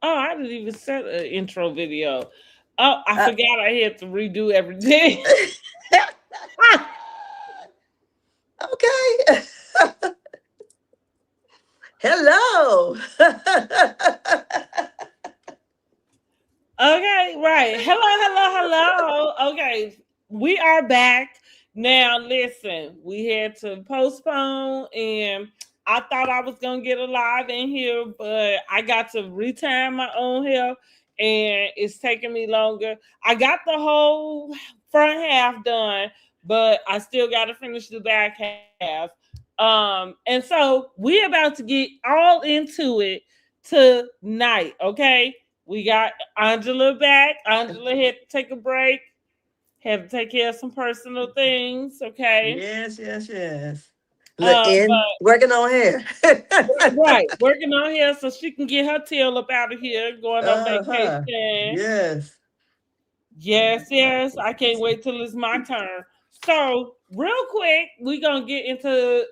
Oh, I didn't even set an intro video. Oh, I Uh, forgot I had to redo everything. okay. Hello. Okay, right. Hello, hello, hello. Okay, we are back. Now, listen, we had to postpone, and I thought I was going to get a live in here, but I got to retime my own hair, and it's taking me longer. I got the whole front half done, but I still got to finish the back half. And so we about to get all into it tonight, okay? We got Angela back. Angela had to take a break, had to take care of some personal things, okay? Yes, yes, yes. Look, in But working on hair. right, working on here so she can get her tail up out of here, going on Uh-huh. vacation. Yes. Yes, yes. I can't wait till it's my turn. So, real quick, we're gonna get into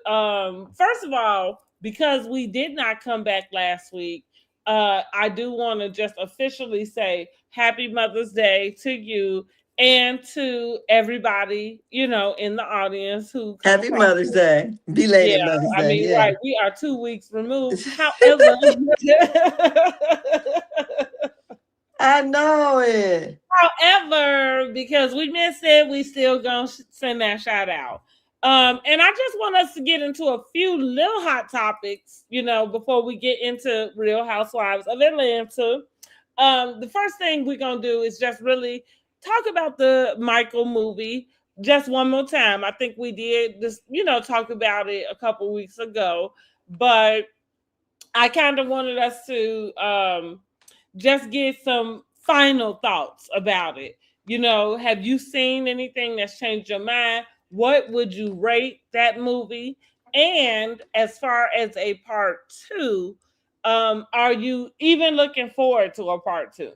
first of all, because we did not come back last week, I do want to just officially say happy Mother's Day to you and to everybody, in the audience who come Happy across. Mother's Day. Yeah, Belated Mother's I Day. mean, Yeah. right, we are 2 weeks removed. However, I know it. however, because we missed it, we still gonna send that shout out. And I just want us to get into a few little hot topics, before we get into Real Housewives of Atlanta. The first thing we're gonna do is just really talk about the Michael movie just one more time. I think we did this, talk about it a couple weeks ago, but I kind of wanted us to just get some final thoughts about it. Have you seen anything that's changed your mind? What would you rate that movie? And as far as a part two, are you even looking forward to a part two?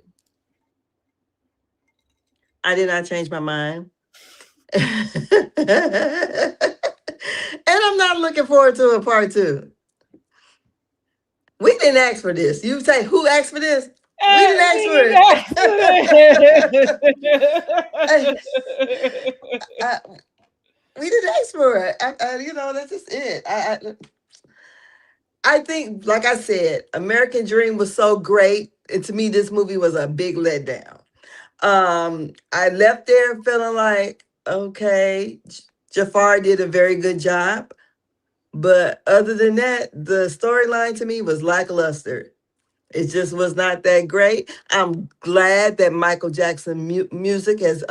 I did not change my mind. And I'm not looking forward to a part two. We didn't ask for this. You say who asked for this? We didn't ask for We it. I, we didn't ask for it. That's just it. I think, like I said, American Dream was so great. And to me, this movie was a big letdown. I left there feeling like, okay, Jafar did a very good job. But other than that, the storyline to me was lackluster. It just was not that great. I'm glad that Michael Jackson music has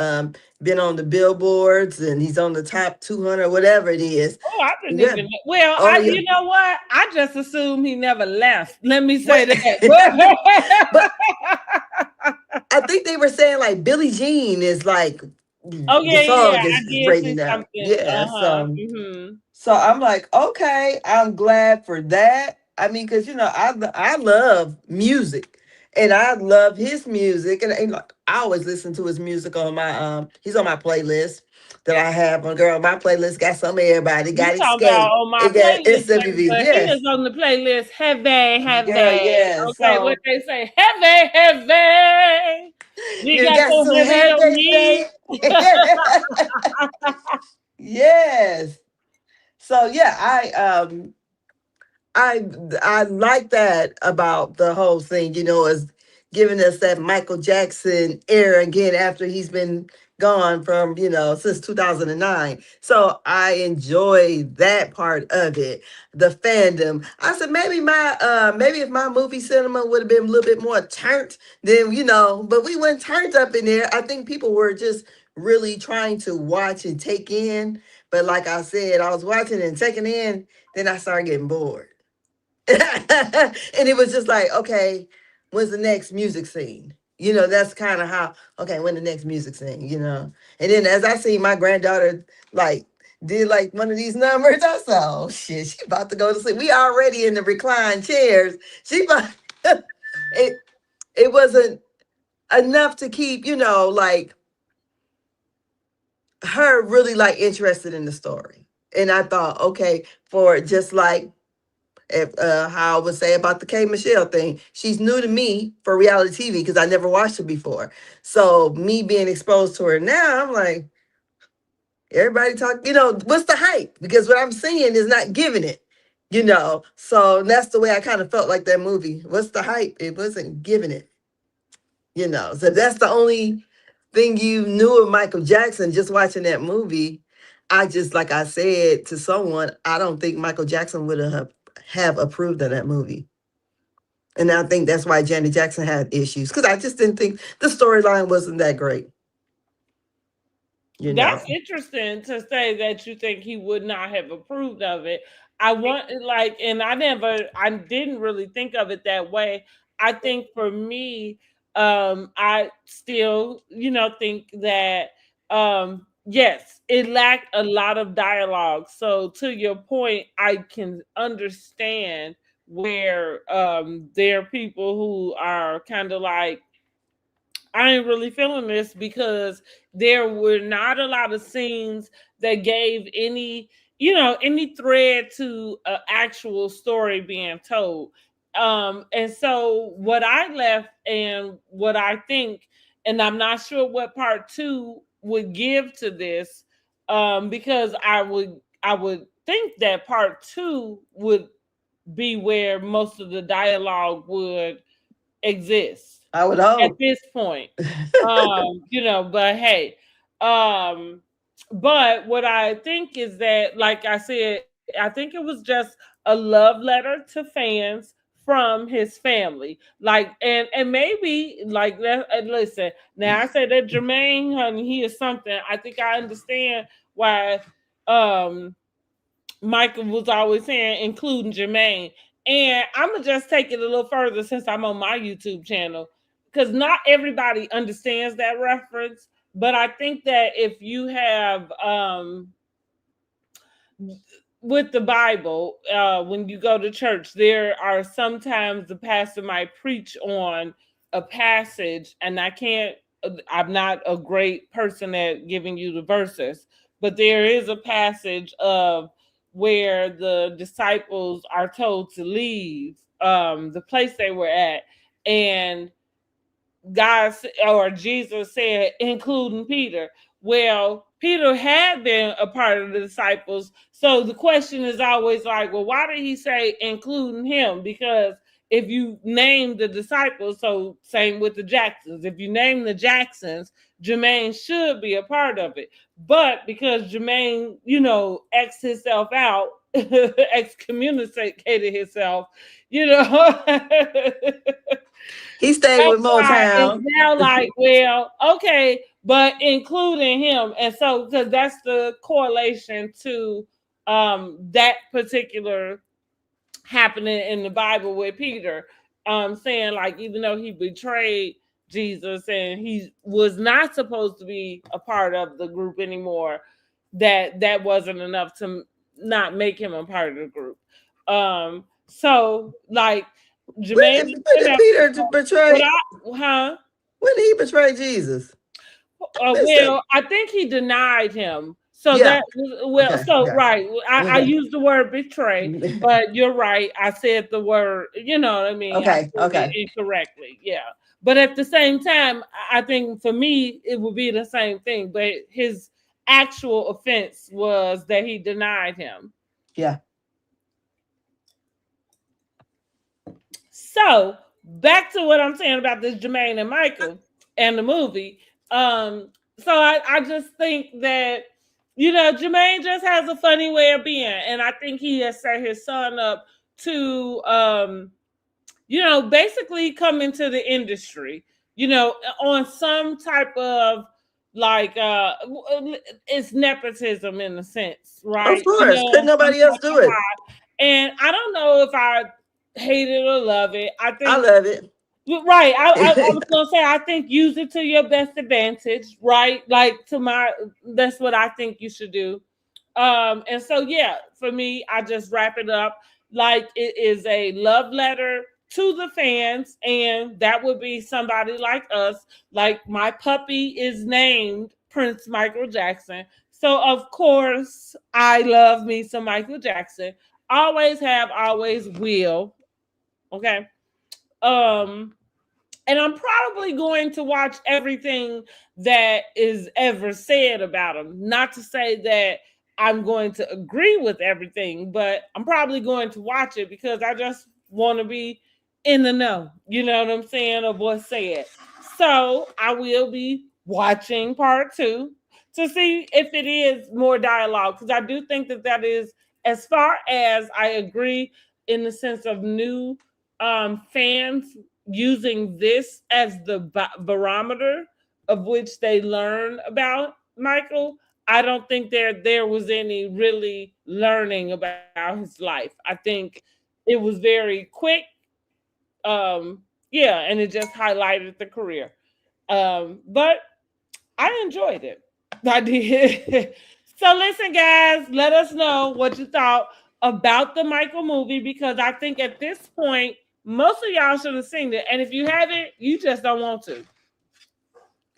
been on the billboards and he's on the top 200, whatever it is. Oh, I didn't Yeah. even. Well, Oh, yeah. you know what? I just assumed he never left. Let me say Wait. that. But I think they were saying like Billie Jean is like Oh the yeah, yeah, song yeah. I is did rating see out. something. Yeah. Uh-huh. So Hmm. so I'm like, okay, I'm glad for that. I mean, because I love music, and I love his music, and like, I always listen to his music on my he's on my playlist that I have on girl. My playlist got some of everybody. You Got talking about Escape. on my It got playlist, SWV. but he is Yes, on the playlist heavy, girl. heavy. Yeah. Okay, what So they say, heavy, heavy. We you got got so some heavy on heavy, me. yes. So yeah, I I like that about the whole thing, is giving us that Michael Jackson era again after he's been gone from, since 2009. So I enjoy that part of it. The fandom. I said maybe if my movie cinema would have been a little bit more turned, then but we weren't turned up in there. I think people were just really trying to watch and take in. But like I said, I was watching and taking in, then I started getting bored. And it was just like, okay, when's the next music scene? That's kind of how, okay, when the next music scene. And then as I see my granddaughter, like, did like one of these numbers, I said, oh shit, she about to go to sleep. We already in the reclined chairs. She about, it, it wasn't enough to keep, like her really like interested in the story. And I thought, okay, for just like If, how I would say about the K Michelle thing. She's new to me for reality TV because I never watched her before. So me being exposed to her now, I'm like, everybody talk, what's the hype? Because what I'm seeing is not giving it, So that's the way I kind of felt like that movie. What's the hype? It wasn't giving it, So that's the only thing you knew of Michael Jackson just watching that movie. I just, like I said to someone, I don't think Michael Jackson would have approved of that movie. And I think that's why Janet Jackson had issues because I just didn't think the storyline wasn't that great. That's interesting to say that you think he would not have approved of it. And I didn't really think of it that way. I think for me, I still, think that, yes, it lacked a lot of dialogue. So to your point, I can understand where, there are people who are kind of like, I ain't really feeling this because there were not a lot of scenes that gave any thread to an actual story being told. And so what I left and what I think, and I'm not sure what part two would give to this, because I would think that part two would be where most of the dialogue would exist I would at hope. this point. But hey, but what I think is that, like I said, I think it was just a love letter to fans from his family. Like, and maybe like that. Listen, now I said that Jermaine, honey, he is something. I think I understand why um Michael was always saying, including Jermaine. And I'm gonna just take it a little further since I'm on my YouTube channel, because not everybody understands that reference. But I think that if you have, with the Bible, when you go to church, there are sometimes the pastor might preach on a passage, and I'm not a great person at giving you the verses, but there is a passage of where the disciples are told to leave the place they were at, and God or Jesus said, including Peter. Well, Peter had been a part of the disciples. So the question is always like, well, why did he say including him? Because if you name the disciples, so same with the Jacksons, if you name the Jacksons, Jermaine should be a part of it. But because Jermaine, X himself out, excommunicated himself, you know. He stayed with It's Motown. now like, well, okay, but including him. And so, because that's the correlation to that particular happening in the Bible with Peter, saying like, even though he betrayed Jesus and he was not supposed to be a part of the group anymore, that wasn't enough to not make him a part of the group. So like Jermaine, When did Peter betray? huh? When did he betray Jesus? Well, I think he denied him. So Yeah. Okay. right. I Okay. used the word betray, but you're right. I said the word, you know what I mean? I Okay. said it incorrectly. Yeah. But at the same time, I think for me, it would be the same thing. But his actual offense was that he denied him. Yeah. So back to what I'm saying about this Jermaine and Michael and the movie. So I just think that, Jermaine just has a funny way of being. And I think he has set his son up to, basically come into the industry, on some type of like, it's nepotism in a sense, right? Of course. Couldn't nobody else do it. And I don't know if I hate it or love it. I love it. Right. I was gonna say I think use it to your best advantage, right? Like that's what I think you should do. And so yeah, for me, I just wrap it up like it is a love letter to the fans, and that would be somebody like us. Like my puppy is named Prince Michael Jackson. So of course I love me some Michael Jackson. always have, always will. Okay. Um, and I'm probably going to watch everything that is ever said about him. Not to say that I'm going to agree with everything, but I'm probably going to watch it because I just want to be in the know. You know what I'm saying? Of what's said. So I will be watching part two to see if it is more dialogue, because I do think that that is, as far as I agree in the sense of new fans using this as the barometer of which they learn about Michael. I don't think there was any really learning about his life. I think it was very quick. Yeah, and it just highlighted the career. But I enjoyed it. I did. So listen, guys, let us know what you thought about the Michael movie, because I think at this point most of y'all should have seen it, and if you haven't, you just don't want to.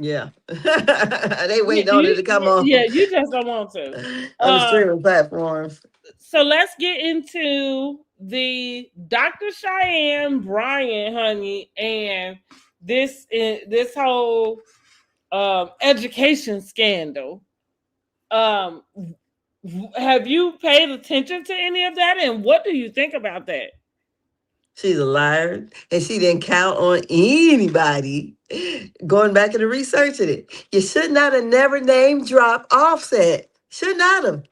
Yeah. They waiting on it to come Yeah, on you just don't want to. on the Um, streaming platforms. so let's get into the Dr. Cheyenne Bryant, honey, and this whole education scandal. Um, have you paid attention to any of that, and what do you think about that? She's a liar, and she didn't count on anybody going back and researching it. You should not have never name drop Offset. Should not have.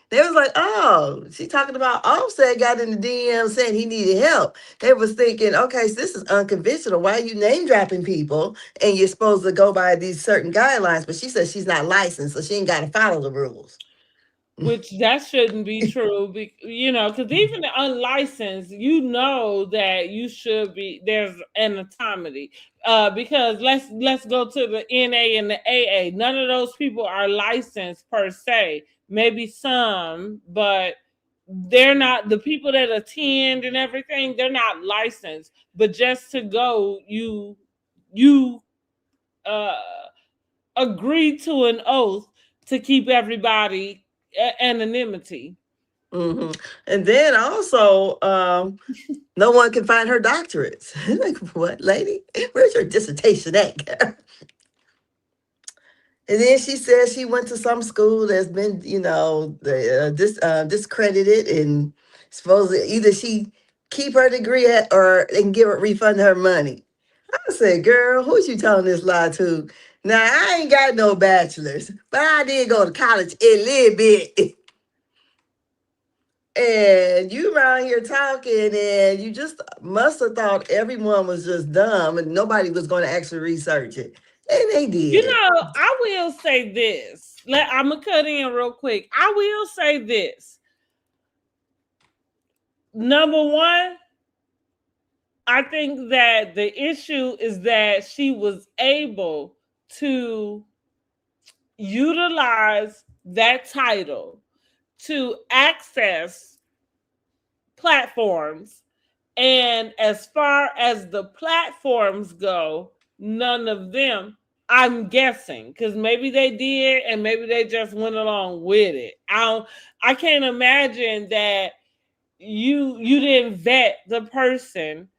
They was like, oh, she talking about Offset got in the DM saying he needed help. They was thinking, okay, so this is unconventional. Why are you name dropping people and you're supposed to go by these certain guidelines? But she said she's not licensed, so she ain't got to follow the rules. Which that shouldn't be true, because even the unlicensed, that you should be, there's anonymity. Because let's go to the NA and the AA. None of those people are licensed per se. Maybe some, but they're not, the people that attend and everything, they're not licensed. But just to go, you uh agree to an oath to keep everybody anonymity. hmm And then also, no one can find her doctorates. Like, what, lady? Where's your dissertation at? And then she says she went to some school that's been, discredited, and supposedly either she keep her degree at or they can give her refund her money. I said, girl, who's you telling this lie to? Now I ain't got no bachelor's, but I did go to college a little bit. And you around here talking, and you just must have thought everyone was just dumb and nobody was going to actually research it. And they did. I will say this. I'm gonna cut in real quick. I will say this. Number one, I think that the issue is that she was able to utilize that title to access platforms. And as far as the platforms go, none of them, I'm guessing, because maybe they did and maybe they just went along with it. I can't imagine that you didn't vet the person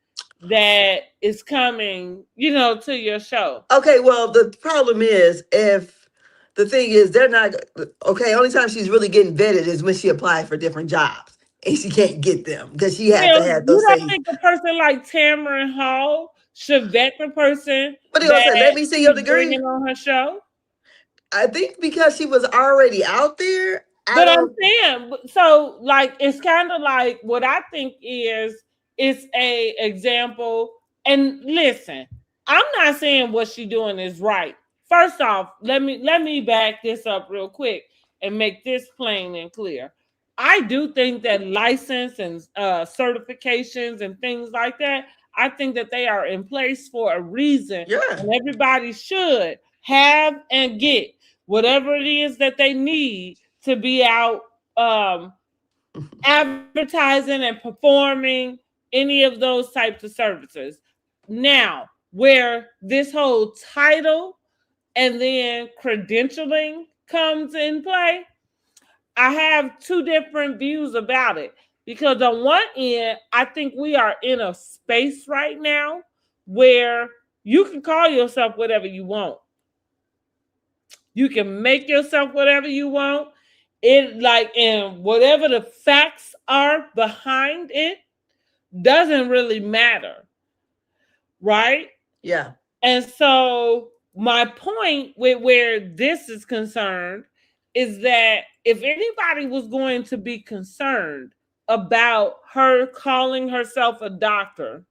that is coming, to your show. Okay, well, the problem is, if the thing is, they're not okay. Only time she's really getting vetted is when she applied for different jobs and she can't get them because she had to Well, have you those don't things. think a person like Tamron Hall should vet the person But they gonna say, "Let that me see your she's degree." bringing on her show? I think because she was already out there. I But I'm don't. saying, so like it's kind of like what I think is it's a example. And listen, I'm not saying what she's doing is right. First off, let me back this up real quick and make this plain and clear. I do think that license and certifications and things like that, I think that they are in place for a reason, Yeah. and everybody should have and get whatever it is that they need to be out um, advertising and performing any of those types of services. Now, where this whole title and then credentialing comes in play, I have two different views about it. Because on one end, I think we are in a space right now where you can call yourself whatever you want. You can make yourself whatever you want. It like, and whatever the facts are behind it doesn't really matter, right? Yeah. And so my point with where this is concerned is that if anybody was going to be concerned about her calling herself a doctor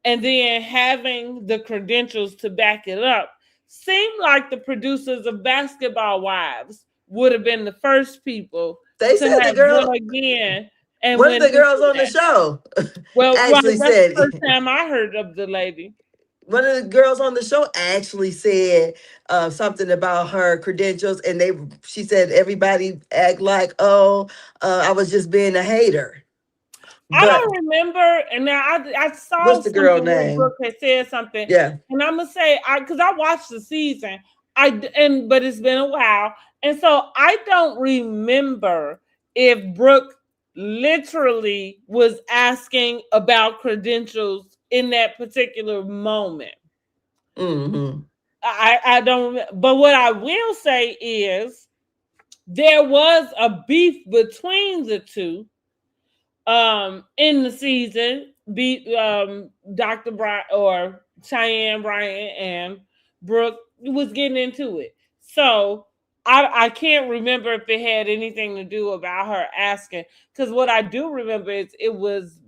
and then having the credentials to back it up, seemed like the producers of Basketball Wives would have been the first people They to said the have girl, dug in and one of went the girls into on the that. show Well, right, actually that's the said, first time I heard of the lady. one of the girls on the show actually said something about her credentials, and she said everybody act like, oh, I was just being a hater. I But don't remember, and now I saw what's the girl something where name? Brooke had said something, Yeah. and I'm gonna say because I watched the season, but it's been a while, and so I don't remember if Brooke literally was asking about credentials in that particular moment. Mm-hmm. I don't, but what I will say is there was a beef between the two in the season. Dr. Brian or Cheyenne Bryant and Brooke was getting into it. So I can't remember if it had anything to do about her asking. Because what I do remember is it was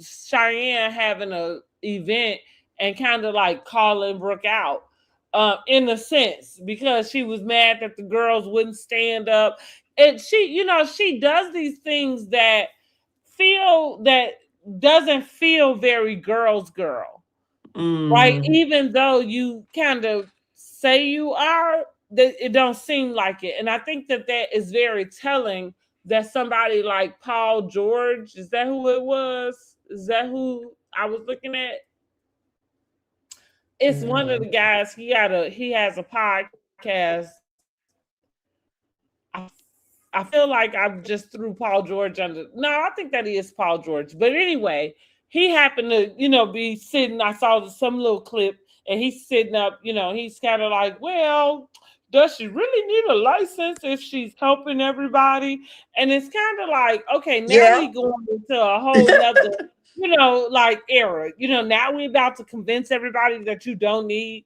Cheyenne having a event and kind of like calling Brooke out. In a sense, because she was mad that the girls wouldn't stand up. And she does these things that doesn't feel very girl, right? Mm-hmm. Even though you kind of say you are, that it don't seem like it. And I think that is very telling that somebody like Paul George, is that who it was? Is that who I was looking at? It's one of the guys. He has a podcast. I feel like I just threw Paul George under. No, I think that he is Paul George. But anyway, he happened to, be sitting. I saw some little clip, and he's sitting up. He's kind of like, well, does she really need a license if she's helping everybody? And it's kind of like, okay, now Yeah. we going into a whole nother, like era. Now we about to convince everybody that you don't need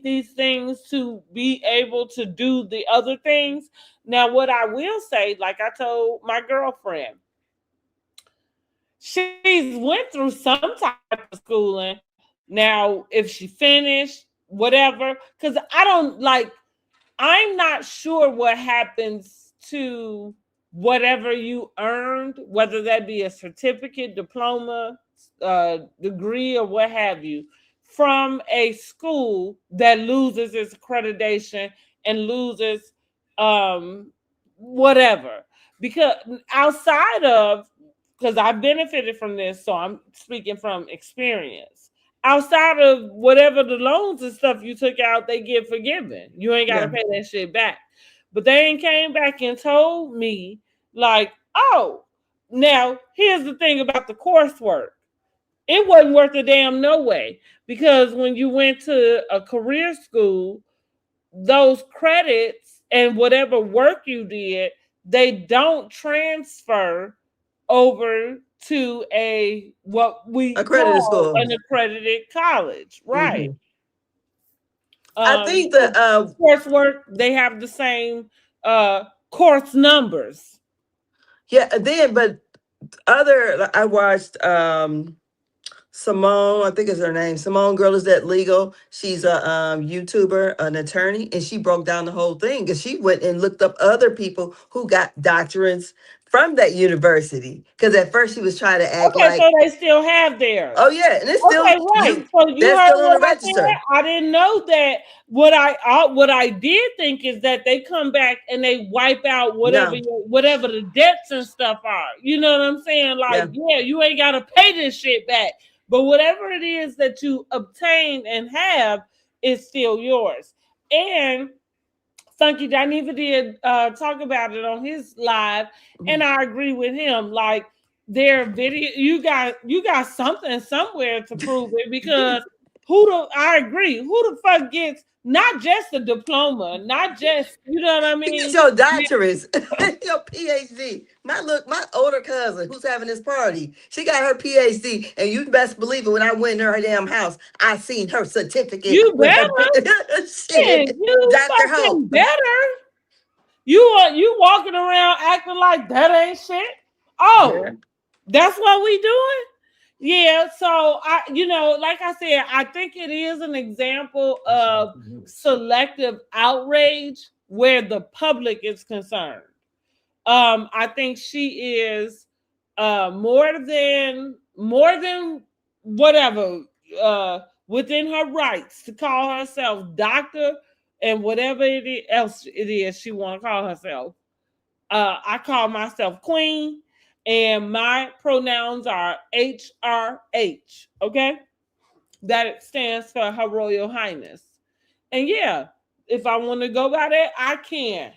these things to be able to do the other things. Now, what I will say, like I told my girlfriend, she's went through some type of schooling. Now, if she finished, whatever, because I'm not sure what happens to whatever you earned, whether that be a certificate, diploma, degree, or what have you, from a school that loses its accreditation and loses um, whatever. Because outside of, because I benefited from this, so I'm speaking from experience. Outside of whatever the loans and stuff you took out, they get forgiven. You ain't got to Yeah. pay that shit back. But they ain't came back and told me, like, oh, now here's the thing about the coursework. It wasn't worth a damn no way. Because when you went to a career school, those credits and whatever work you did, they don't transfer over to what we Accredited call school. an accredited college, right? Mm-hmm. I think the Coursework, they have the same course numbers. yeah, then but I watched Simone, I think is her name. Simone Girl is that legal. She's a YouTuber, an attorney, and she broke down the whole thing because she went and looked up other people who got doctorates from that university. Because at first she was trying to act Okay, like, so they still have theirs. oh yeah, and it's still Okay, right. So you they're heard still on what the I said. register. I didn't know that. What I did think is that they come back and they wipe out No, whatever the debts and stuff are. You know what I'm saying? Like, yeah, yeah, you ain't got to pay this shit back, but whatever it is that you obtain and have is still yours. And Funky Dineva did talk about it on his live, and I agree with him. Like their video, you got something somewhere to prove it, because I agree. Who the fuck gets not just a diploma, not just, you know what I mean? Get your doctorates, your PhD. My older cousin who's having this party, she got her PhD, and you best believe it. When I went in her damn house, I seen her certificate. You with better, her shit, you Dr. fucking Hope. better. You walking around acting like that ain't shit. Oh, yeah. That's what we doing? Yeah, so like I said, I think it is an example of selective outrage where the public is concerned. I think she is more than whatever within her rights to call herself doctor and whatever else it is she want to call herself. I call myself queen. And my pronouns are HRH, okay? That stands for Her Royal Highness. And yeah, if I want to go by that, I can.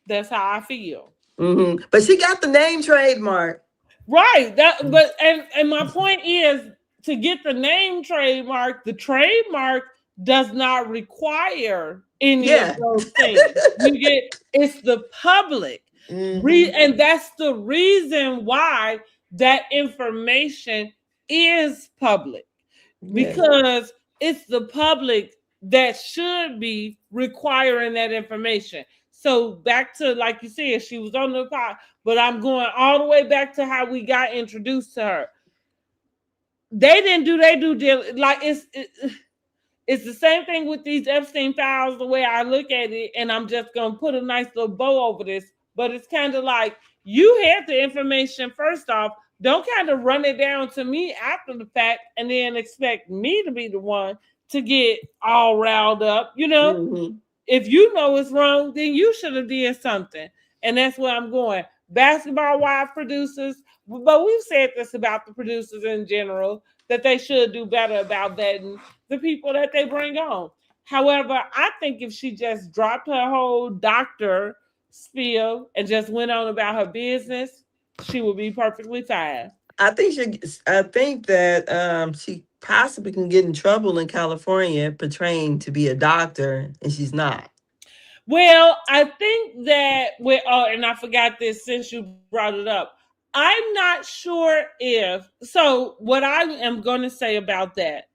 That's how I feel. Mm-hmm. But she got the name trademark. Right. And my point is, to get the name trademark, the trademark does not require any of those things. It's the public. Mm-hmm. And that's the reason why that information is public, because it's the public that should be requiring that information. So back to, like you said, she was on the pod, but I'm going all the way back to how we got introduced to her. They didn't do their due diligence. Like it's the same thing with these Epstein files, the way I look at it, and I'm just going to put a nice little bow over this. But it's kind of like, you had the information first off. Don't kind of run it down to me after the fact and then expect me to be the one to get all riled up. Mm-hmm. If you know it's wrong, then you should have did something. And that's where I'm going. Basketball wife producers, but we've said this about the producers in general, that they should do better about vetting the people that they bring on. However, I think if she just dropped her whole doctor spiel and just went on about her business, she would be perfectly fine. I think that she possibly can get in trouble in California portraying to be a doctor, and she's not. Well, I think that and I forgot this since you brought it up. I'm not sure what I am going to say about that,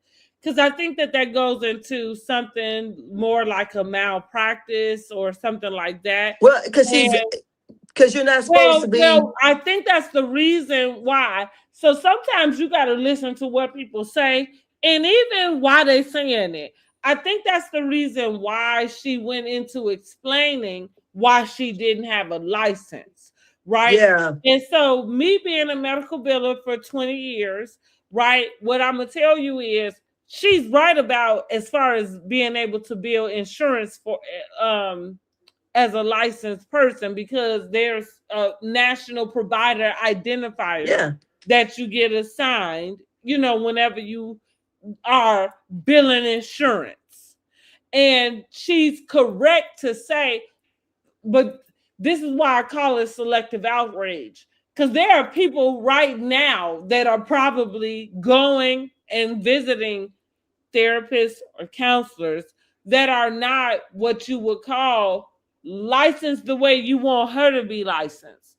because I think that goes into something more like a malpractice or something like that. Well, because you're not supposed to be. Well, I think that's the reason why. So sometimes you got to listen to what people say, and even why they're saying it. I think that's the reason why she went into explaining why she didn't have a license, right? Yeah. And so me being a medical biller for 20 years, right, what I'm going to tell you is she's right about as far as being able to bill insurance for as a licensed person, because there's a national provider identifier that you get assigned, whenever you are billing insurance. And she's correct to say, but this is why I call it selective outrage, because there are people right now that are probably going and visiting therapists or counselors that are not what you would call licensed the way you want her to be licensed,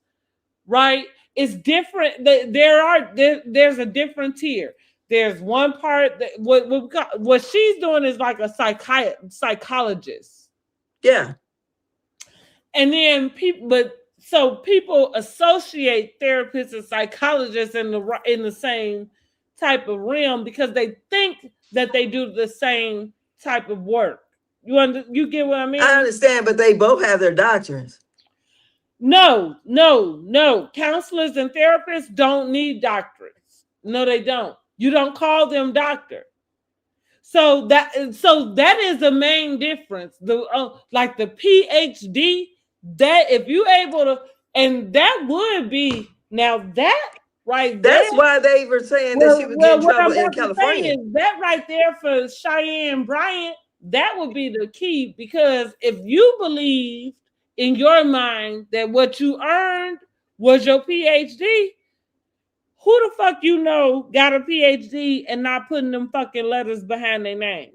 right? It's different. There's a different tier. There's one part that what she's doing is like a psychologist. Yeah. And then people associate therapists and psychologists in the same type of realm because they think that they do the same type of work. You get what I mean? I understand, but they both have their doctrines. No. Counselors and therapists don't need doctorates. No, they don't. You don't call them doctor. So that is the main difference. Like the PhD, that if you able to, and that would be now that right there. That's why they were saying that she would get in trouble in California. That right there for Cheyenne Bryant, That would be the key, because if you believe in your mind that what you earned was your PhD, who the fuck you know got a PhD and not putting them fucking letters behind their name?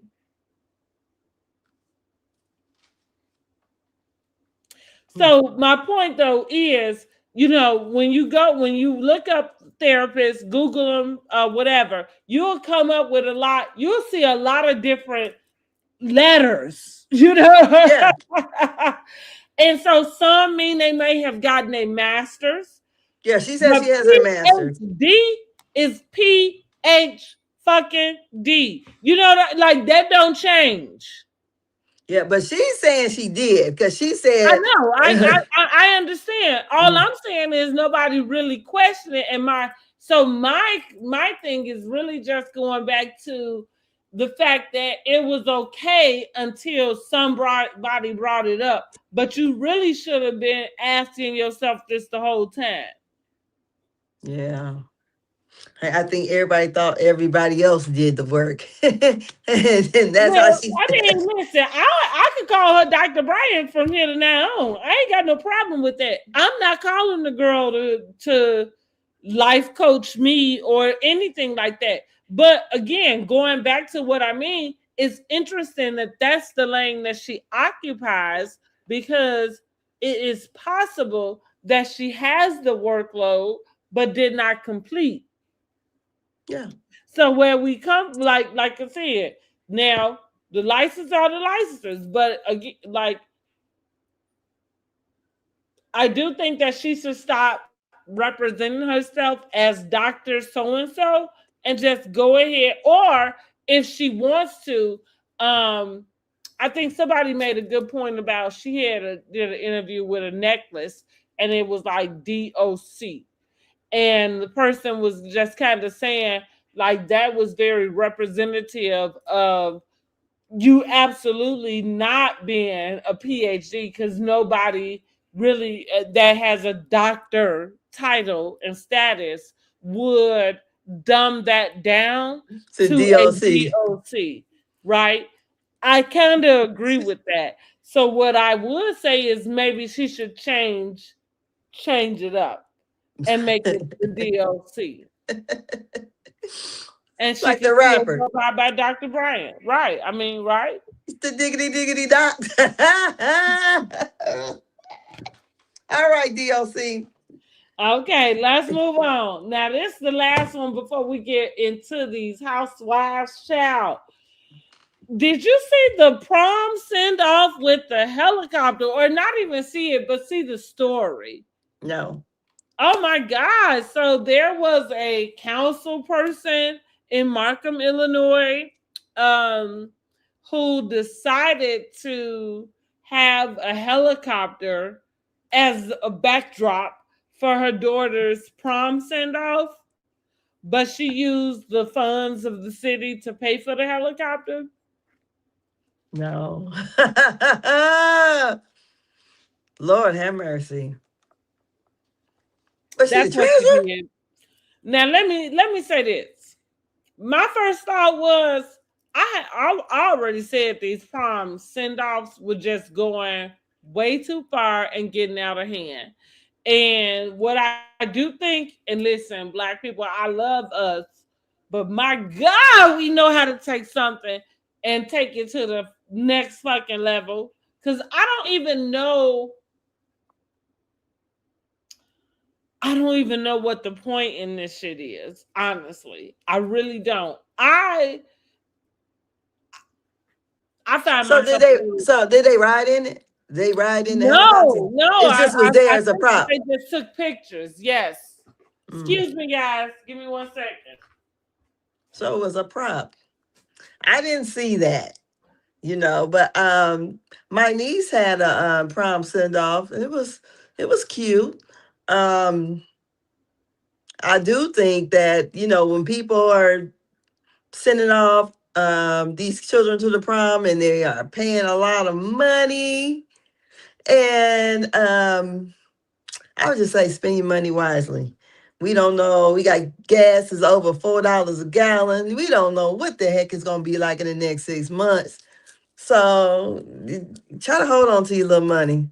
So my point though is, when you look up therapists, Google them, whatever, you'll come up with a lot. You'll see a lot of different letters, Yeah. and so some mean they may have gotten a master's. Yeah, she says The she has her master's. PhD is PH fucking D. You know that, like, that don't change. Yeah, but she's saying she did because she I said, know. I understand. All I'm saying is nobody really questioned it. And my thing is really just going back to the fact that it was okay until somebody brought it up. But you really should have been asking yourself this the whole time. yeah. I think everybody thought everybody else did the work. And that's how Well, she I mean, listen, I could call her Dr. Bryant from here to now on. I ain't got no problem with that. I'm not calling the girl to life coach me or anything like that. But again, going back to what I mean, it's interesting that that's the lane that she occupies, because it is possible that she has the workload but did not complete. Yeah. So where we come, like I said, now the licenses are the licenses, but again, like, I do think that she should stop representing herself as Dr. So and so and just go ahead. Or if she wants to, I think somebody made a good point about, she did an interview with a necklace and it was like DOC. And the person was just kind of saying, like, that was very representative of you absolutely not being a PhD, because nobody really that has a doctor title and status would dumb that down To to a DOC. DOC, right? I kind of agree with that. So what I would say is maybe she should change it up and make it the DOC. And she Like can the still rapper. go by Dr. Bryant. Right. I mean, right? The diggity diggity dot. All right, DOC. Okay, let's move on. Now, this is the last one before we get into these housewives. Child, did you see the prom send off with the helicopter, or not even see it, but see the story? No. Oh my God. So there was a council person in Markham, Illinois, um, who decided to have a helicopter as a backdrop for her daughter's prom send off, but she used the funds of the city to pay for the helicopter. No. Lord have mercy. Was she the That's what she treasurer? did. Now let me say this. My first thought was, I already said these prom send offs were just going way too far and getting out of hand. And what I do think, and listen, black people, I love us, but my God, we know how to take something and take it to the next fucking level. Because I don't even know what the point in this shit is. Honestly, I really don't. I find So did myself they? So did they ride in it? They ride in the helicopter. no, no. It I, just I was there I as a think that prop. they just took pictures. Yes. Mm. Excuse me, guys. Give me 1 second. So it was a prop. I didn't see that, but my niece had a prom send off. It was cute. Um, I do think that when people are sending off these children to the prom and they are paying a lot of money, and I would just say spend your money wisely. We don't know. We got gas is over $4 a gallon. We don't know what the heck it's gonna be like in the next 6 months. So try to hold on to your little money.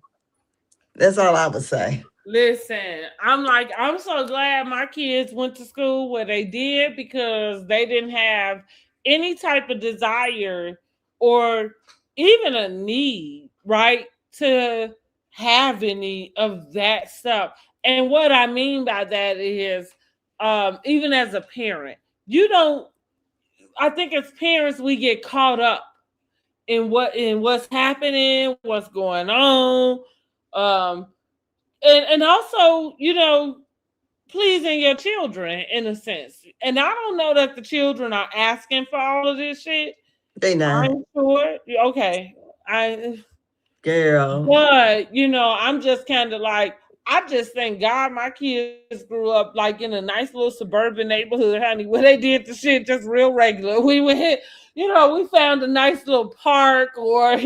That's all I would say. Listen, I'm so glad my kids went to school where they did because they didn't have any type of desire or even a need, right, to have any of that stuff. And what I mean by that is, even as a parent, you don't. I think as parents we get caught up in what's happening, what's going on, um, and also, pleasing your children in a sense. And I don't know that the children are asking for all of this shit. They not. I'm sure. Okay. I Girl. But I'm just kind of like, I just thank God my kids grew up like in a nice little suburban neighborhood, honey, where they did the shit just real regular. We went, we found a nice little park, or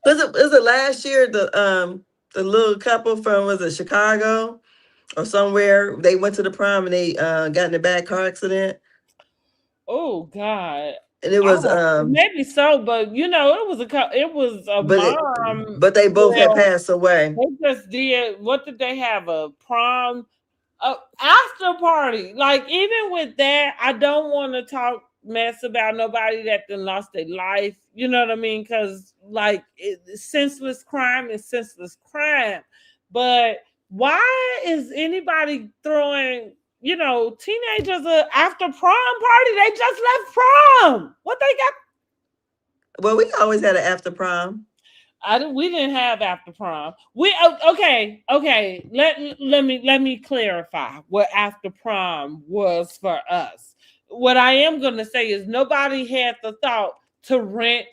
Was it last year the little couple from, was it Chicago or somewhere? They went to the prom and they got in a bad car accident. Oh God. And it I was don't, maybe so, but it was a but mom. but they both had Well, passed away. they just did. What did they have? A prom, after party. Like, even with that, I don't want to talk mess about nobody that then lost their life. You know what I mean? Because senseless crime is senseless crime. But why is anybody throwing teenagers after prom party? They just left prom. What they got? Well, we always had an after prom. We didn't have after prom. Okay. Let me clarify what after prom was for us. What I am gonna say is nobody had the thought to rent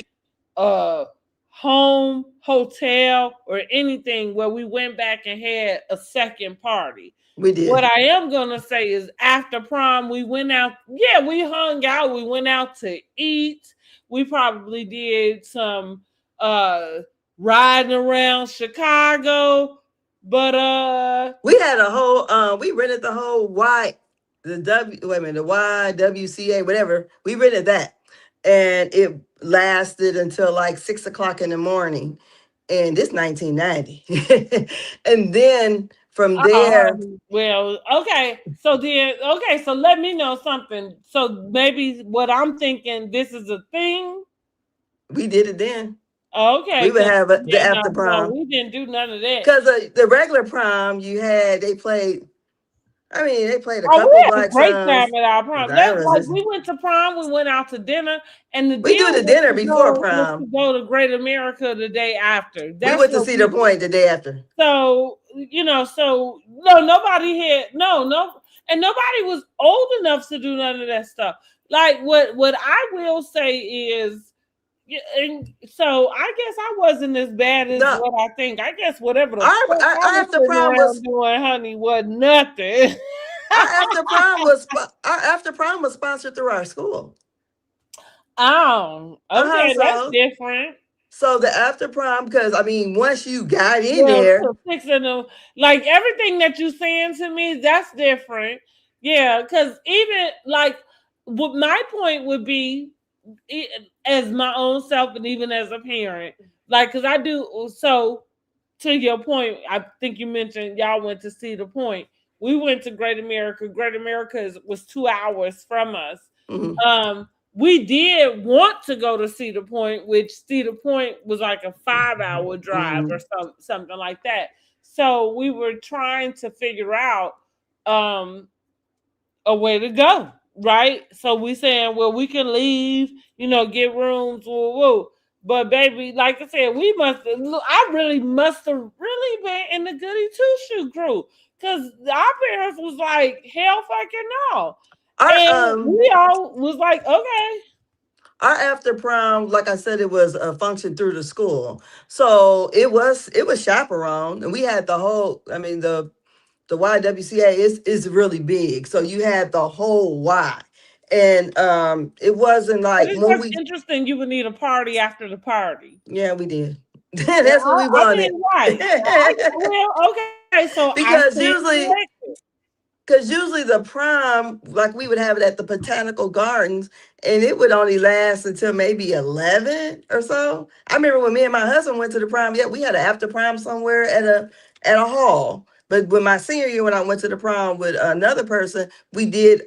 a home, hotel, or anything where we went back and had a second party. We did. What I am gonna say is after prom, we went out. Yeah, we hung out. We went out to eat. We probably did some riding around Chicago. But we had a whole we rented the whole the YWCA, whatever. We rented that. And it lasted until like 6 o'clock in the morning. And it's 1990. And then from there, well, okay. So let me know something. So maybe what I'm thinking, this is a thing. we did it then. Okay, We would have the after no, prom. we didn't do none of that. Because the regular prom they played. I mean, they played a Oh, couple we had a black great songs. time at our prom. That's like we went to prom, we went out to dinner, and the We do deal the was dinner to before go, was to prom. go to Great America the day after. We That's went to what Cedar we did. Point the day after. So so no, nobody had no, and nobody was old enough to do none of that stuff. Like what I will say is, and so I guess I wasn't as bad as No, what I think. I guess whatever the fuck our I was after sitting prom around was doing, honey, was nothing. our after prom was sponsored through our school. Oh, okay, that's So different. the after prom, because I mean, once you got in Well, there, to fixing them, like everything that you saying to me, that's different. Yeah, because even like, what my point would be, as my own self, and even as a parent, like, because I do so. To your point, I think you mentioned y'all went to Cedar Point. We went to Great America. Great America was 2 hours from us. mhm, We did want to go to Cedar Point, which Cedar Point was like a 5 hour drive or mhm. something like that. So we were trying to figure out um, a way to go, right? So we saying, well, we can leave, get rooms, woo woo. But baby, like I said, I really must have really been in the goody two shoe crew, because our parents was like, hell fucking no. And Our we all was like, okay. our after prom, like I said, it was a function through the school, so it was chaperone, and we had the whole. I mean, the YWCA is really big, so you had the whole Y, and it wasn't But like it's when just we. interesting you would need a party after the party. Yeah, we did. Yeah, That's what we I wanted. mean, right. Well, okay, so I Because stand usually, corrected. Because usually the prom, like we would have it at the Botanical Gardens, and it would only last until maybe 11 or so. I remember when me and my husband went to the prom, yeah, we had an after prom somewhere at a hall. But when my senior year, when I went to the prom with another person, we did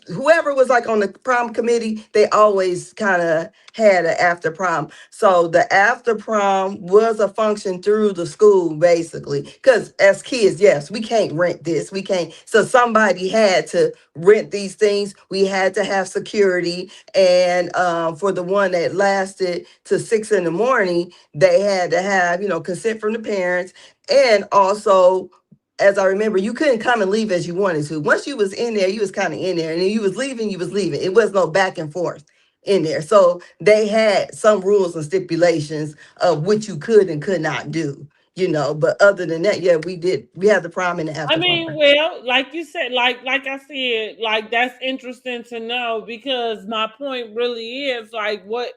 whoever was like on the prom committee, they always kind of had an after prom. So the after prom was a function through the school, basically. Because as kids, yes, we can't rent this. We can't. So somebody had to rent these things. We had to have security. And for the one that lasted to 6 in the morning, they had to have, consent from the parents. And also, as I remember, you couldn't come and leave as you wanted to. Once you was in there, you was kind of in there, and then you was leaving, you was leaving. It was no back and forth in there. So they had some rules and stipulations of what you could and could not do, But other than that, yeah, we had the prom and the I after mean, prom. well, like you said, like I said, like that's interesting to know because my point really is like what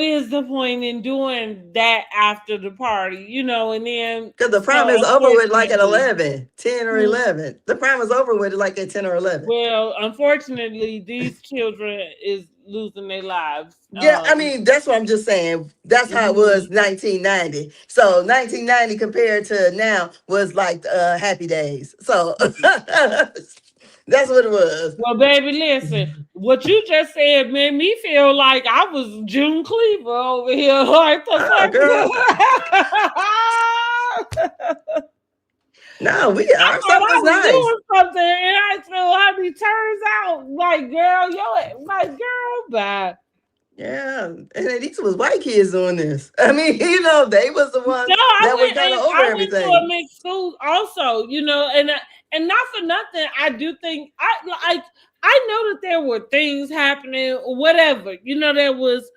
is the point in doing that after the party, and then Because the prom so is over with like at unfortunately, 11, 10 or hmm, 11. The prom is over with like at 10 or 11. well, unfortunately, these children is losing their lives. Yeah, I mean, that's what I'm just saying. That's how it Mhm. was 1990. So 1990 compared to now was like happy days. So that's what it was. Well, baby, listen. What you just said made me feel like I was June Cleaver over here. Like the Oh, girl. fuck. No, I our thought stuff I was was nice. doing something, and I so honey turns out like, girl, girl, bye. Yeah. And these was white kids doing this. I mean, they was the No, ones that were kind of over I went to a everything. mixed school also, and not for nothing. I do think I know that there were things happening, or whatever, that was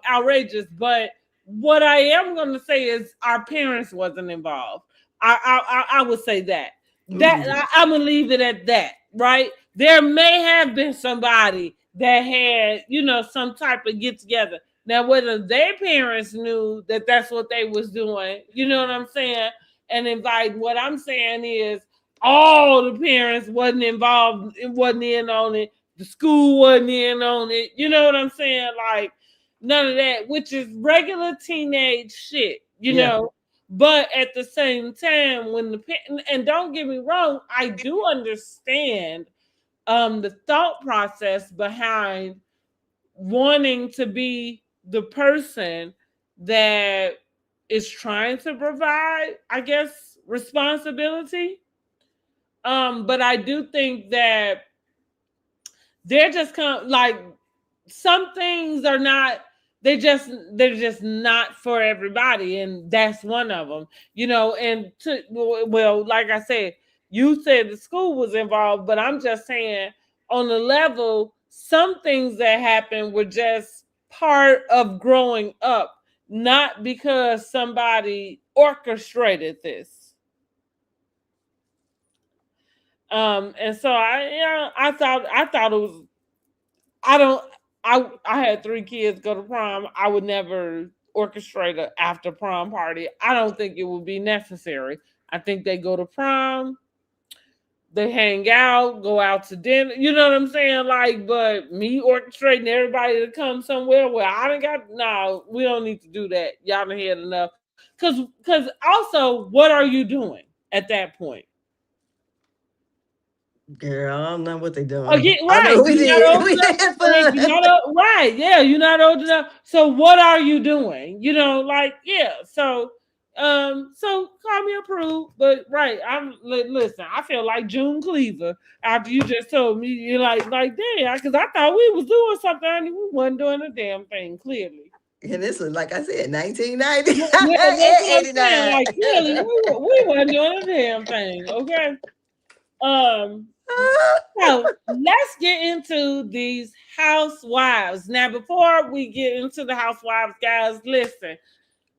outrageous. But what I am going to say is our parents wasn't involved. I would say Mhm. I'm gonna leave it at that. Right? There may have been somebody that had some type of get together. Now, whether their parents knew that that's what they was doing, you know what I'm saying, and invite. What I'm saying is, all the parents wasn't involved. It wasn't in on it. The school wasn't in on it. You know what I'm saying? Like none of that, which is regular teenage shit. Yeah. But at the same time, and don't get me wrong, I do understand the thought process behind wanting to be the person that is trying to provide, I guess, responsibility. But I do think that they're just kind of like some things are not they're just not for everybody, and that's one of them. And well, like I said, you said the school was involved, but I'm just saying on the level, some things that happened were just part of growing up, not because somebody orchestrated this. And so I thought it was I don't. I had 3 kids go to prom. I would never orchestrate a after prom party. I don't think it would be necessary. I think they go to prom, they hang out, go out to dinner. You know what I'm saying? Like, but me orchestrating everybody to come somewhere where I done got no, we don't need to do that. Y'all done had enough. Cause also, what are you doing at that point? Girl, I don't know what they Oh, doing. yeah, I right. know we You're not did. old We enough. had Right. You're fun. not right. Yeah, you're not old enough. So what are you doing? Like, yeah. So call me approved. But right, listen. I feel like June Cleaver after you just told me. You're like damn, because I thought we was doing something and we wasn't doing a damn thing. Clearly, And this was, like I said, 1990 yeah, that's and what I'm saying. 89. Like clearly, we wasn't doing a damn thing. Okay. Um. So let's get into these housewives. Now, before we get into the housewives, guys, listen.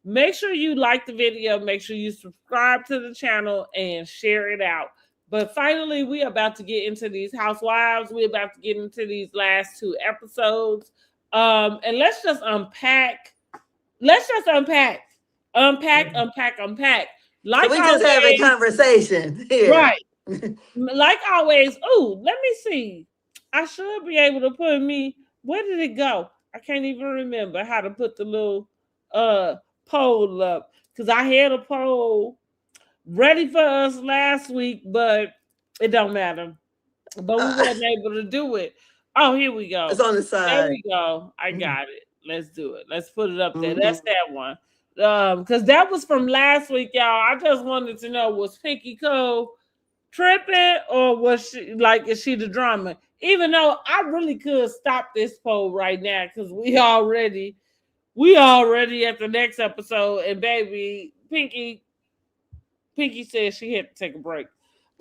Make sure you like the video, make sure you subscribe to the channel and share it out. But finally, we're about to get into these housewives. We're about to get into these last 2 episodes. And let's just unpack. Let's just unpack. Unpack. So Like we just having always, conversation here. right. Like always. Ooh, let me see. I should be able to put me. Where did it go? I can't even remember how to put the little uh poll up because I had a poll ready for us last week, but it don't matter. But we Uh, wasn't able to do it. Oh, here we it's go. on the There side. we go. I got it. Let's do it. Let's put it up there. That's Mm-hmm. that one. Because that was from last week, y'all. I just wanted to know, was Pinky Cole tripping or was she like, is she the drama? Even though I really could stop this poll right now because we already at the next episode, and baby Pinky said she had to take a break.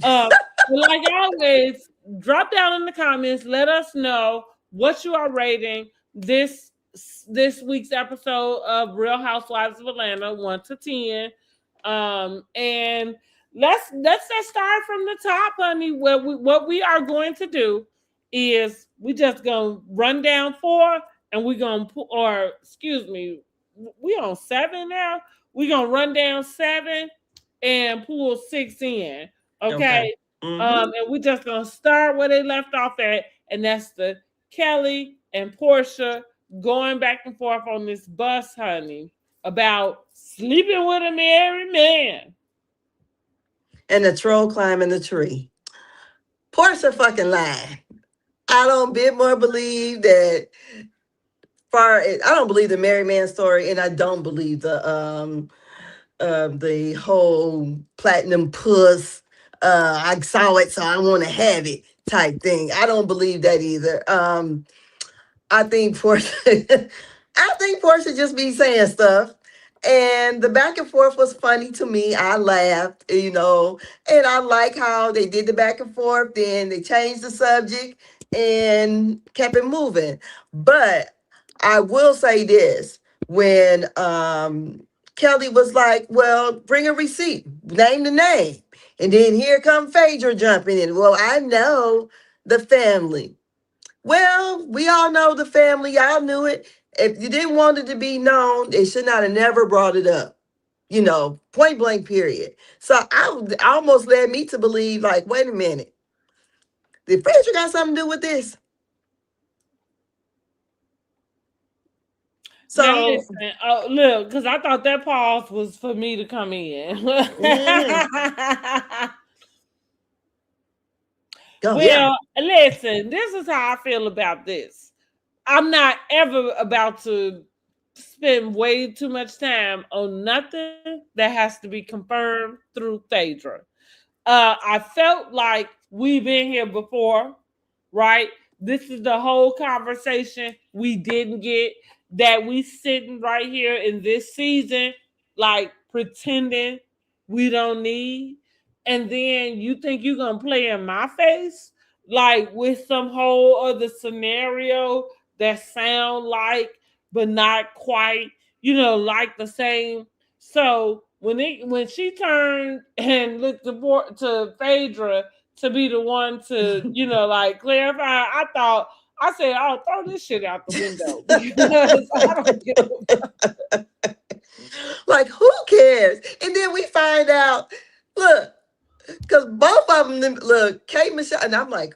But like always, drop down in the comments. Let us know what you are rating this week's episode of Real Housewives of Atlanta, 1 to 10. And let's just start from the top, honey. What we are going to do is we just gonna run down four, and we gonna put, or excuse me, we on seven now. We gonna run down seven and pull six in. Okay. Okay. Mm-hmm. And we just gonna start where they left off at, and that's the Kellie and Porsha going back and forth on this bus, honey, about sleeping with a married man. And the troll climbing the tree. Portia fucking lied. I don't bit more believe that I don't believe the married man story, and I don't believe the whole platinum puss. I saw it, so I want to have it type thing. I don't believe that either. I think Portia, I think Portia just be saying stuff. And the back and forth was funny to me. I laughed, and I like how they did the back and forth. Then they changed the subject and kept it moving. But I will say this: when Kelly was like, "Well, bring a receipt, name the name," and then here come Phaedra jumping in. Well, I know the family. Well, we all know the family. Y'all knew it. If you didn't want it to be known, they should not have never brought it up. Point blank, period. So I almost led me to believe, like, wait a minute, did Frederick got something to do with this? Now So, listen, oh look, because I thought that pause was for me to come in. mhm, go, yeah. Well, listen, this is how I feel about this. I'm not ever about to spend way too much time on nothing that has to be confirmed through Phaedra. I felt like we've been here before, right? This is the whole conversation we didn't get, that we sitting right here in this season, like pretending we don't need. And then you think you're gonna play in my face, like with some whole other scenario that sound like, but not quite, like the same. So when she turned and looked to Phaedra to be the one to, like clarify, I said, "Oh, throw this shit out the window," because I don't give Like, who cares? And then we find out, look, because both of them, look, Kate Michelle, and I'm like,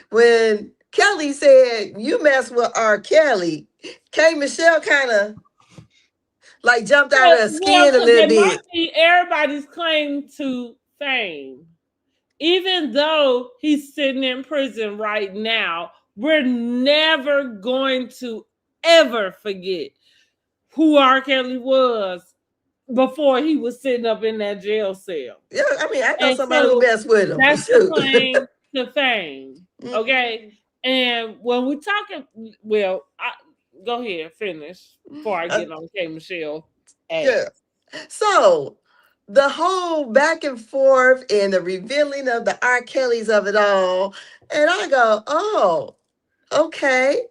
when Kelly said, you mess with R. Kelly, Kate Michelle kind of like jumped out of her well, skin a because little they bit. might be everybody's claim to fame. Even though he's sitting in prison right now, we're never going to ever forget who R. Kelly was before he was sitting up in that jail cell. Yeah, I mean, I know And somebody who so messed with him. that's the Shoot. claim to fame. Okay. And when we talking, well, go ahead, finish before I Uh, get on K Michelle ass. yeah. So the whole back and forth and the revealing of the R. Kellys of it all, and I go, oh, okay.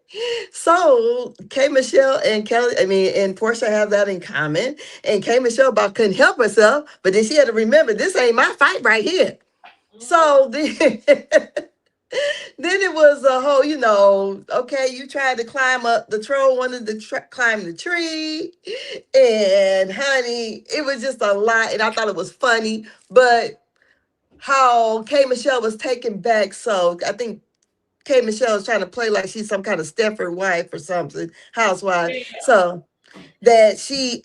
So K Michelle and Kelly, I mean, and Portia have that in common. And K Michelle about couldn't help herself, but then she had to remember this ain't my fight right here. So then Then it was a whole, okay, you tried to climb up, the troll wanted to climb the tree. And honey, it was just a lot. And I thought it was funny. But how K Michelle was taken back. So I think K Michelle is trying to play like she's some kind of Stepford wife or something, housewife. Yeah. So that she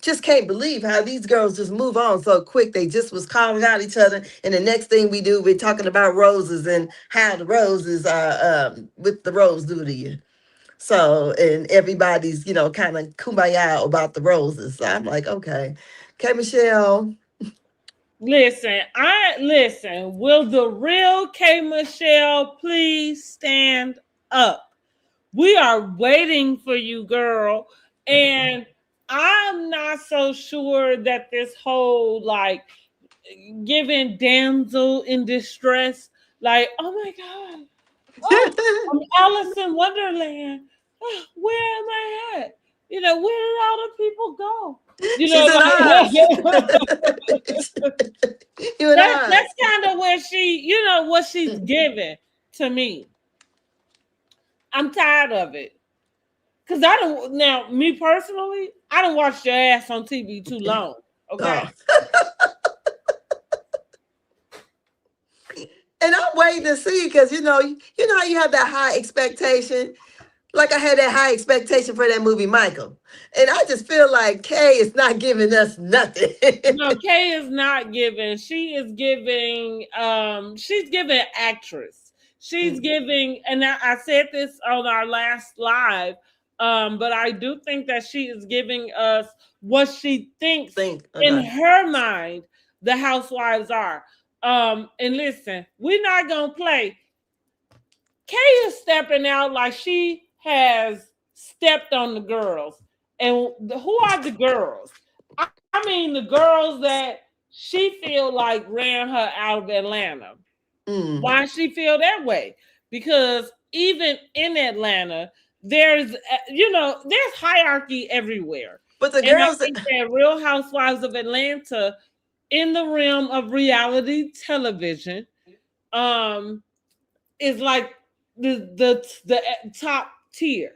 just can't believe how these girls just move on so quick. They just was calling out each other, and the next thing we do, we're talking about roses and how the roses are what the rose do to you. So and everybody's kind of kumbaya about the roses. So I'm like, okay, okay, Michelle. Listen. Will the real K Michelle please stand up? We are waiting for you, girl. And I'm not so sure that this whole like giving damsel in distress, like, oh my God, oh, I'm Alice in Wonderland. Oh, where am I at? Where did all the people go? She's in Oz. You and I. That's kind of where what she's giving to me. I'm tired of it. Cause I don't now, me personally, I don't watch your ass on TV too long. Okay. Oh. And I'm waiting to see because how you have that high expectation. Like I had that high expectation for that movie Michael. And I just feel like Kay is not giving us nothing. No, Kay is not giving. She is giving she's giving actress. She's giving, and I said this on our last live, but I do think that she is giving us what she thinks in her mind the housewives are. And listen, we're not gonna play. Kay is stepping out like she has stepped on the girls. And who are the girls? I mean, the girls that she feel like ran her out of Atlanta. Why she feel that way? Because even in Atlanta, there's hierarchy everywhere. But the girls that Real Housewives of Atlanta, in the realm of reality television, is like the top tier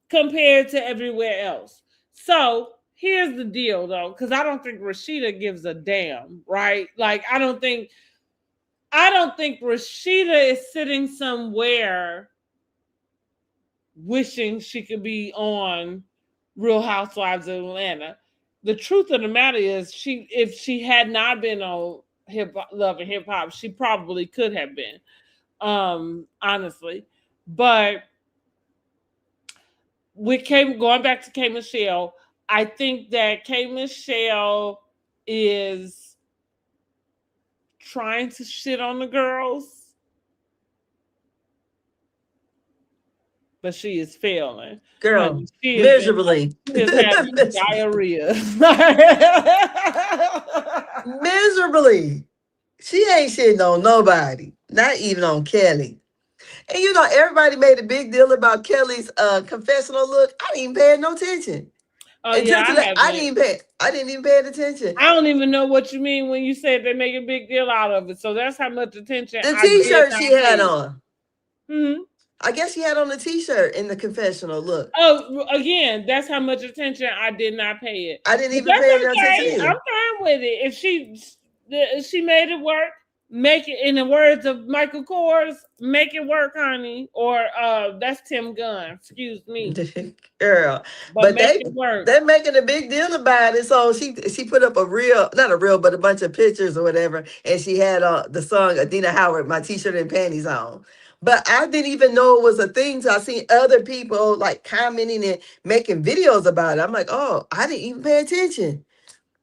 compared to everywhere else. So here's the deal, though, because I don't think Rashida gives a damn, right? Like I don't think Rashida is sitting somewhere wishing she could be on Real Housewives of Atlanta. The truth of the matter is, if she had not been on Love and Hip Hop, she probably could have been. Honestly, but going back to K Michelle, I think that K Michelle is trying to shit on the girls, but she is failing. Girl, miserably. She is having diarrhea. Miserably. She ain't shitting on nobody, not even on Kellie. And everybody made a big deal about Kellie's confessional look. I didn't even pay no attention. Oh yeah, I didn't even pay attention. I don't even know what you mean when you said they make a big deal out of it. So that's how much attention. The T-shirt she had on. Mm-hmm. I guess she had on the T-shirt in the confessional look. Oh, again, that's how much attention I did not pay it. I didn't even pay attention. I'm fine with it. If she made it work, make it. In the words of Michael Kors, make it work, honey. Or that's Tim Gunn. Excuse me, girl. But they're making a big deal about it. So she put up but a bunch of pictures or whatever, and she had the song Adina Howard, My T-shirt and Panties On. But I didn't even know it was a thing. So I seen other people like commenting and making videos about it. I'm like, oh, I didn't even pay attention.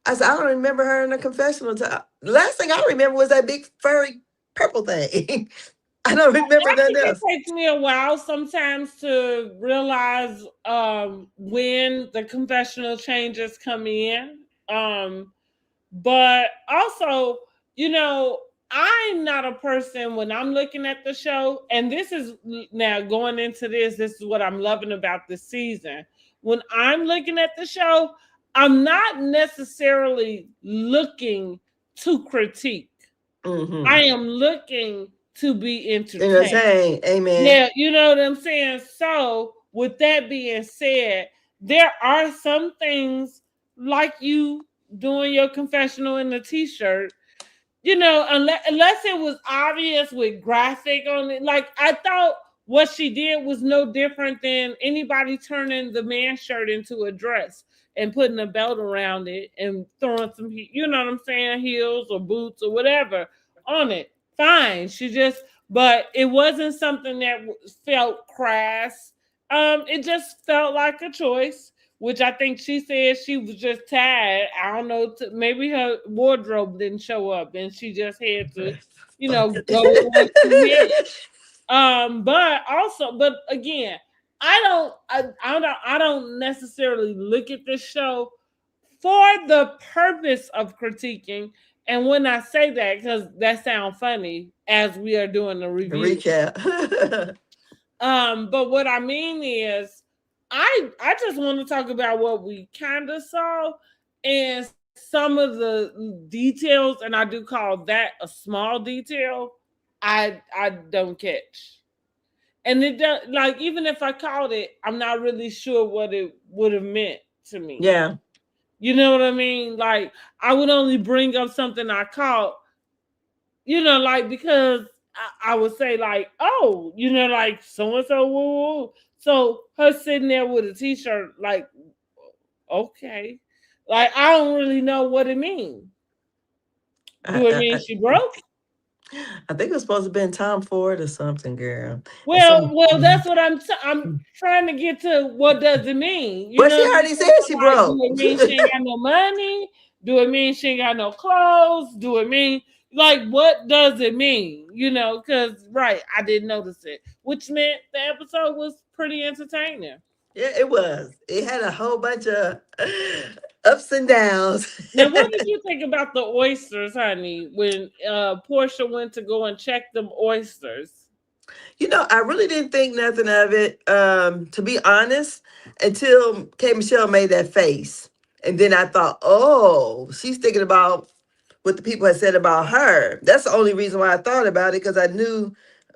I said, I don't remember her in a confessional. The last thing I remember was that big furry purple thing. I don't remember nothing else. It takes me a while sometimes to realize when the confessional changes come in. But also, I'm not a person when I'm looking at the show, and this is now going into this is what I'm loving about this season. When I'm looking at the show, I'm not necessarily looking to critique. I am looking to be entertained. Entertain. Amen. Yeah, you know what I'm saying? So, with that being said, there are some things like you doing your confessional in the t-shirt, unless it was obvious with graphic on it. Like, I thought what she did was no different than anybody turning the man's shirt into a dress and putting a belt around it and throwing some, what I'm saying, heels or boots or whatever on it. Fine. But it wasn't something that felt crass. It just felt like a choice, which I think she said she was just tired. I don't know, maybe her wardrobe didn't show up and she just had to, go with what she had. But again, I don't necessarily look at this show for the purpose of critiquing. And when I say that, because that sounds funny as we are doing the review. Recap. But what I mean is, I just want to talk about what we kind of saw and some of the details, and I do call that a small detail. I don't catch, and it does, like, even if I caught it, I'm not really sure what it would have meant to me. Yeah. You know what I mean? Like, I would only bring up something I caught, like, because I would say, like, oh, like, so and so, woo. So her sitting there with a t-shirt, like, okay, like, I don't really know what it means. Do it mean she broke? I think it was supposed to be in Tom Ford or something, girl. And Well, some, well, that's what I'm trying to get to. What does it mean? well, she already said she Like, do broke. it mean she ain't got no money? Do it mean she ain't got no clothes? Do it mean, like, what does it mean? Because, right, I didn't notice it, which meant the episode was pretty entertaining. Yeah, it was. It had a whole bunch of ups and downs. Now, what did you think about the oysters, honey, when Porsha went to go and check them oysters? I really didn't think nothing of it, to be honest, until K. Michelle made that face. And then I thought, oh, she's thinking about what the people had said about her. That's the only reason why I thought about it, because I knew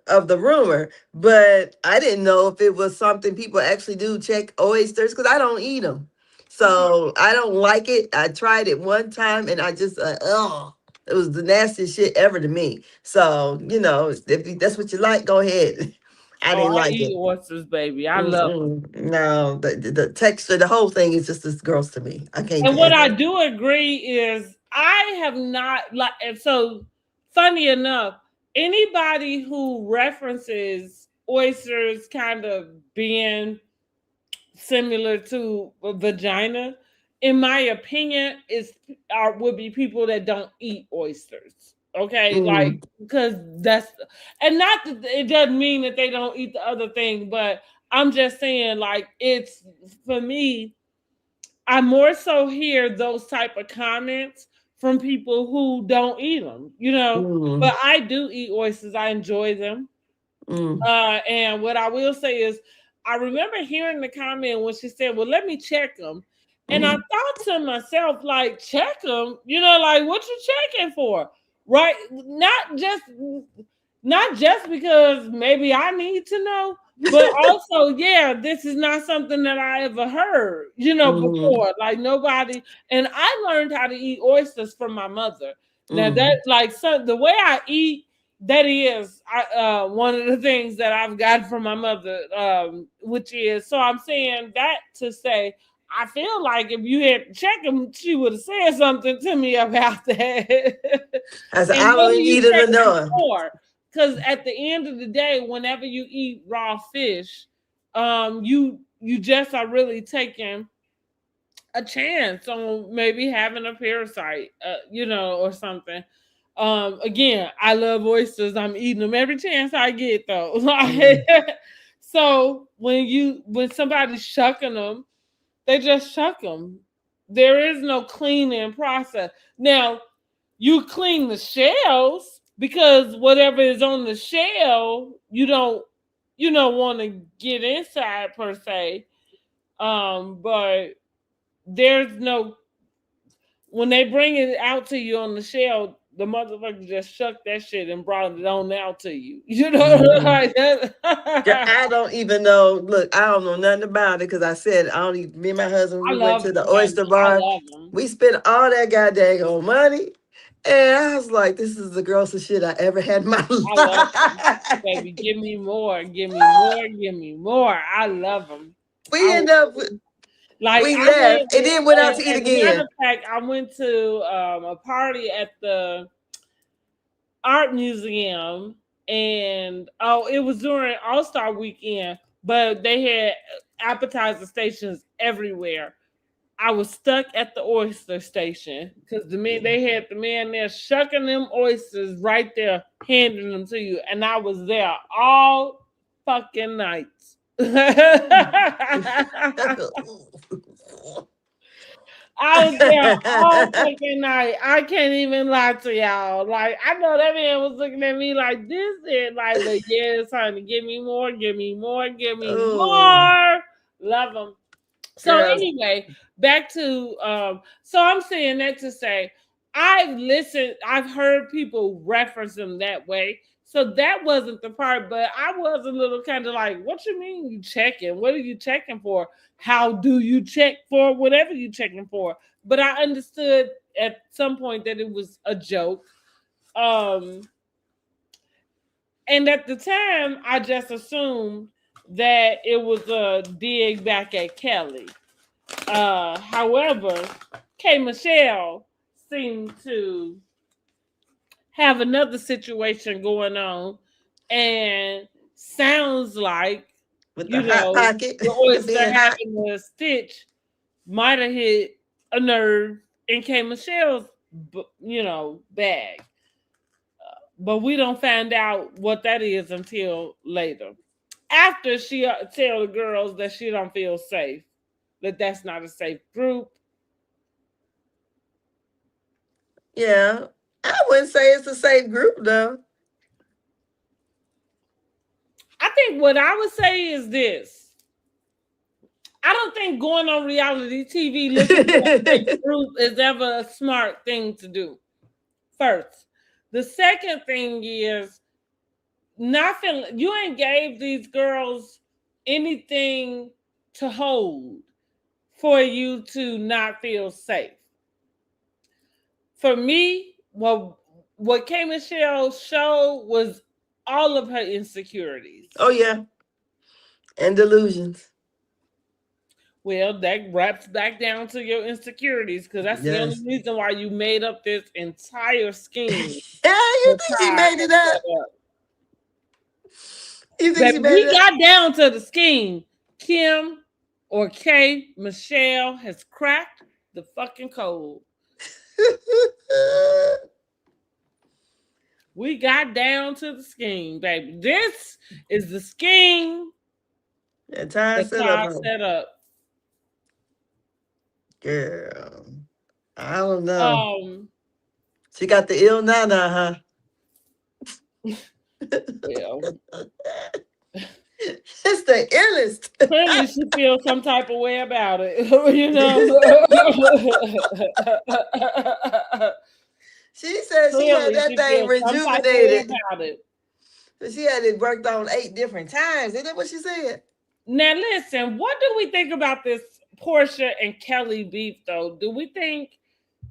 of the rumor. But I didn't know if it was something people actually do check oysters, because I don't eat them. So I don't like it. I tried it one time and I just, oh, it was the nastiest shit ever to me. So, if that's what you like, go ahead. I Oh, didn't I like eat it. oysters, baby. I love them. Mm-mm. No, the texture, the whole thing is just as gross to me. I can't And what do I it. do agree is I have not, like, and so funny enough, anybody who references oysters kind of being similar to a vagina, in my opinion, would be people that don't eat oysters. Okay, like, Mm, because that's, and not that it doesn't mean that they don't eat the other thing, but I'm just saying, like, it's, for me, I more so hear those type of comments from people who don't eat them, mm, But I do eat oysters. I enjoy them. mm, And what I will say is, I remember hearing the comment when she said, "Well, let me check them," and I mm, thought to myself, like, check them, like, what you checking for, right? Not just because maybe I need to know, but also, yeah, this is not something that I ever heard, mm, before. Like, nobody, and I learned how to eat oysters from my mother. Now, that, mm. like, so the way I eat, that is one of the things that I've got from my mother, which is, so I'm saying that to say, I feel like if you had checked them, she would have said something to me about that. I said, And I what don't do you eat it check them enough. for? Because at the end of the day, whenever you eat raw fish, you just are really taking a chance on maybe having a parasite, or something. Again, I love oysters. I'm eating them every chance I get, though. Mm, So when somebody's shucking them, they just shuck them. There is no cleaning process. Now, you clean the shells, because whatever is on the shell, you don't want to get inside per se. But there's no, when they bring it out to you on the shell, the motherfucker just shucked that shit and brought it on out to you. You know, like that. I don't even know. Look, I don't know nothing about it because I said I don't even. Me and my husband, I we went love to them, the baby. oyster I bar. love them. We spent all that goddamn old money, and I was like, "This is the grossest shit I ever had in my I love them, life." baby. Give me more. Give me more. Give me more. I love them. We end up. Like We I went, left and then went out to eat as a matter again. of fact, I went to a party at the art museum, and it was during All-Star weekend, but they had appetizer stations everywhere. I was stuck at the oyster station because they had the man there shucking them oysters right there, handing them to you, and I was there all fucking nights. I was there all fucking night. I can't even lie to y'all. Like, I know that man was looking at me like this is like, but yes, honey, give me more, give me more, give me more. Love them. So Girls. anyway, back to so I'm saying that to say I've heard people reference them that way. So that wasn't the part, but I was a little kind of like, what you mean you checking? What are you checking for? How do you check for whatever you checking for? But I understood at some point that it was a joke. And at the time I just assumed that it was a dig back at Kellie. However, K. Michelle seemed to have another situation going on, and sounds like With the hot pocket, the oyster being hot. having a stitch might have hit a nerve in K. Michelle's bag, but we don't find out what that is until later. After she tell the girls that she don't feel safe, that that's not a safe group. Yeah, I wouldn't say it's a safe group though. I think what I would say is this. I don't think going on reality TV looking for a safe group is ever a smart thing to do. First. The second thing is nothing. You ain't gave these girls anything to hold for you to not feel safe. For me, what K. Michelle showed was all of her insecurities. Oh yeah, and delusions. Well, that wraps back down to your insecurities because that's the only Yes. reason why you made up this entire scheme. Yeah, you think she made it up? You think But she made we it up? got down to the scheme. Kim or K. Michelle has cracked the fucking code. We got down to the scheme, baby. This is the scheme that time set up. Girl, I don't know. She got the ill nana, huh? Yeah. It's the illest. Clearly, she feels some type of way about it. You know. She said she had that thing rejuvenated. About it. She had it worked on 8 different times. Isn't that what she said? Now, listen, what do we think about this Porsha and Kellie beef, though? Do we think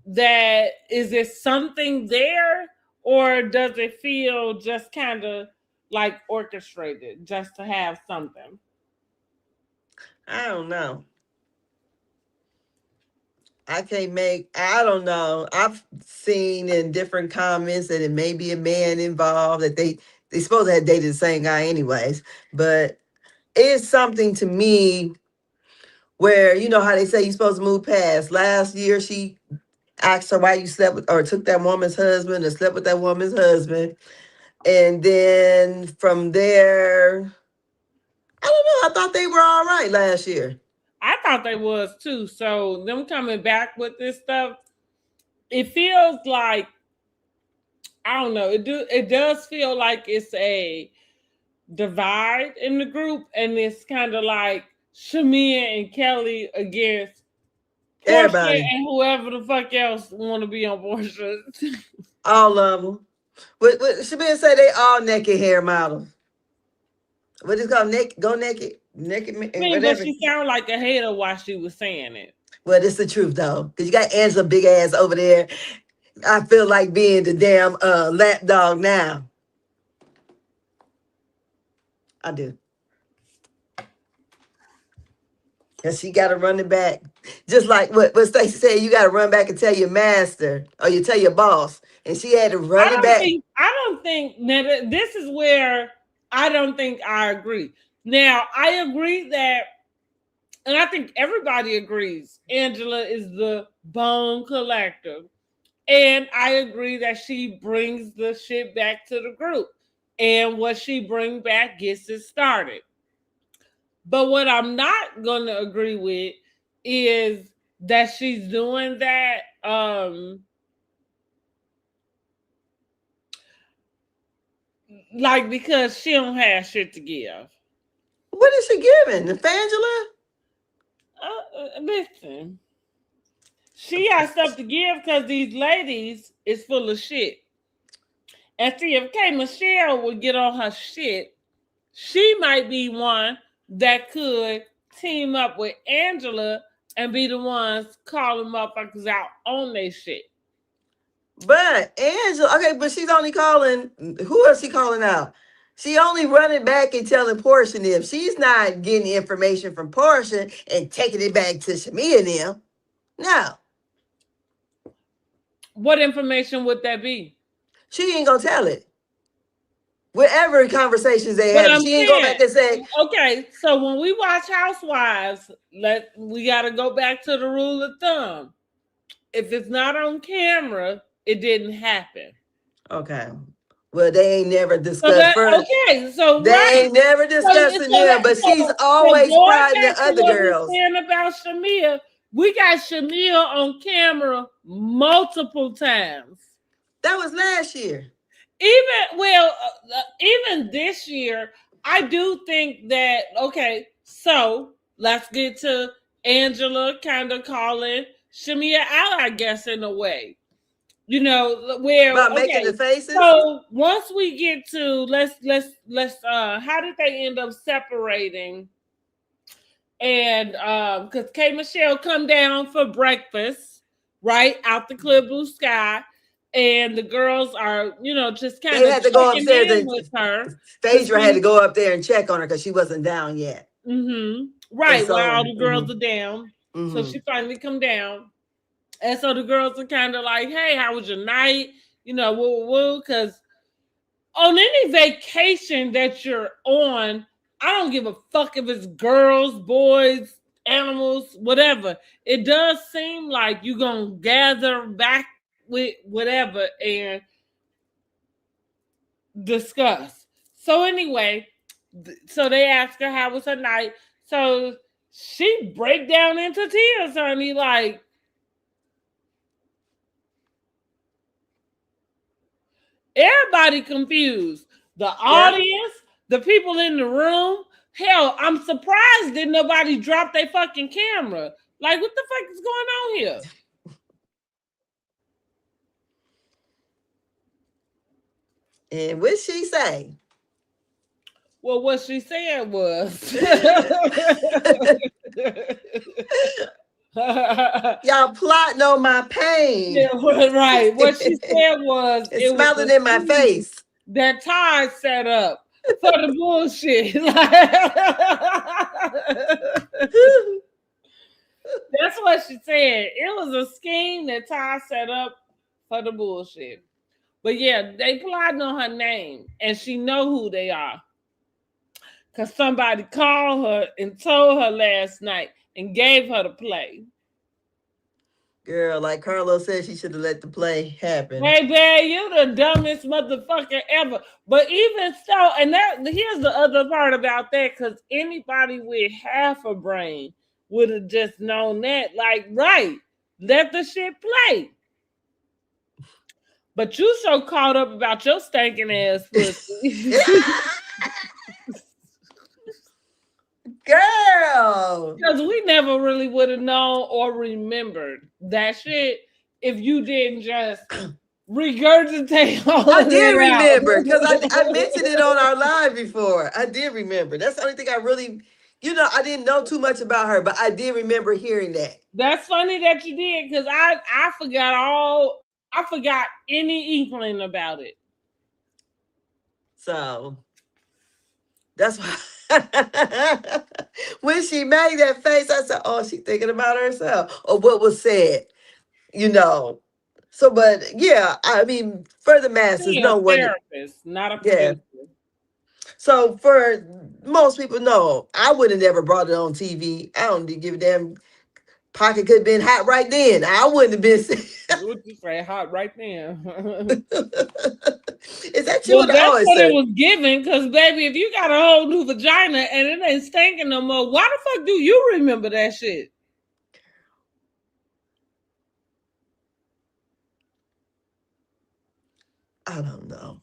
that is there something there, or does it feel just kind of like orchestrated just to have something? I don't know. I don't know. I've seen in different comments that it may be a man involved, that they supposed to have dated the same guy anyways. But it's something to me where, you know how they say you're supposed to move past. Last year, she asked her why you slept with, or took that woman's husband, or slept with that woman's husband. And then from there, I don't know. I thought they were all right last year. I thought they was too. So them coming back with this stuff, it feels like, I don't know. It does feel like it's a divide in the group, and it's kind of like Shamea and Kellie against Porsha Everybody and whoever the fuck else want to be on Porsha. All of them. What Shamea say they all naked hair models. What is it called? Naked, go naked, naked, I mean, but whatever. she sounded like a hater while she was saying it. Well, it's the truth though, because you got Angela big ass over there. I feel like being the damn lap dog now. I do. And she got to run it back. Just like what Stacey said, you got to run back and tell your master or you tell your boss. And she had to run it back. I don't think now this is where I don't think I agree. Now, I agree that, and I think everybody agrees, Angela is the bone collector. And I agree that she brings the shit back to the group. And what she brings back gets it started. But what I'm not going to agree with is that she's doing that like because she don't have shit to give. What is she giving? The Fangela? Listen, she has stuff to give because these ladies is full of shit. And see, if K. Michelle would get on her shit, she might be one that could team up with Angela and be the ones calling motherfuckers out on their shit. But Angela, okay, but she's only calling, who else she calling out? She only running back and telling Porsha them. She's not getting information from Porsha and taking it back to Shamea and them. No. What information would that be? She ain't gonna tell it. Whatever conversations they have, she ain't go back and say, okay, so when we watch Housewives, we gotta go back to the rule of thumb. If it's not on camera, it didn't happen. Okay. Well, they ain't never discussed first. Okay, so they ain't never discussed them, but she's always prodding the other girls. Saying about Shamea, we got Shamea on camera multiple times. That was last year. Even this year, I do think that, okay, so let's get to Angela kind of calling Shamea out, I guess, in a way. You know, where about making the faces. So once we get to let's how did they end up separating? And because K. Michelle come down for breakfast, right out the clear blue sky. And the girls are, just kind of. They had to go upstairs with her. Phaedra had to go up there and check on her because she wasn't down yet. Mm-hmm. Right, so, while all the girls are down. Mm-hmm. So she finally come down. And so the girls are kind of like, hey, how was your night? Woo, because on any vacation that you're on, I don't give a fuck if it's girls, boys, animals, whatever. It does seem like you're going to gather back with whatever and discuss. So anyway, so they ask her how was her night. So she break down into tears, honey, like, everybody confused. The audience, the people in the room. Hell, I'm surprised that nobody dropped their fucking camera. Like, what the fuck is going on here? And what she say? Well, what she said was, y'all plotting on my pain. Yeah, right. What she said was, it's smiling in my face. That Ty set up for the bullshit. That's what she said. It was a scheme that Ty set up for the bullshit. But yeah, they plotting on her name, and she know who they are. Because somebody called her and told her last night and gave her the play. Girl, like Carlos said, she should have let the play happen. Hey, babe, you the dumbest motherfucker ever. But even so, and here's the other part about that, because anybody with half a brain would have just known that. Like, right, let the shit play. But you so caught up about your stinking ass pussy. Girl, because we never really would have known or remembered that shit if you didn't just regurgitate all I of did that remember because I out. mentioned it on our live before. I did remember. That's the only thing I really, I didn't know too much about her, but I did remember hearing that. That's funny that you did because I forgot any inkling about it. So that's why when she made that face, I said, "Oh, she thinking about herself or what was said." You know. So, but yeah, I mean, for the masses, She a no one. therapist, not a Yeah. producer. So for most people, no, I would have never brought it on TV. I don't give a damn. Pocket could have been hot right then. I wouldn't have been. What you say? Hot right there. Is that you? Well, What I that's always what it say? was given. Because baby, if you got a whole new vagina and it ain't stinking no more, why the fuck do you remember that shit? I don't know.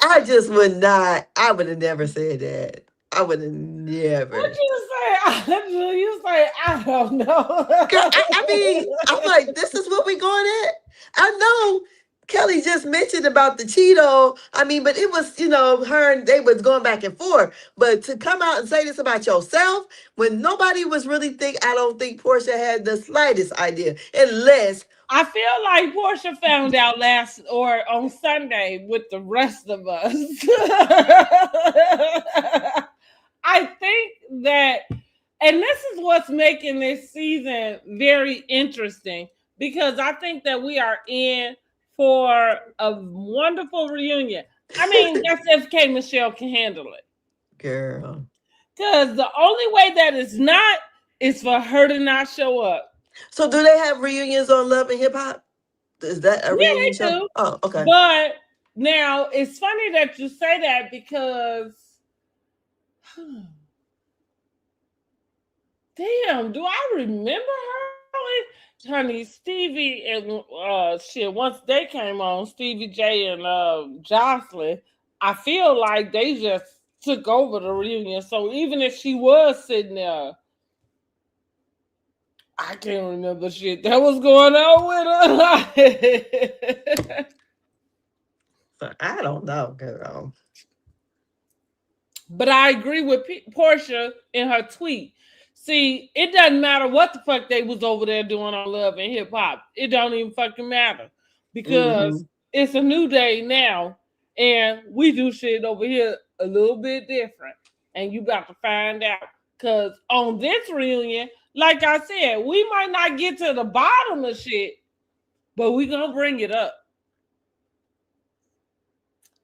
I just would not. I would have never said that. I would have What never. you say? You say I don't know. Girl, I mean, I'm like, this is what we going at. I know Kelly just mentioned about the Cheeto. I mean, but it was, her and they was going back and forth. But to come out and say this about yourself when nobody was really I don't think Portia had the slightest idea, unless I feel like Porsha found out last or on Sunday with the rest of us. I think that, and this is what's making this season very interesting because I think that we are in for a wonderful reunion. I mean, that's if K Michelle can handle it. girl. Because the only way that it's not is for her to not show up. So do they have reunions on Love and Hip Hop? Is that a Yeah, reunion they show? do. Oh, okay. But now it's funny that you say that because damn, do I remember her? Honey, Stevie and shit, once they came on, Stevie J and Jocelyn, I feel like they just took over the reunion. So even if she was sitting there, I can't remember shit that was going on with her. So I don't know, girl. But I agree with Porsha in her tweet. See, it doesn't matter what the fuck they was over there doing on Love and Hip Hop. It don't even fucking matter because Hmm. it's a new day now, and we do shit over here a little bit different. And you got to find out because on this reunion, like I said, we might not get to the bottom of shit, but we gonna bring it up.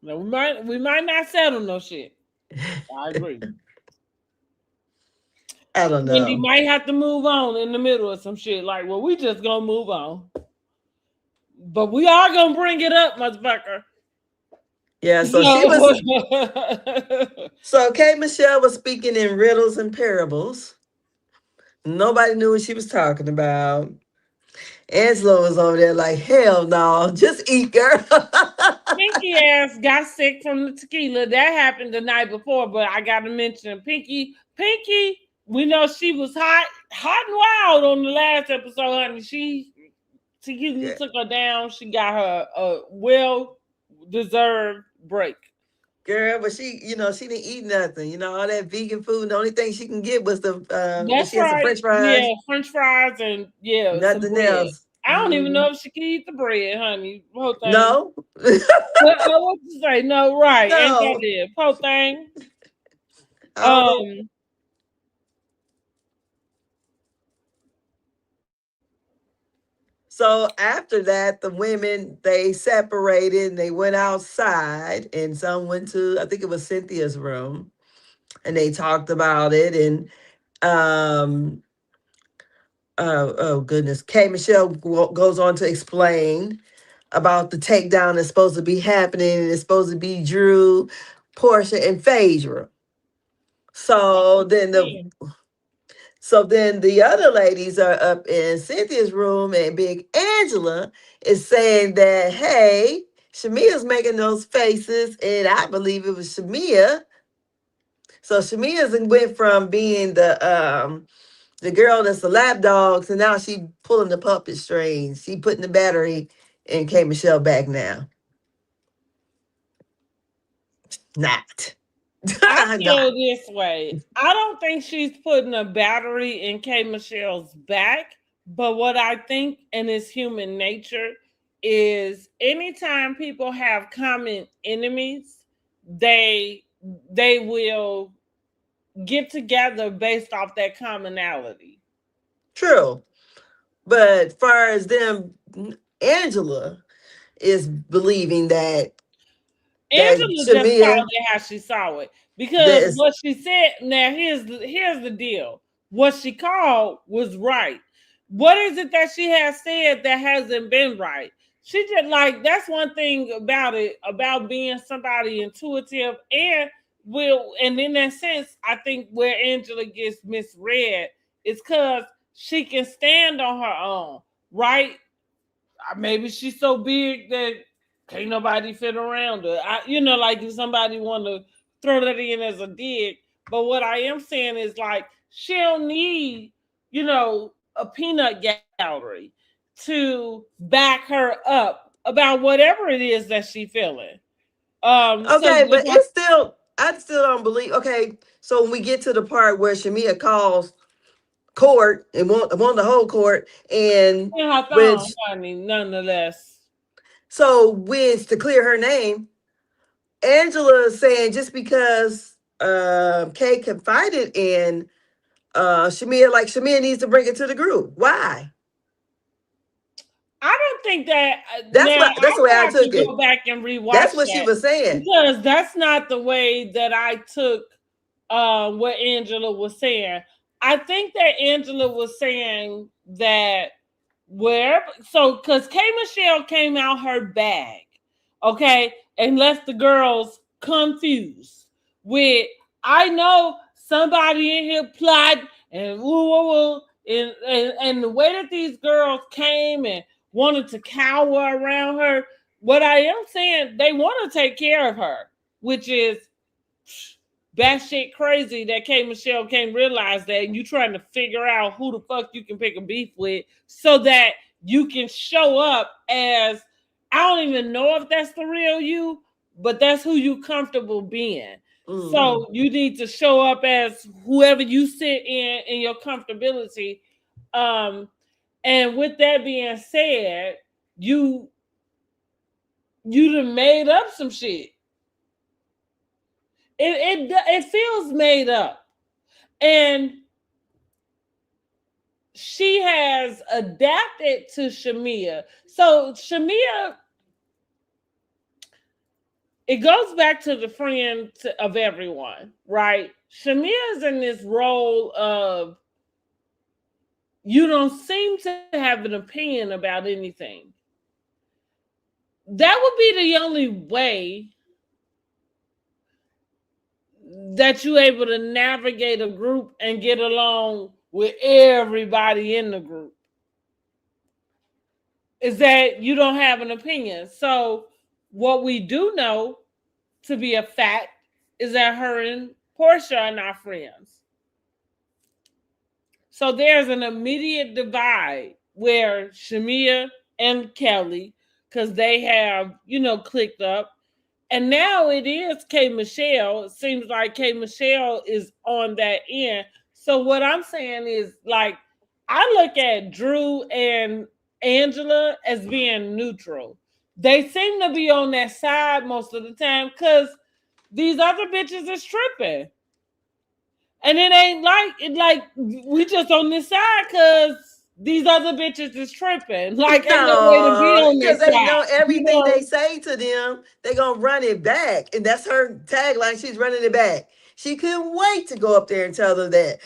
Now, we might not settle no shit. I agree. I don't Wendy know. might have to move on in the middle of some shit. Like, well, we just gonna move on, but we are gonna bring it up, motherfucker. Yeah, so she So, was so Kate Michelle was speaking in riddles and parables. Nobody knew what she was talking about. Angela was over there like, hell no, just eat, girl. Pinky ass got sick from the tequila. That happened the night before, but I gotta mention Pinky. Pinky, we know she was hot and wild on the last episode, honey. Tequila took her down. She got her a well deserved break. Girl, but she didn't eat nothing. All that vegan food. The only thing she can get was the That's she had some right. French Yeah, fries, French fries and yeah, some nothing bread. else. I don't even Mhm. know if she can eat the bread, honey. Whole thing. No, What you say? No, right? Ain't that no. it? Whole thing. I don't know. Um. So after that, the women they separated and they went outside, and some went to I think it was Cynthia's room, and they talked about it. And um, oh goodness, Kay Michelle goes on to explain about the takedown that's supposed to be happening, and it's supposed to be Drew, Portia, and Phaedra. That's So what then I'm the saying. So then the other ladies are up in Cynthia's room, and Big Angela is saying that, hey, Shamea's making those faces, and I believe it was Shamea. So Shamea's went from being the girl that's the lap dog, so now she pulling the puppet strings. She putting the battery in K Michelle back now. Not. I Not. feel this way. I don't think she's putting a battery in K Michelle's back, but what I think, and it's human nature, is anytime people have common enemies, they they will get together based off that commonality. True. But far as them, Angela is believing that Angela just saw Shamea it how she saw it that because is what she said. Now here's the deal. What she called was right. What is it that she has said that hasn't been right? She just like that's one thing about it about being somebody intuitive and will and in that sense I think where Angela gets misread is because she can stand on her own, right? Maybe she's so big that can't nobody fit around her. Like if somebody want to throw that in as a dig. But what I am saying is like she'll need, a peanut gallery to back her up about whatever it is that she feeling. So okay, if but it's still I still don't believe. Okay, so when we get to the part where Shamea calls court and want the whole court, and in her thumb, which honey, nonetheless. so wins to clear her name, Angela is saying just because Kay confided in Shamea, like Shamea needs to bring it to the group. Why? I don't think that That's now what that's I the way would I have to took go it. back and That's rewatch what she that was saying. because that's not the way that I took what Angela was saying. I think that Angela was saying that wherever because K Michelle came out her bag, okay, and left the girls confused with I know somebody in here plot and woo woo woo and the way that these girls came and wanted to cower around her. What I am saying, they want to take care of her, which is batshit crazy that K Michelle can't realize that and you trying to figure out who the fuck you can pick a beef with so that you can show up as I don't even know if that's the real you, but that's who you comfortable being. Mm-hmm. So you need to show up as whoever you sit in your comfortability. Um, and with that being said, you you done made up some shit. It feels made up. And she has adapted to Shamea. So Shamea, it goes back to the friend of everyone, right? Shamea is in this role of you don't seem to have an opinion about anything. That would be the only way that you're able to navigate a group and get along with everybody in the group is that you don't have an opinion. So what we do know to be a fact is that her and Porsha are not friends. So there's an immediate divide where Shamea and Kellie, because they have, clicked up. And now it is K Michelle. It seems like K Michelle is on that end. So what I'm saying is like I look at Drew and Angela as being neutral. They seem to be on that side most of the time because these other bitches is tripping. And it ain't like we just on this side because these other bitches is tripping. Like ain't no way to be No, on because this they side. know everything they say to them, they gonna run it back, and that's her tagline. She's running it back. She couldn't wait to go up there and tell them that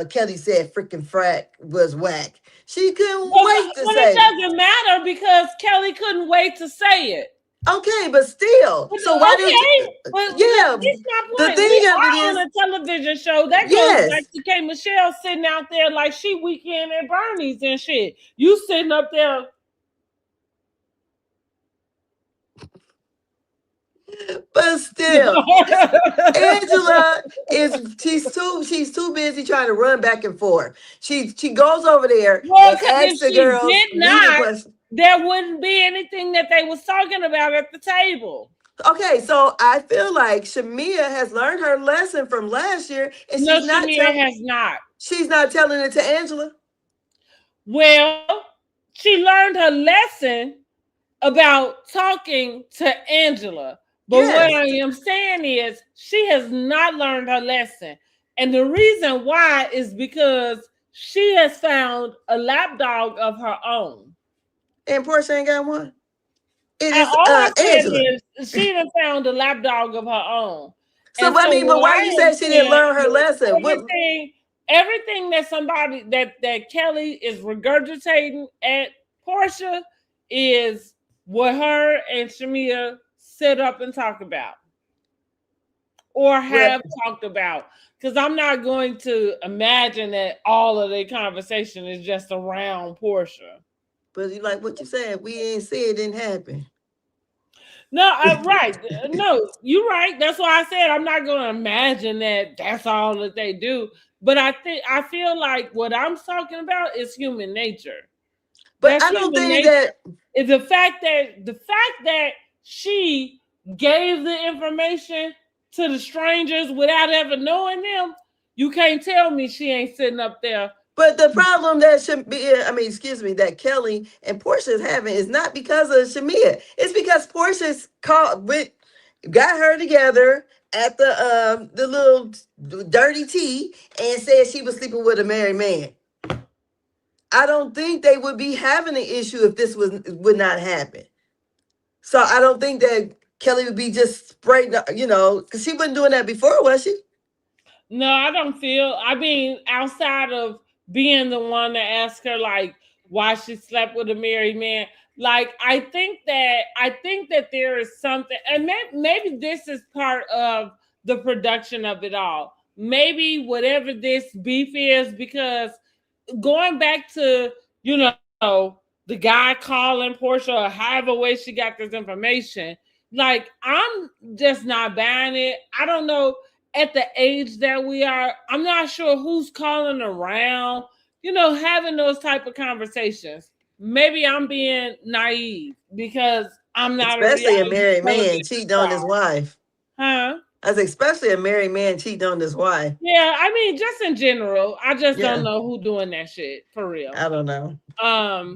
Kelly said freaking frat was whack. She couldn't But, wait to but it say, doesn't matter because Kelly couldn't wait to say it. okay, but still. But, So why do okay, but look, yeah, this is my the point. We thing of it are on is, a television show that goes back yes. to K. Michelle sitting out there like she weekend at Bernie's and shit. You sitting up there. But still, Angela she's too busy trying to run back and forth. She goes over there Well, and because asks if the she girls did leading not, questions. there wouldn't be anything that they was talking about at the table. Okay, so I feel like Shamea has learned her lesson from last year, and No, Shamea has not. she's not telling it to Angela. Well, she learned her lesson about talking to Angela. But what Yes, I am saying is she has not learned her lesson. And the reason why is because she has found a lapdog of her own. and Porsche ain't got one. It And is all I'm Angela. saying is she done found a lapdog of her own. So And I so mean, but what why I you am say she didn't saying learn her is lesson? What? everything that somebody that Kellie is regurgitating at Porsha is what her and Shamea sit up and talk about or Well, have talked about. Because I'm not going to imagine that all of their conversation is just around Porsha. but you like what you said. We ain't say it didn't happen. No, right. No, you're right. That's why I said I'm not going to imagine that that's all that they do. But I feel like what I'm talking about is human nature. But That's I don't human think nature. that. Is the fact that she gave the information to the strangers without ever knowing them. You can't tell me she ain't sitting up there. But the problem that Shamea, I mean, excuse me, that Kellie and Portia is having is not because of Shamea. It's because Portia's got her together at the little dirty tea and said she was sleeping with a married man. I don't think they would be having an issue if this would not happen. So I don't think that Kellie would be just spraying, because she wasn't doing that before, was she? No, I don't feel. I mean, outside of being the one to ask her like why she slept with a married man, like I think that there is something, and maybe this is part of the production of it all. Maybe whatever this beef is, because going back to the guy calling Porsche or however way she got this information, like I'm just not buying it. I don't know at the age that we are. I'm not sure who's calling around, having those type of conversations. Maybe I'm being naive because I'm not a Especially a reality married man television cheating on star, his wife. huh? As especially a married man cheating on his wife. Yeah, I mean, just in general, I just don't Yeah, know who doing that shit for real. I don't know. Um,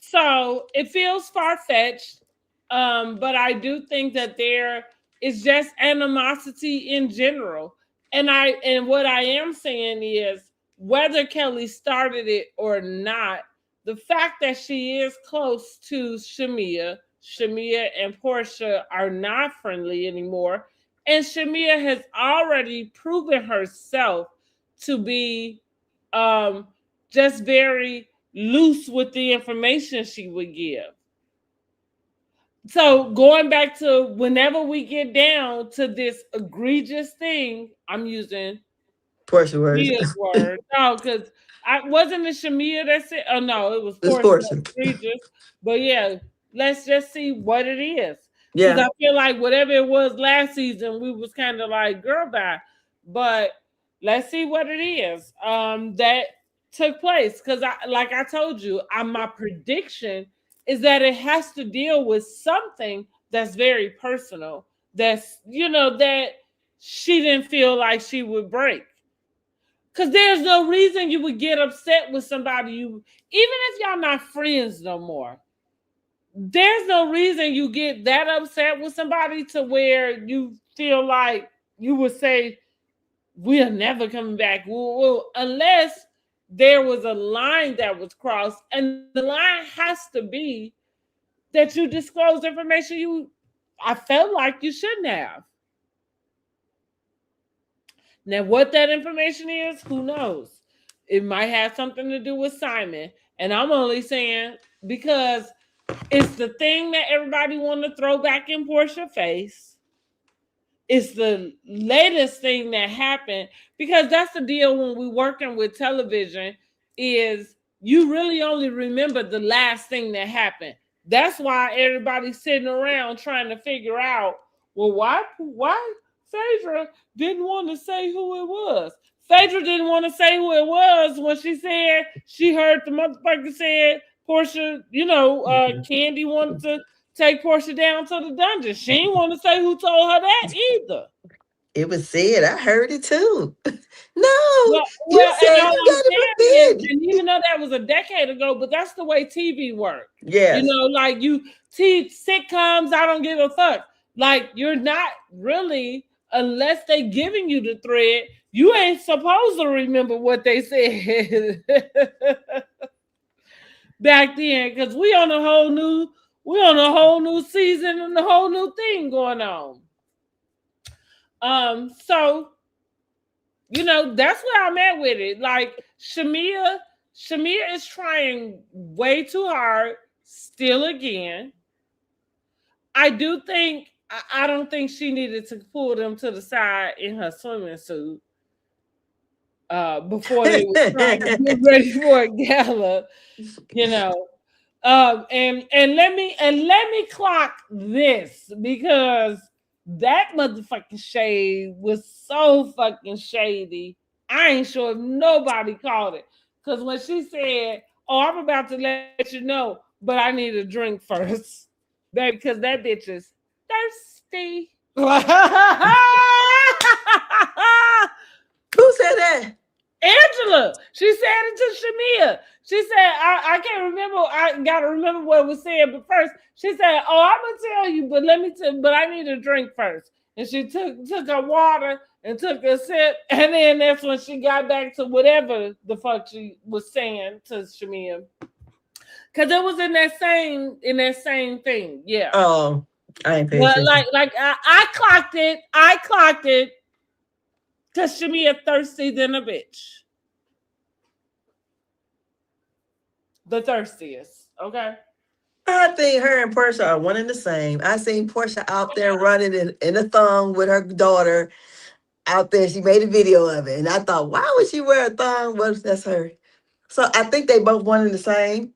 So it feels far fetched, but I do think that there is just animosity in general. And what I am saying is whether Kellie started it or not, the fact that she is close to Shamea and Porsha are not friendly anymore. And Shamea has already proven herself to be um, just very loose with the information she would give. So going back to whenever we get down to this egregious thing, I'm using Portia words. Mia's word. No, because I wasn't it Shamea that said, oh no, it was It's Portia Portia. egregious. But yeah, let's just see what it is. Because Yeah. I feel like whatever it was last season, we was kind of like girl bye. But let's see what it is that took place. Because like I told you, my prediction is that it has to deal with something that's very personal. That's that she didn't feel like she would break. Cause there's no reason you would get upset with somebody even if y'all not friends no more. There's no reason you get that upset with somebody to where you feel like you would say we are never coming back. Well, unless there was a line that was crossed, and the line has to be that you disclose information I felt like you shouldn't have. Now, what that information is, who knows? It might have something to do with Simon. And I'm only saying because it's the thing that everybody want to throw back in Portia's face. It's the latest thing that happened because that's the deal when we working with television is you really only remember the last thing that happened. That's why everybody's sitting around trying to figure out well, why Phaedra didn't want to say who it was. Phaedra didn't want to say who it was when she said she heard the motherfucker said Porsha, Candy wanted to take Porsha down to the dungeon. She didn't want to say who told her that either. It was said. I heard it too. No, you Well, and said all you I'm got it saying is, forbid. and even though that was a decade ago, but that's the way TV worked. Yes. Like sitcoms, I don't give a fuck. Like, you're not really, unless they giving you the thread, you ain't supposed to remember what they said back then, because we on a whole new season and a whole new thing going on. So that's where I'm at with it. Like, Shamea is trying way too hard still again. I don't think she needed to pull them to the side in her swimming suit before they were trying to get ready for a gala, and let me clock this, because that motherfucking shade was so fucking shady. I ain't sure if nobody called it. Because when she said, "Oh, I'm about to let you know, but I need a drink first," baby, because that bitch is thirsty. Who said that? Angela. She said it to Shamea. She said, I can't remember. I gotta remember what was said, but first she said, "Oh, I'm gonna tell you, but I need a drink first." And she took her water and took a sip, and then that's when she got back to whatever the fuck she was saying to Shamea. Cause it was in that same thing. Yeah. Oh, I ain't paying But attention. I clocked it. Cause Shamea thirsty than a bitch. The thirstiest. Okay. I think her and Porsha are one and the same. I seen Porsha out there running in a thong with her daughter out there. She made a video of it. And I thought, why would she wear a thong? Well, that's her. So I think they both one and the same.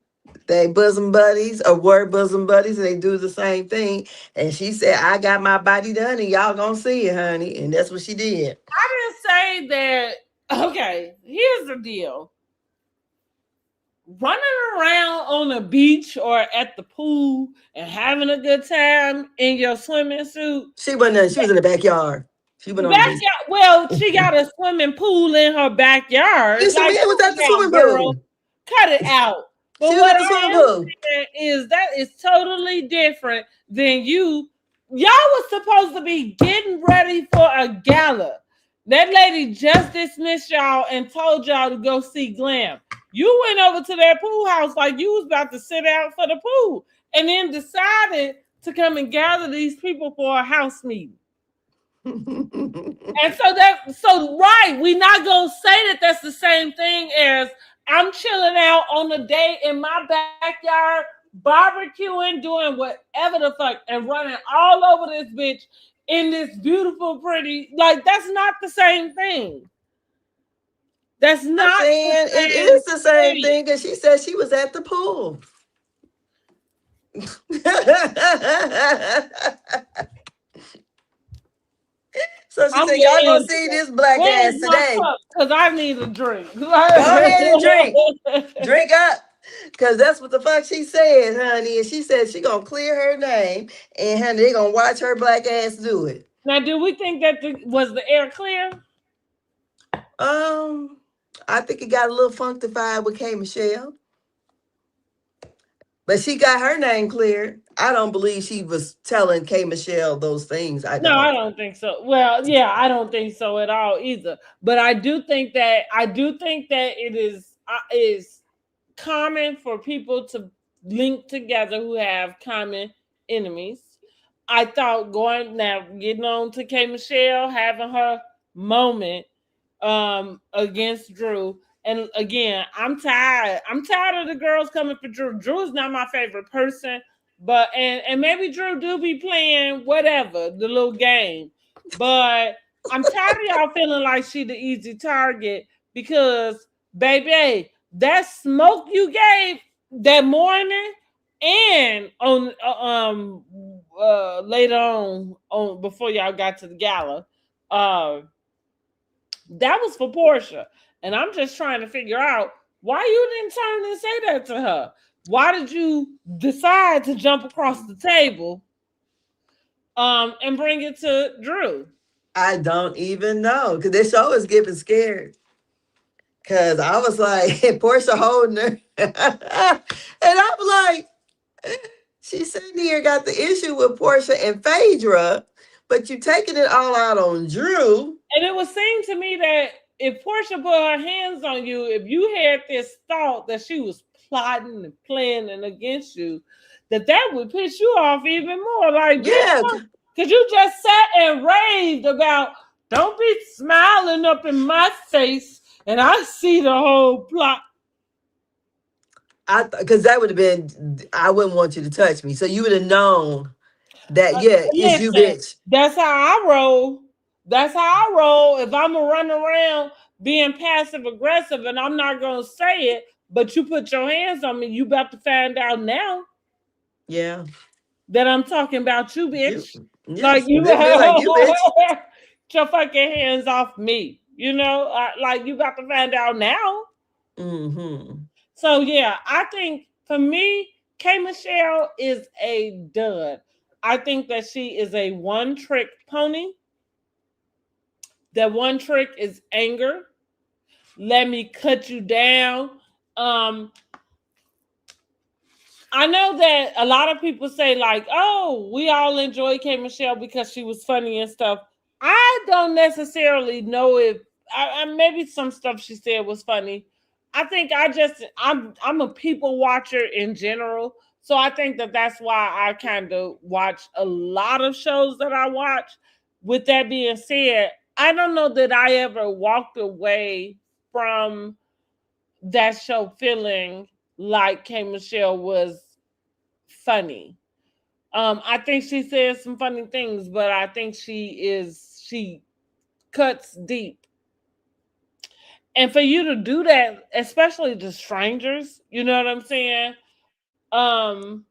They bosom buddies or were bosom buddies, and they do the same thing. And she said, "I got my body done and y'all gonna see it, honey." And that's what she did. I didn't say that. Okay, here's the deal. Running around on the beach or at the pool and having a good time in your swimming suit. She wasn't. She was in the backyard. She went on the beach. Backyard. Well, she got a swimming pool in her backyard. And Like, Shamea was at the swimming girl, pool. cut it out. But She was what at the I swimming am pool. saying is that is totally different than you. Y'all was supposed to be getting ready for a gala. That lady just dismissed y'all and told y'all to go see Glam. You went over to that pool house like you was about to sit out for the pool, and then decided to come and gather these people for a house meeting. And so right, we're not gonna say that that's the same thing as I'm chilling out on a day in my backyard, barbecuing, doing whatever the fuck, and running all over this bitch in this beautiful, pretty. Like, that's not the same thing. That's not saying it is the same thing, because she said she was at the pool. So she said, "Y'all gonna see this black ass today." Because I need a drink. Go ahead and drink. Drink up. Because that's what the fuck she said, honey. And she said she gonna clear her name, and honey, they gonna watch her black ass do it. Now, do we think that was the air clear? I think it got a little functified with K. Michelle. But she got her name cleared. I don't believe she was telling K. Michelle those things. I don't think so. Well, yeah, I don't think so at all either. But I do think that it is common for people to link together who have common enemies. I thought getting on to K. Michelle, having her moment against Drew. And again, I'm tired. I'm tired of the girls coming for Drew. Drew is not my favorite person, but and maybe Drew do be playing whatever, the little game. But I'm tired of y'all feeling like she the easy target, because baby, that smoke you gave that morning and on later on before y'all got to the gala. Uh, that was for Porsha. And I'm just trying to figure out why you didn't turn and say that to her. Why did you decide to jump across the table and bring it to Drew? I don't even know because this show is getting scared. Cause I was like, Portia holding her, and I'm like, she sitting here got the issue with Portia and Phaedra, but you taking it all out on Drew. And it was saying to me that if Portia put her hands on you, if you had this thought that she was plotting and planning against you, that would piss you off even more. Like, Yeah, because you just sat and raved about, don't be smiling up in my face, and I see the whole plot. because that would have been, I wouldn't want you to touch me, so you would have known that. Yeah, it's you, Listen, bitch. that's how I roll. That's how I roll. If I'm gonna run around being passive aggressive and I'm not gonna say it, but you put your hands on me, you about to find out now. Yeah, that I'm talking about you, bitch. Like yes, you they be like you, bitch. get your fucking hands off me. You know, like you got to find out now. Mm-hmm. So yeah, I think for me, K Michelle is a dud. I think that she is a one-trick pony. That one trick is anger. Let me cut you down. Um, I know that a lot of people say like, "Oh, we all enjoy K Michelle because she was funny and stuff." I don't necessarily know if maybe some stuff she said was funny. I think I'm a people watcher in general, so I think that that's why I kind of watch a lot of shows that I watch. With that being said, I don't know that I ever walked away from that show feeling like K Michelle was funny. I think she says some funny things, but I think she cuts deep. And for you to do that, especially to strangers, you know what I'm saying? Um,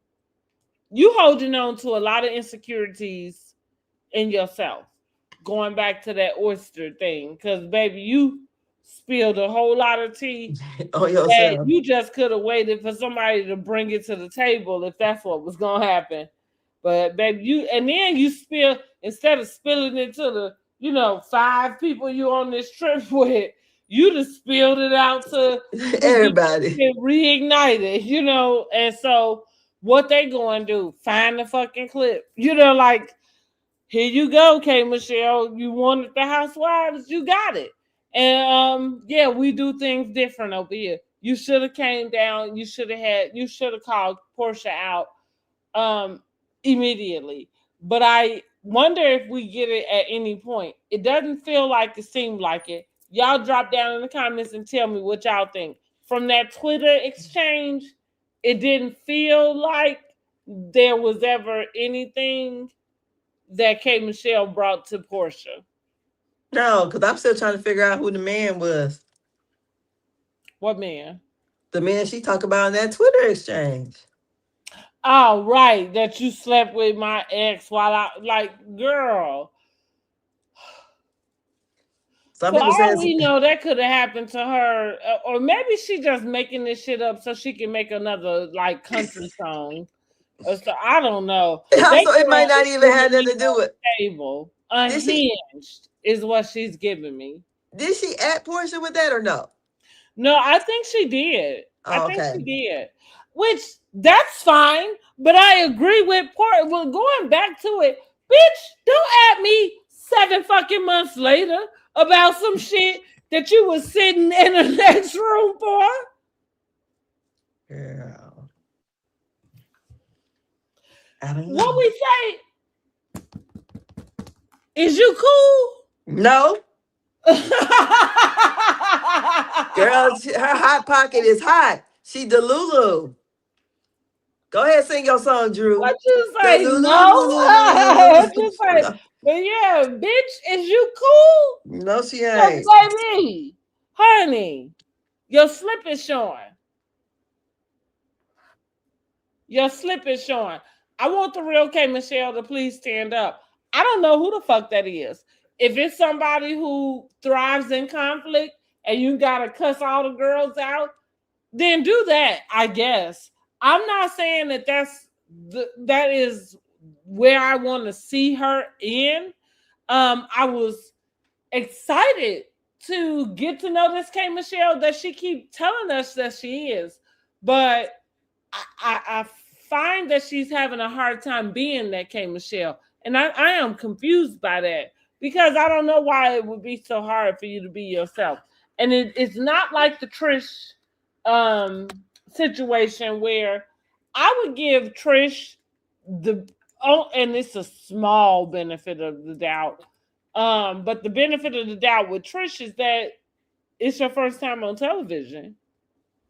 you holding on to a lot of insecurities in yourself. Going back to that oyster thing, because baby, you spilled a whole lot of tea On that yourself. you just could have waited for somebody to bring it to the table if that's what was gonna happen. But baby, and then you spill instead of spilling it to the 5 people you on this trip with, you just spilled it out to Everybody. get reignited, And so what they going to do? Find the fucking clip, like here you go, K Michelle. You wanted the housewives, you got it. And yeah, we do things different over here. You should have came down. You should have called Porsha out um immediately. But I wonder if we get it at any point. It doesn't feel like it seemed like it. Y'all drop down in the comments and tell me what y'all think. From that Twitter exchange, it didn't feel like there was ever anything that K Michelle brought to Porsha. No, because I'm still trying to figure out who the man was. What man? The man she talked about in that Twitter exchange. Oh, right. That you slept with my ex while I like, girl. Some For people all saying we know, that could have happened to her, or maybe she just making this shit up so she can make another like country song. So I don't know. That also it might girl not is even have giving nothing me to do with. unstable, Did she unhinged is what she's giving me. did she at Portia with that or no? No, I think she did. I Oh, think okay. she did. Which that's fine, but I agree with part. Well, going back to it, bitch, don't at me 7 fucking months later about some shit that you was sitting in the next room for. Girl. I don't What know. we say? Is you cool? No. Girl, her hot pocket is hot. She Delulu. Go ahead, sing your song, Drew. What you say? No. What you say? Delulu. But yeah, bitch, is you cool? No, she Cause ain't. baby, honey, your slip is showing. Your slip is showing. I want the real K Michelle to please stand up. I don't know who the fuck that is. If it's somebody who thrives in conflict and you gotta cuss all the girls out, then do that, I guess. I'm not saying that that is where I want to see her in. I was excited to get to know this K Michelle that she keep telling us that she is, but I find that she's having a hard time being that K Michelle, and I am confused by that because I don't know why it would be so hard for you to be yourself, and it's not like the Trish um, situation where I would give Trish the and it's a small benefit of the doubt. But the benefit of the doubt with Trish is that it's your first time on television.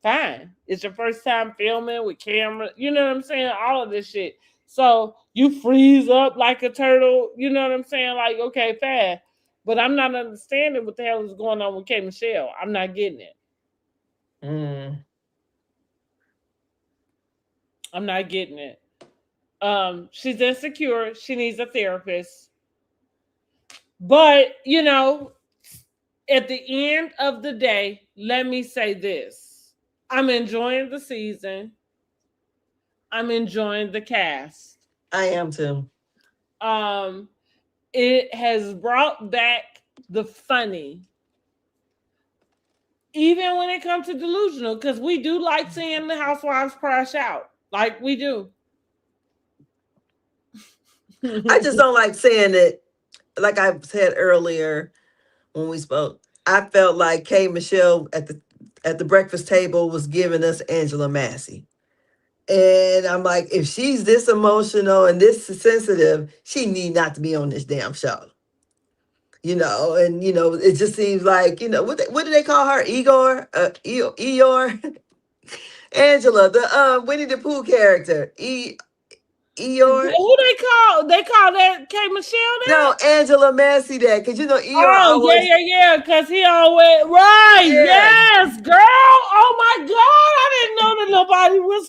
Fine. It's your first time filming with camera. You know what I'm saying? All of this shit. So you freeze up like a turtle. You know what I'm saying? Like, okay, fine. But I'm not understanding what the hell is going on with K Michelle. I'm not getting it. I'm not getting it. She's insecure. She needs a therapist. But, you know, at the end of the day, let me say this. I'm enjoying the season. I'm enjoying the cast. I am too. It has brought back the funny. Even when it comes to delusional, because we do like seeing the housewives crash out. Like we do. I just don't like saying it. Like I said earlier when we spoke, I felt like K Michelle at the breakfast table was giving us Angela Massey. And I'm like, if she's this emotional and this sensitive, she need not to be on this damn show. And it just seems like, what do they call her? Igor? Eeyore? Angela, the Winnie the Pooh character. Eeyore? Who they call? They call that K Michelle that? No, Angela Massey that. Because, Eeyore always... yeah. Because he always... Right, yeah. Yes, girl. Oh, my God. I didn't know that nobody was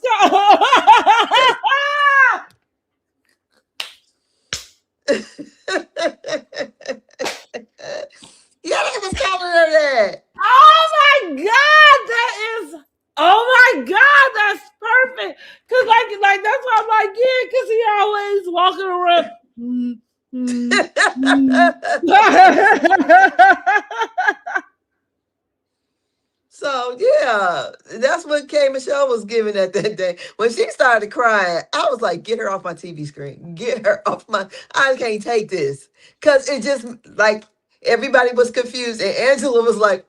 yeah, they was calling her that. Oh, my God. That is... Oh my God, that's perfect. Cause like that's why I'm like, yeah, cause he always walking around. So yeah, that's what K Michelle was giving at that day. When she started crying, I was like, get her off my TV screen. Get her off I can't take this. Cause it just like everybody was confused and Angela was like,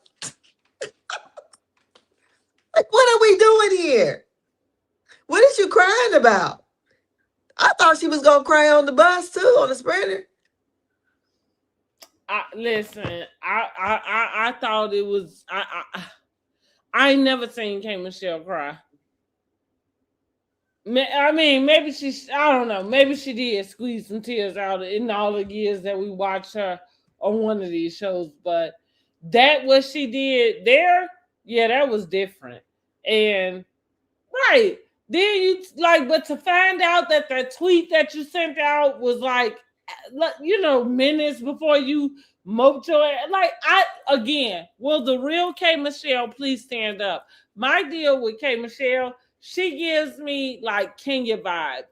what are we doing here? What is you crying about? I thought she was gonna cry on the bus too, on the Sprinter. Listen, I thought it was I ain't never seen K Michelle cry. I mean, maybe I don't know, maybe she did squeeze some tears out in all the years that we watched her on one of these shows, but that what she did there, yeah, that was different. And right, then you but to find out that the tweet that you sent out was minutes before you moped your will the real K Michelle please stand up? My deal with K Michelle, she gives me like Kenya vibes.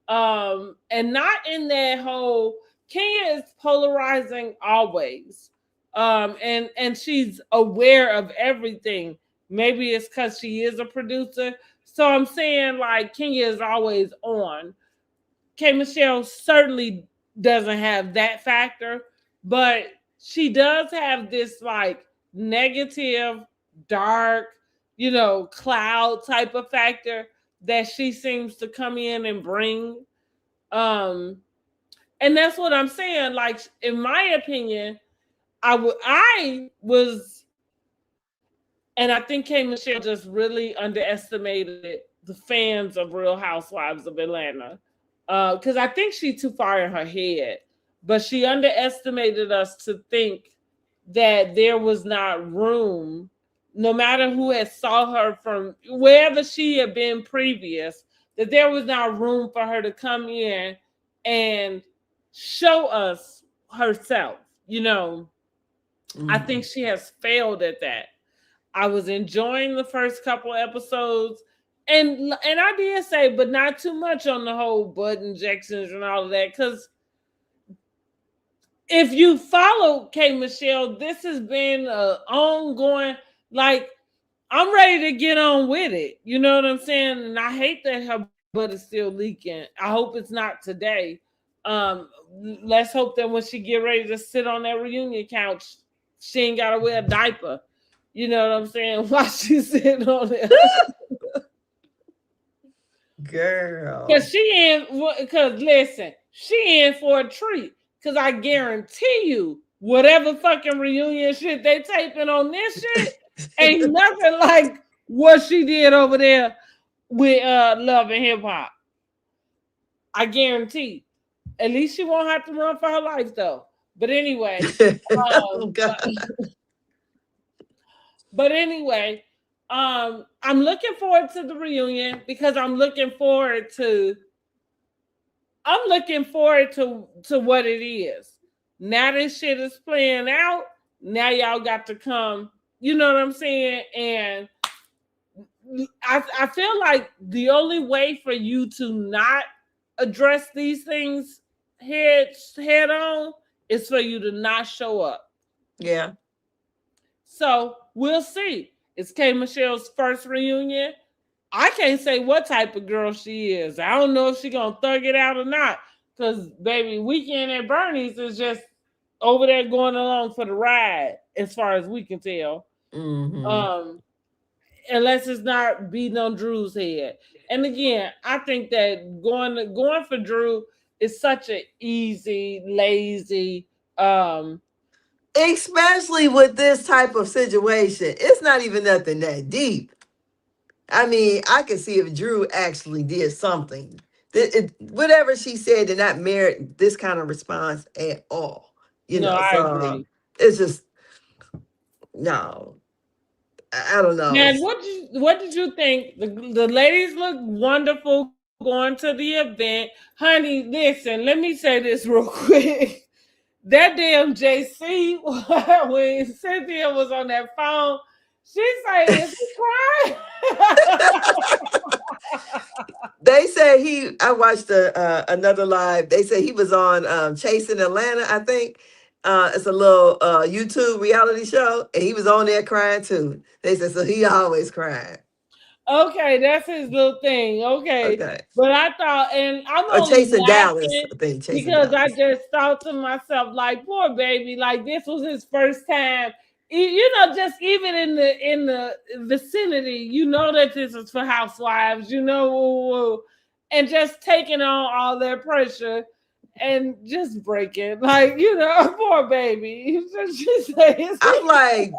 And not in that whole Kenya is polarizing always. And she's aware of everything. Maybe it's because she is a producer. So I'm saying like Kenya is always on. K Michelle certainly doesn't have that factor, but she does have this like negative, dark, cloud type of factor that she seems to come in and bring. And that's what I'm saying. Like, in my opinion, I was, and I think K Michelle just really underestimated the fans of Real Housewives of Atlanta. Because I think she's too far in her head. But she underestimated us to think that there was not room, no matter who had saw her from wherever she had been previous, that there was not room for her to come in and show us herself. You know, I think Mhm. she has failed at that. I was enjoying the first couple episodes, and I did say, but not too much on the whole butt injections and all of that, because if you follow K Michelle, this has been a ongoing, like, I'm ready to get on with it. You know what I'm saying? And I hate that her butt is still leaking. I hope it's not today. Um, let's hope that when she get ready to sit on that reunion couch, she ain't gotta wear a diaper. You know what I'm saying? While she's sitting on it. Cause Girl. she in, cause listen, she in for a treat. Cause I guarantee you, whatever fucking reunion shit they taping on this shit ain't nothing like what she did over there with Love and Hip Hop. I guarantee. At least she won't have to run for her life though. But anyway, Oh um, God. but anyway, I'm looking forward to the reunion because I'm looking forward to what it is. Now this shit is playing out. Now y'all got to come. You know what I'm saying? And I feel like the only way for you to not address these things head on is for you to not show up. Yeah. So we'll see. It's K Michelle's first reunion. I can't say what type of girl she is. I don't know if she gonna thug it out or not. Cause baby, Weekend at Bernie's is just over there going along for the ride, as far as we can tell. Hmm. Um, Unless it's not beating on Drew's head. And again, I think that going for Drew is such an easy, lazy. Especially with this type of situation, it's not even nothing that deep. I mean, I could see if Drew actually did something. Whatever she said did not merit this kind of response at all. No, I So agree. it's just no. I don't know. Now, what did you think? The ladies look wonderful going to the event, honey. Listen, let me say this real quick. That damn JC when Cynthia was on that phone, she said, "Is he crying?" They say I watched another live. They say he was on Chasing Atlanta, I think. It's a little YouTube reality show, and he was on there crying too. They said so he always cried. Okay, that's his little thing. Okay. Okay. But I thought, and I'm Or only Chasing Dallas, laughing I think Chasing because I Dallas. just thought to myself, like, poor baby, like this was his first time. You know, just even in the vicinity, you know that this is for housewives, and just taking on all that pressure and just breaking, like, poor baby. She said, I'm like,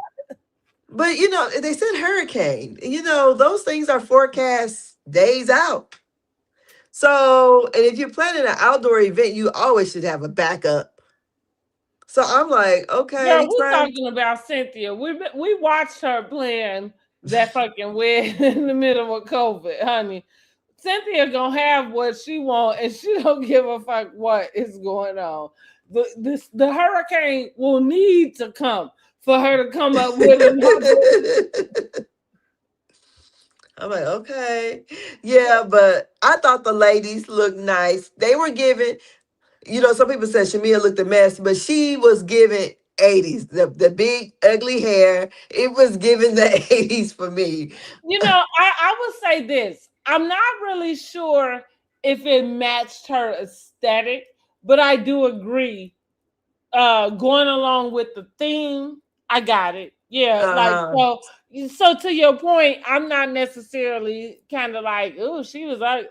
but they said hurricane. Those things are forecast days out. So, and if you're planning an outdoor event, you always should have a backup. So I'm like, Girl, okay, we trying. talking about Cynthia. We watched her playing that fucking wedding in the middle of COVID, honey. Cynthia gonna have what she want, and she don't give a fuck what is going on. The hurricane will need to come for her to come up with another. I'm like, okay. Yeah, but I thought the ladies looked nice. They were giving, some people said Shamea looked a mess, but she was giving 80s. The big ugly hair. It was giving the 80s for me. I would say this. I'm not really sure if it matched her aesthetic, but I do agree going along with the theme. I got it. Yeah, like Uh-huh. so to your point, I'm not necessarily kind of like, oh, she was like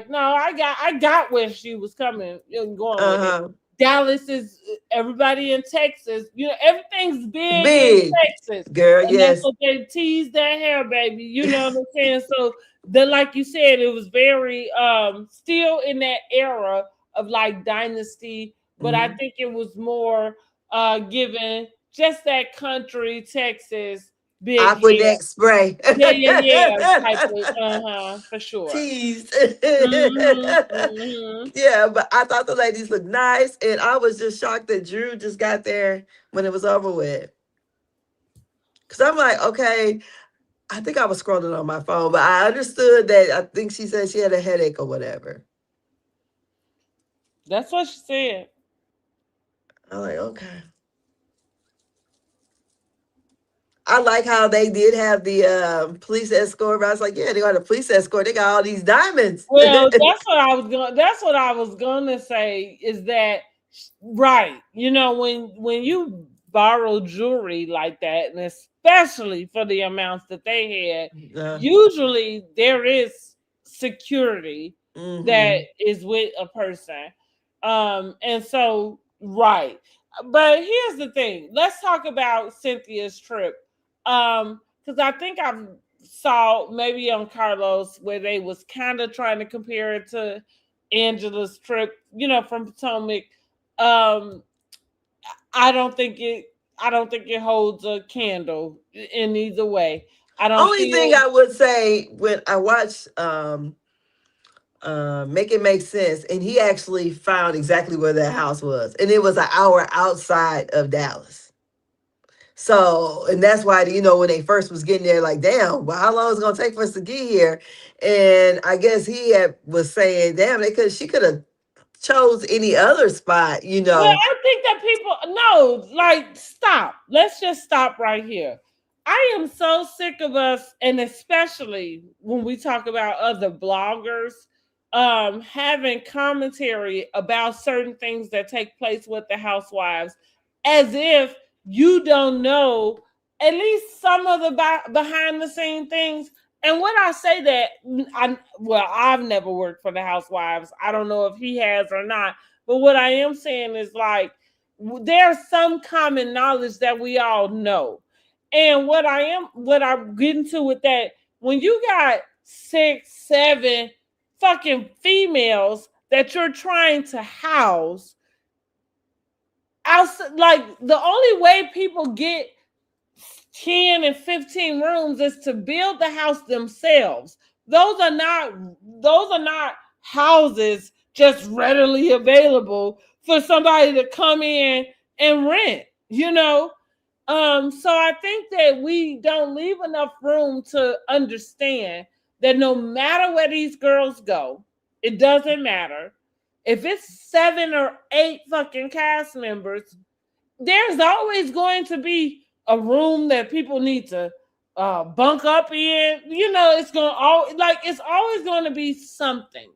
no, I got where she was coming and going with it. Uh-huh. Dallas is everybody in Texas, everything's big in Big Texas. girl, And that's yes. what they tease their hair, baby. You know what I'm saying? So like you said, it was very still in that era of like Dynasty, but I Mhm. think it was more given just that country Texas big hair. Aquanet spray. Yeah. Type of, for sure. Teased. Mm-hmm. Yeah, but I thought the ladies looked nice, and I was just shocked that Drew just got there when it was over with. Cause I'm like, okay, I think I was scrolling on my phone, but I understood that. I think she said she had a headache or whatever. That's what she said. I'm like, okay. I like how they did have the police escort. But I was like, yeah, they got a police escort. They got all these diamonds. Well, that's what I was gonna say is that right. You know, when you borrow jewelry like that, and especially for the amounts that they had, uh, usually there is security that mm-hmm. is with a person. And so right. But here's the thing. Let's talk about Cynthia's trip. Because I think I've saw maybe on Carlos where they was kind of trying to compare it to Angela's trip, from Potomac. Um, I don't think it. I don't think it holds a candle in either way. I don't Only thing feel. I would say when I watched Make It Make Sense, and he actually found exactly where that house was, and it was an hour outside of Dallas. So, and that's why, when they first was getting there, like, damn, well, how long is it gonna take for us to get here? And I guess was saying, damn, she could have chose any other spot, Well, I think that people no, like, stop. Let's just stop right here. I am so sick of us, and especially when we talk about other bloggers, having commentary about certain things that take place with the housewives, as if you don't know at least some of the behind the scene things. And when I say that, I've never worked for the housewives. I don't know if he has or not. But what I am saying is, like, there's some common knowledge that we all know. And what I'm getting to with that, when you got 6, 7 fucking females that you're trying to house, like, the only way people get 10 and 15 rooms is to build the house themselves. Those are not houses just readily available for somebody to come in and rent. So I think that we don't leave enough room to understand that no matter where these girls go, it doesn't matter. If it's 7 or 8 fucking cast members, there's always going to be a room that people need to bunk up in. It's always going to be something.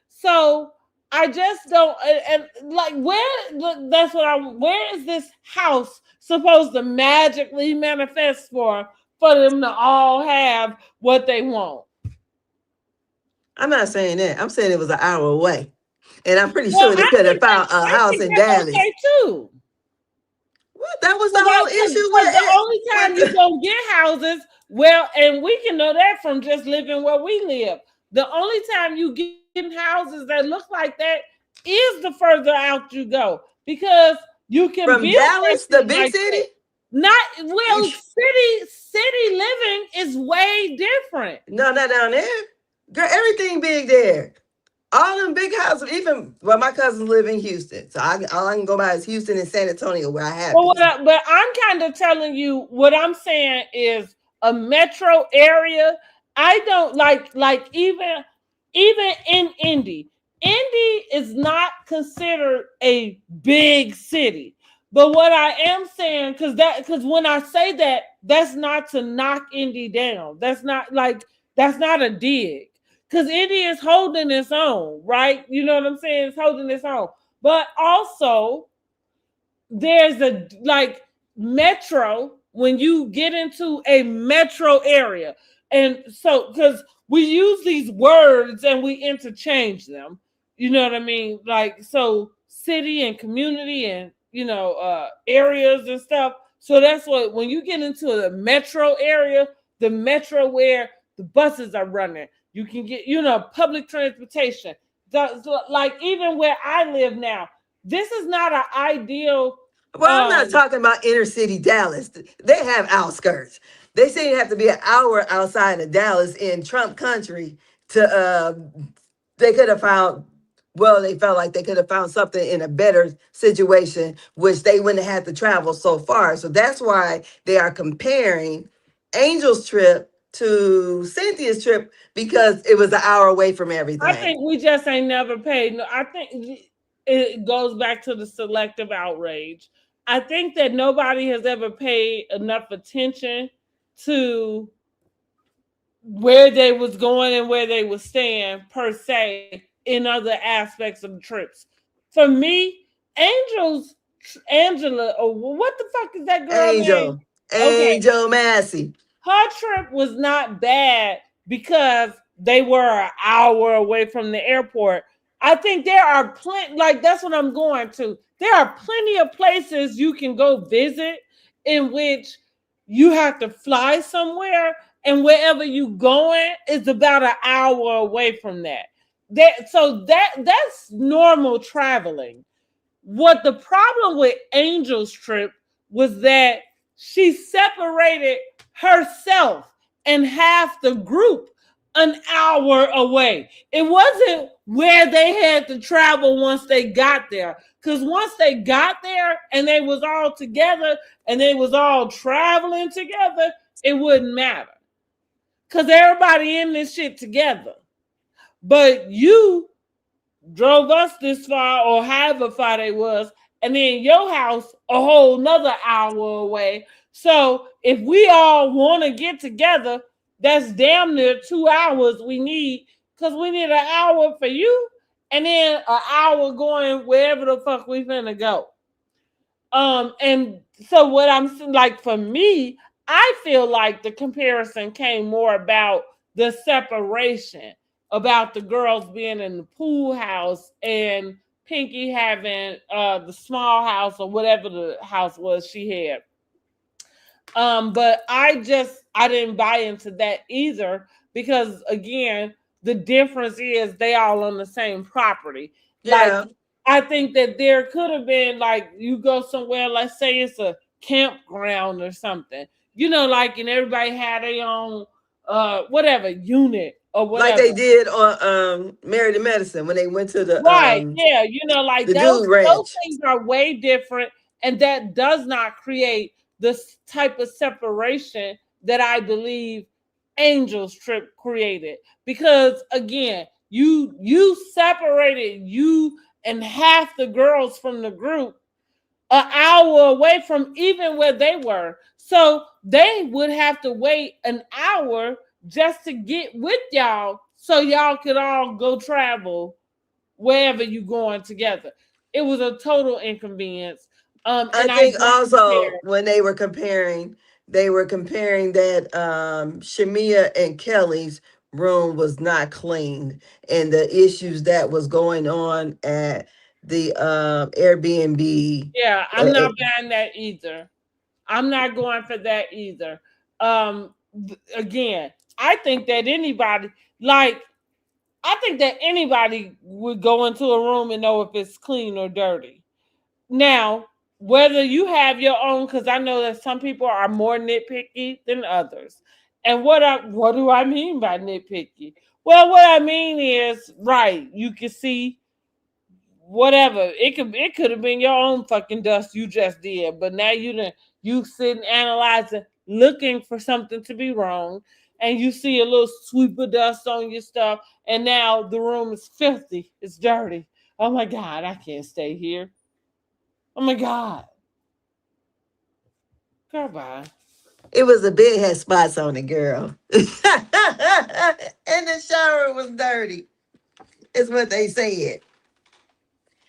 So I just don't, and like, where is this house supposed to magically manifest for them to all have what they want? I'm not saying that. I'm saying it was an hour away. And I'm pretty Well, sure they could have found a I house think in that's Dallas. okay too. Well, that was the whole issue with the only time with you don't get houses, well, and we can know that from just living where we live. The only time you get houses that look like that is the further out you go, because you can from build Dallas, the something big like city. that. Not well, city living is way different. No, not down there. Girl, everything big there. All them big houses, even my cousins live in Houston. So all I can go by is Houston and San Antonio where I have Well, business. but I'm kind of telling you what I'm saying is a metro area. I don't like even in Indy. Indy is not considered a big city. But what I am saying, because when I say that, that's not to knock Indy down. That's not a dig. Because Indy is holding its own, right? You know what I'm saying? It's holding its own. But also, there's a like metro when you get into a metro area. And so, because we use these words and we interchange them, you know what I mean? Like, so city and community and, areas and stuff. So that's what, when you get into the metro area, the metro where the buses are running, you can get, public transportation. Like, even where I live now, this is not an ideal Well, I'm not talking about inner city Dallas. They have outskirts. They say you have to be an hour outside of Dallas in Trump country to they could have found well, they felt like they could have found something in a better situation, which they wouldn't have had to travel so far. So that's why they are comparing Angel's trip to Cynthia's trip because it was an hour away from I everything. think we just ain't never paid. No, I think it goes back to the selective outrage. I think that nobody has ever paid enough attention to where they was going and where they was staying per se in other aspects of the trips. For me, Angela, or what the fuck is that girl name? Angel, Okay, Angel Massey. her trip was not bad because they were an hour away from the airport. I think there are plenty, like that's what I'm going to. There are plenty of places you can go visit in which you have to fly somewhere, and wherever you going is about an hour away from that. That's normal traveling. What the problem with Angel's trip was that she separated herself and half the group an hour away. It wasn't where they had to travel once they got there. Because once they got there and they was all together and they was all traveling together, it wouldn't matter. Because everybody in this shit together. But you drove us this far or however far they was, and then your house a whole nother hour away. So if we all want to get together, that's damn near 2 hours we need, because we need an hour for you and then an hour going wherever the fuck we finna go. And so what I'm like, for me, I feel like the comparison came more about the separation, about the girls being in the pool house and Pinky having the small house or whatever the house was she had. But I didn't buy into that either, because again, the difference is they all on the same property. Like, Yeah. I think that there could have been, like, you go somewhere, let's say it's a campground or something, like, and everybody had their own whatever unit or Like whatever. they did on Married to Medicine when they went to Right. Yeah. Like the dude those ranch. things are way different. And that does not create this type of separation that I believe Angel's trip created. Because again, you separated you and half the girls from the group an hour away from even where they were. So they would have to wait an hour just to get with y'all so y'all could all go travel wherever you going together. It was a total inconvenience. I And I think don't also care. when they were comparing that Shamea and Kelly's room was not cleaned and the issues that was going on at the Airbnb. Yeah, Uh, I'm not buying that either. I'm not going for that either. Again, I think that anybody, like, I think that anybody would go into a room and know if it's clean or dirty. Now, whether you have your own, because I know that some people are more nitpicky than others. And what do I mean by nitpicky? Well, what I mean is, right, you can see whatever. It could have been your own fucking dust you just did, but now you sitting analyzing, looking for something to be wrong, and you see a little sweep of dust on your stuff, and now the room is filthy, it's dirty. Oh my god, I can't stay here. Oh my god. Girl, bye. it was a bed had spots on it, girl. And the shower was dirty. Is what they said.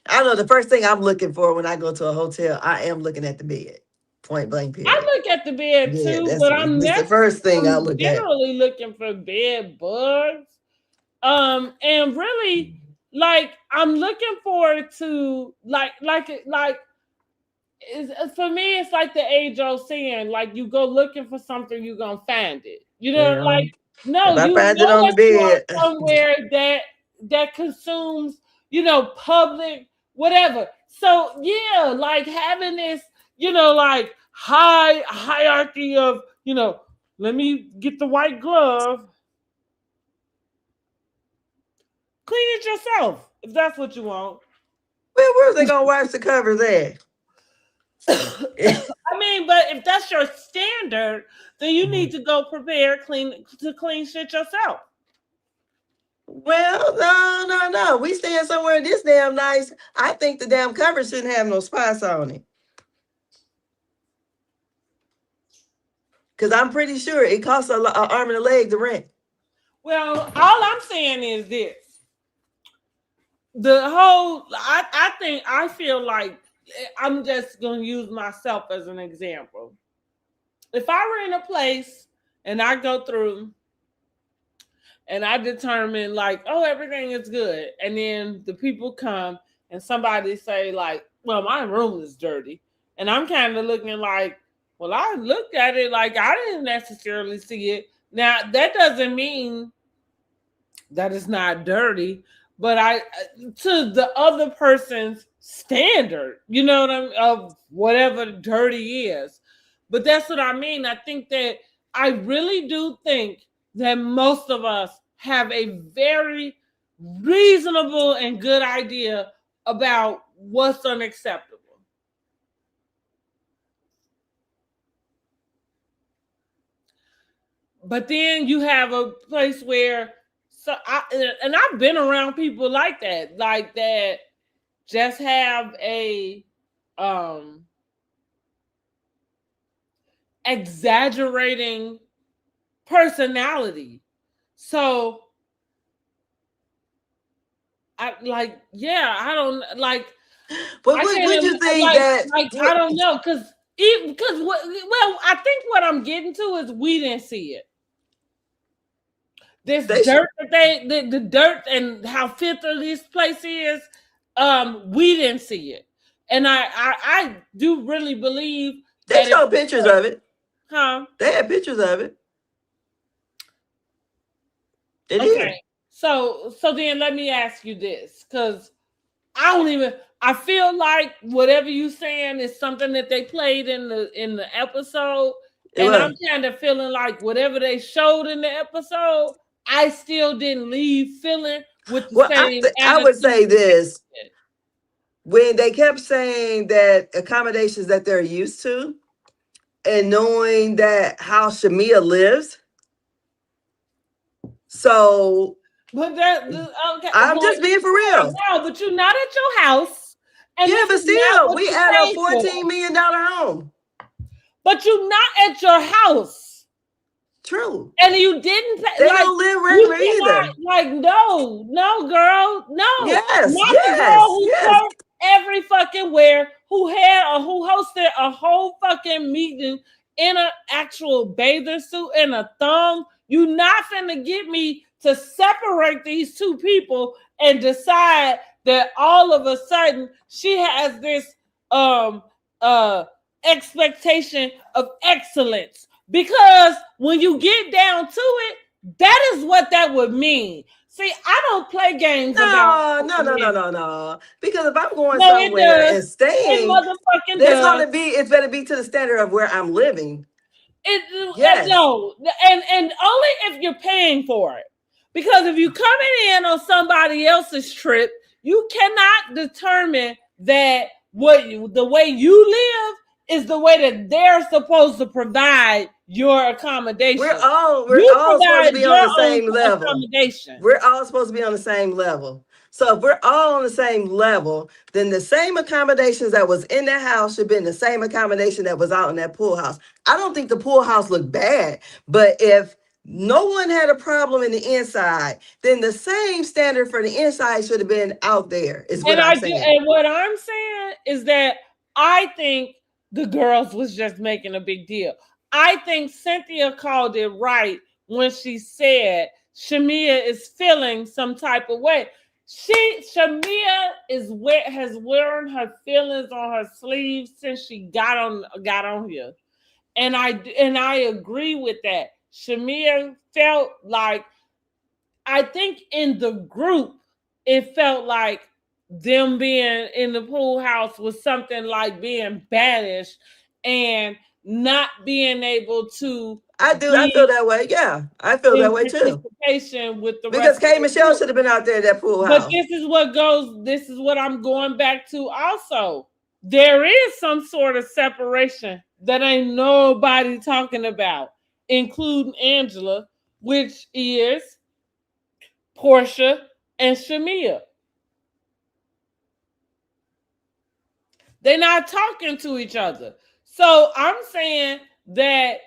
I don't know. The first thing I'm looking for when I go to a hotel, I am looking at the bed. Point blank, I period. look at the bed Yeah, too, that's but this the first thing I I'm look at. generally looking for bed bugs. And really, like, I'm looking forward to, for me, it's like the age old saying, like, you go looking for something, you're gonna find it. Well, Like, no, if I you find it know on the that you are bed, somewhere that consumes, public whatever. So yeah, like having this, like hierarchy of, let me get the white glove. Clean it yourself if that's what you want. Well, where's they gonna wash the covers at? I mean, but if that's your standard, then you need to go prepare to clean shit yourself. Well, no. We staying somewhere this damn nice. I think the damn cover shouldn't have no spots on it. Because I'm pretty sure it costs an arm and a leg to rent. Well, all I'm saying is this. I feel like I'm just going to use myself as an example. If I rent a place and I go through and I determine like, oh, everything is good. And then the people come and somebody say like, well, my room is dirty. And I'm kind of looking like, well, I looked at it like I didn't necessarily see it. Now, that doesn't mean that it's not dirty, but to the other person's standard, you know what I mean, of whatever dirty is. But that's what I mean. I really do think that most of us have a very reasonable and good idea about what's unacceptable. But then you have a place where, I've been around people like that just have a exaggerating personality. So I don't like. But would you think that? I don't know, because I think what I'm getting to is we didn't see it. This dirt the dirt and how filthy this place is, we didn't see it, and I do really believe they showed pictures of it. Huh? They had pictures of it. Okay, so then let me ask you this, because I feel like whatever you saying is something that they played in the episode, and I'm kind of feeling like whatever they showed in the episode, I still didn't leave feeling with the same. I would say this: when they kept saying that accommodations that they're used to, and knowing that how Shamea lives, so. But I'm just being for real. No, but you're not at your house. And yeah, but still, we at a $14 million home. But you're not at your house. True. And you didn't pay. They don't live rent either. Like, no, girl, no. Yes, not the girl who worked every fucking where, who hosted a whole fucking meeting in an actual bathing suit and a thong. You not finna get me to separate these two people and decide that all of a sudden she has this expectation of excellence. Because when you get down to it, that is what that would mean. See, I don't play games about No. Because if I'm going somewhere and staying, it's better be to the standard of where I'm living. No, and only if you're paying for it. Because if you're coming in on somebody else's trip, you cannot determine that the way you live is the way that they're supposed to provide your accommodation. We're all supposed to be on the same level. We're all supposed to be on the same level. So if we're all on the same level, then the same accommodations that was in that house should be in the same accommodation that was out in that pool house. I don't think the pool house looked bad, but if no one had a problem in the inside, then the same standard for the inside should have been out there, is what I'm saying. And what I'm saying is that I think the girls was just making a big deal. I think Cynthia called it right when she said Shamea is feeling some type of way. Shamea has worn her feelings on her sleeve since she got on here. And I agree with that. Shamea felt like, I think in the group, it felt like them being in the pool house was something like being banished and not being able to I feel that way. Yeah, I feel in that way too. participation with the Because rest of K the Michelle group. should have been out there at that pool But house. this is what I'm going back to also. There is some sort of separation that ain't nobody talking about, including Angela, which is Porsha and Shamea. They're not talking to each other. So I'm saying that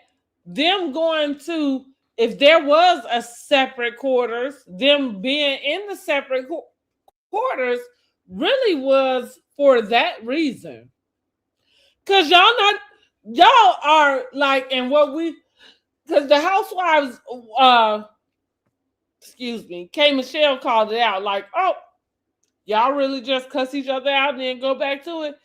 them going to, if there was a separate quarters, them being in the separate quarters really was for that reason. Cause y'all are like, and what we, cause the housewives, excuse me, K Michelle called it out like, oh, y'all really just cuss each other out and then go back to it.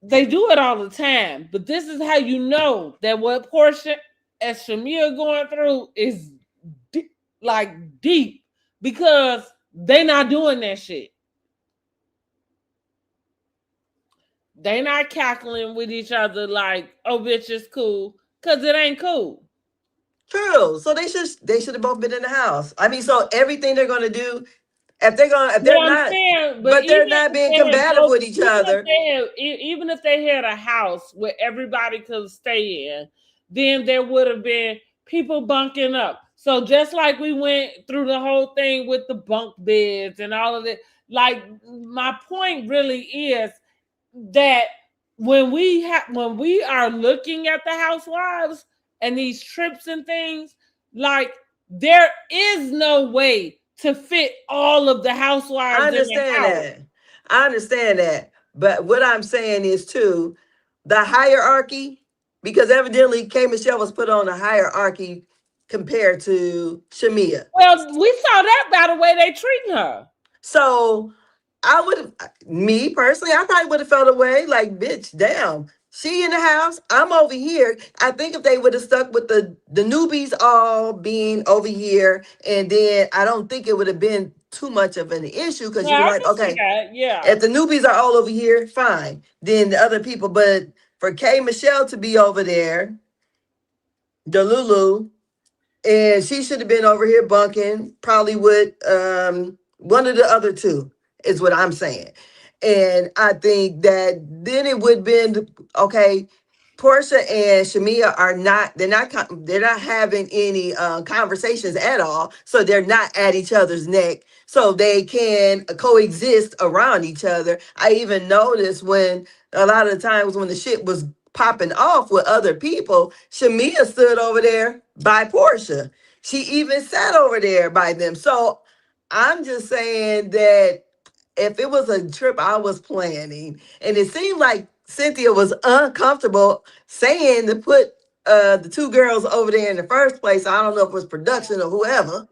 They do it all the time, but this is how you know that what Porsha and Shamea going through is deep because they not doing that shit. They not cackling with each other like, oh, bitch, it's cool, because it ain't cool. True. So they should have both been in the house. I mean, so everything they're gonna do, if they're Well, I'm not, saying, but but they're not being combative with each other. even if they had a house where everybody could stay in, then there would have been people bunking up. So just like we went through the whole thing with the bunk beds and all of it, like my point really is that when we are looking at the housewives and these trips and things, like there is no way to fit all of the I housewives in the understand house. that. I understand that. But what I'm saying is too, the hierarchy, because evidently K Michelle was put on a hierarchy compared to Shamea. Well, we saw that by the way they treating her. So I would have, me personally, I probably would have felt away like, bitch, damn. She in the house, I'm over here. I think if they would have stuck with the newbies all being over here, and then I don't think it would have been too much of an issue because you'd Yeah, be I like, can see okay, that. Yeah. if the newbies are all over here, fine. Then the other people, but for K Michelle to be over there, Delulu, and she should have been over here bunking, probably with one of the other two, is what I'm saying. And I think that then it would have been okay. Portia and Shamea are not, they're not having any conversations at all. So they're not at each other's neck. So they can coexist around each other. I even noticed when a lot of the times when the shit was popping off with other people, Shamea stood over there by Portia. She even sat over there by them. So I'm just saying that if it was a trip I was planning, and it seemed like Cynthia was uncomfortable saying to put the two girls over there in the first place. I don't know if it was production or whoever.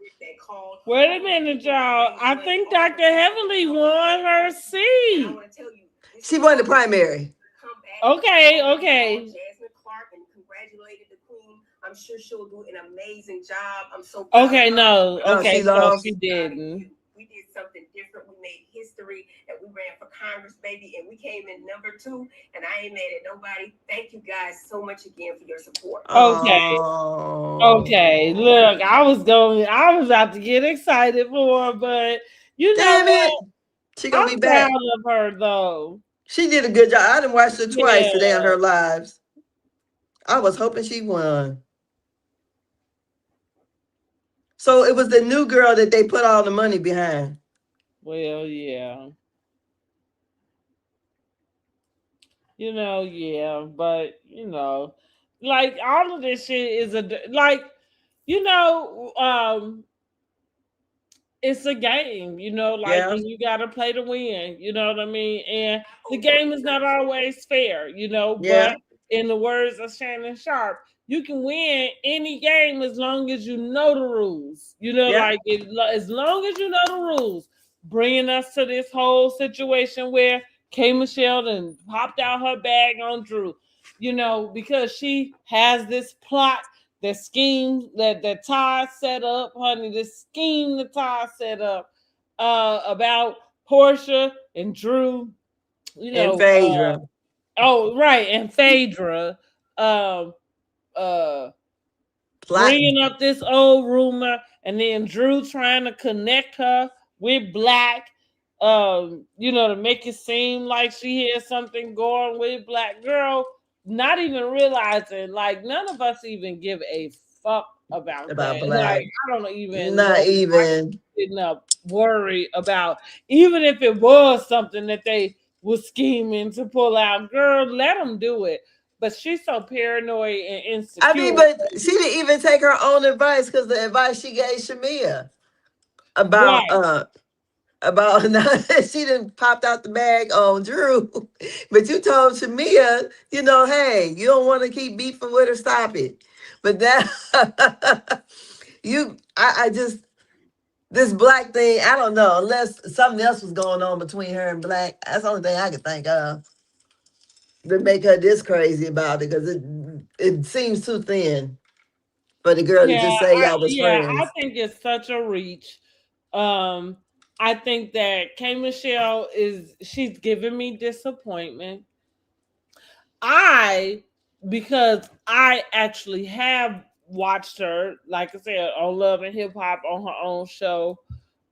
Wait a minute, y'all. I think Dr. Heavenly won her seat. She won the primary. Okay, okay. I'm sure she'll do an amazing job. I'm so okay. No, No, okay. she So lost. she didn't. We did something different. We made history, and we ran for Congress, baby, and we came in #2. And I ain't mad at nobody. Thank you guys so much again for your support. Okay, Oh, okay. Look, I was about to get excited for her, but you know damn it! what? She gonna be I'm proud back. of her though. She did a good job. I done watched her twice today on Yeah. her lives. I was hoping she won. So it was the new girl that they put all the money behind. Well, yeah. Yeah, but like all of this shit is like, you know, it's a game, like, Yeah, and you got to play to win, you know what I mean? And the game is not always fair, yeah, but in the words of Shannon Sharp, you can win any game as long as you know the rules, yeah. like as long as you know the rules, bringing us to this whole situation where K. Michelle then popped out her bag on Drew, because she has this plot, the scheme that Todd set up, honey, the scheme that Todd set up about Porsha and Drew, you And know, Phaedra. oh right, and Phaedra, um, Plotting bringing up this old rumor, and then Drew trying to connect her with Black, to make it seem like she has something going with Black. Girl, not even realizing, like, none of us even give a fuck about about that. Like, Black. I don't even Not know why even. you didn't worry about, even if it was something that they was scheming to pull out. Girl, let them do it. But she's so paranoid and I insecure. mean, but she didn't even take her own advice, because the advice she gave Shamea about Right. about she didn't popped out the bag on Drew, but you told Shamea, hey, you don't want to keep beefing with her, stop it. But that I just, this Black thing, I don't know, unless something else was going on between her and Black. That's the only thing I could think of to make her this crazy about it, because it seems too thin for the girl to Yeah, just say y'all was I friends. think it's such a reach. Um, I think that K Michelle she's giving me disappointment. I Because I actually have watched her, like I said, on Love and Hip Hop on her own show.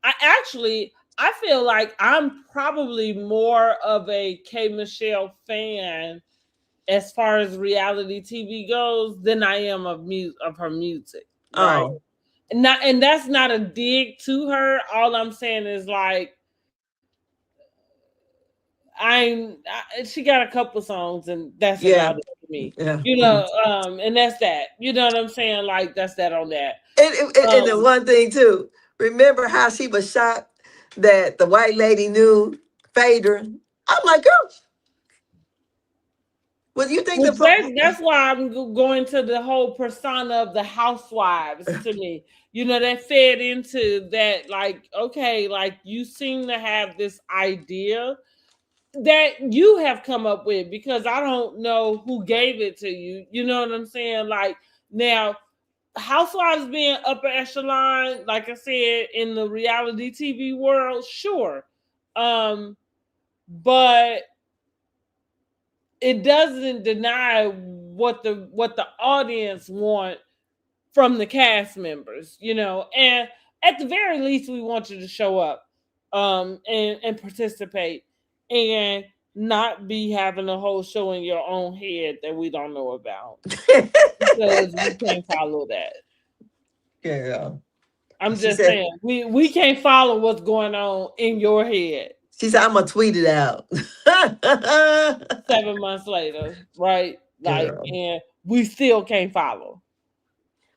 I feel like I'm probably more of a K Michelle fan as far as reality TV goes than I am of her music, right? Oh, And that's not a dig to her. All I'm saying is, like, she got a couple songs, and that's yeah, about it for me. yeah. And that's that. You know what I'm saying? Like, that's that on that. And the Um, one thing too, remember how she was shocked that the white lady knew Phaedra? I'm like, girl, well, you think which the that's why I'm going to the whole persona of the housewives to me. That fed into that, like, okay, like, you seem to have this idea that you have come up with, because I don't know who gave it to you. You know what I'm saying? Like, now, housewives being upper echelon, like I said, in the reality TV world, sure. But it doesn't deny what the audience want from the cast members, and at the very least, we want you to show up, and participate, and not be having a whole show in your own head that we don't know about, because we can't follow that. girl, I'm she just said, saying, we can't follow what's going on in your head I'm gonna tweet it out. 7 months later, right? Like, Girl, and we still can't follow.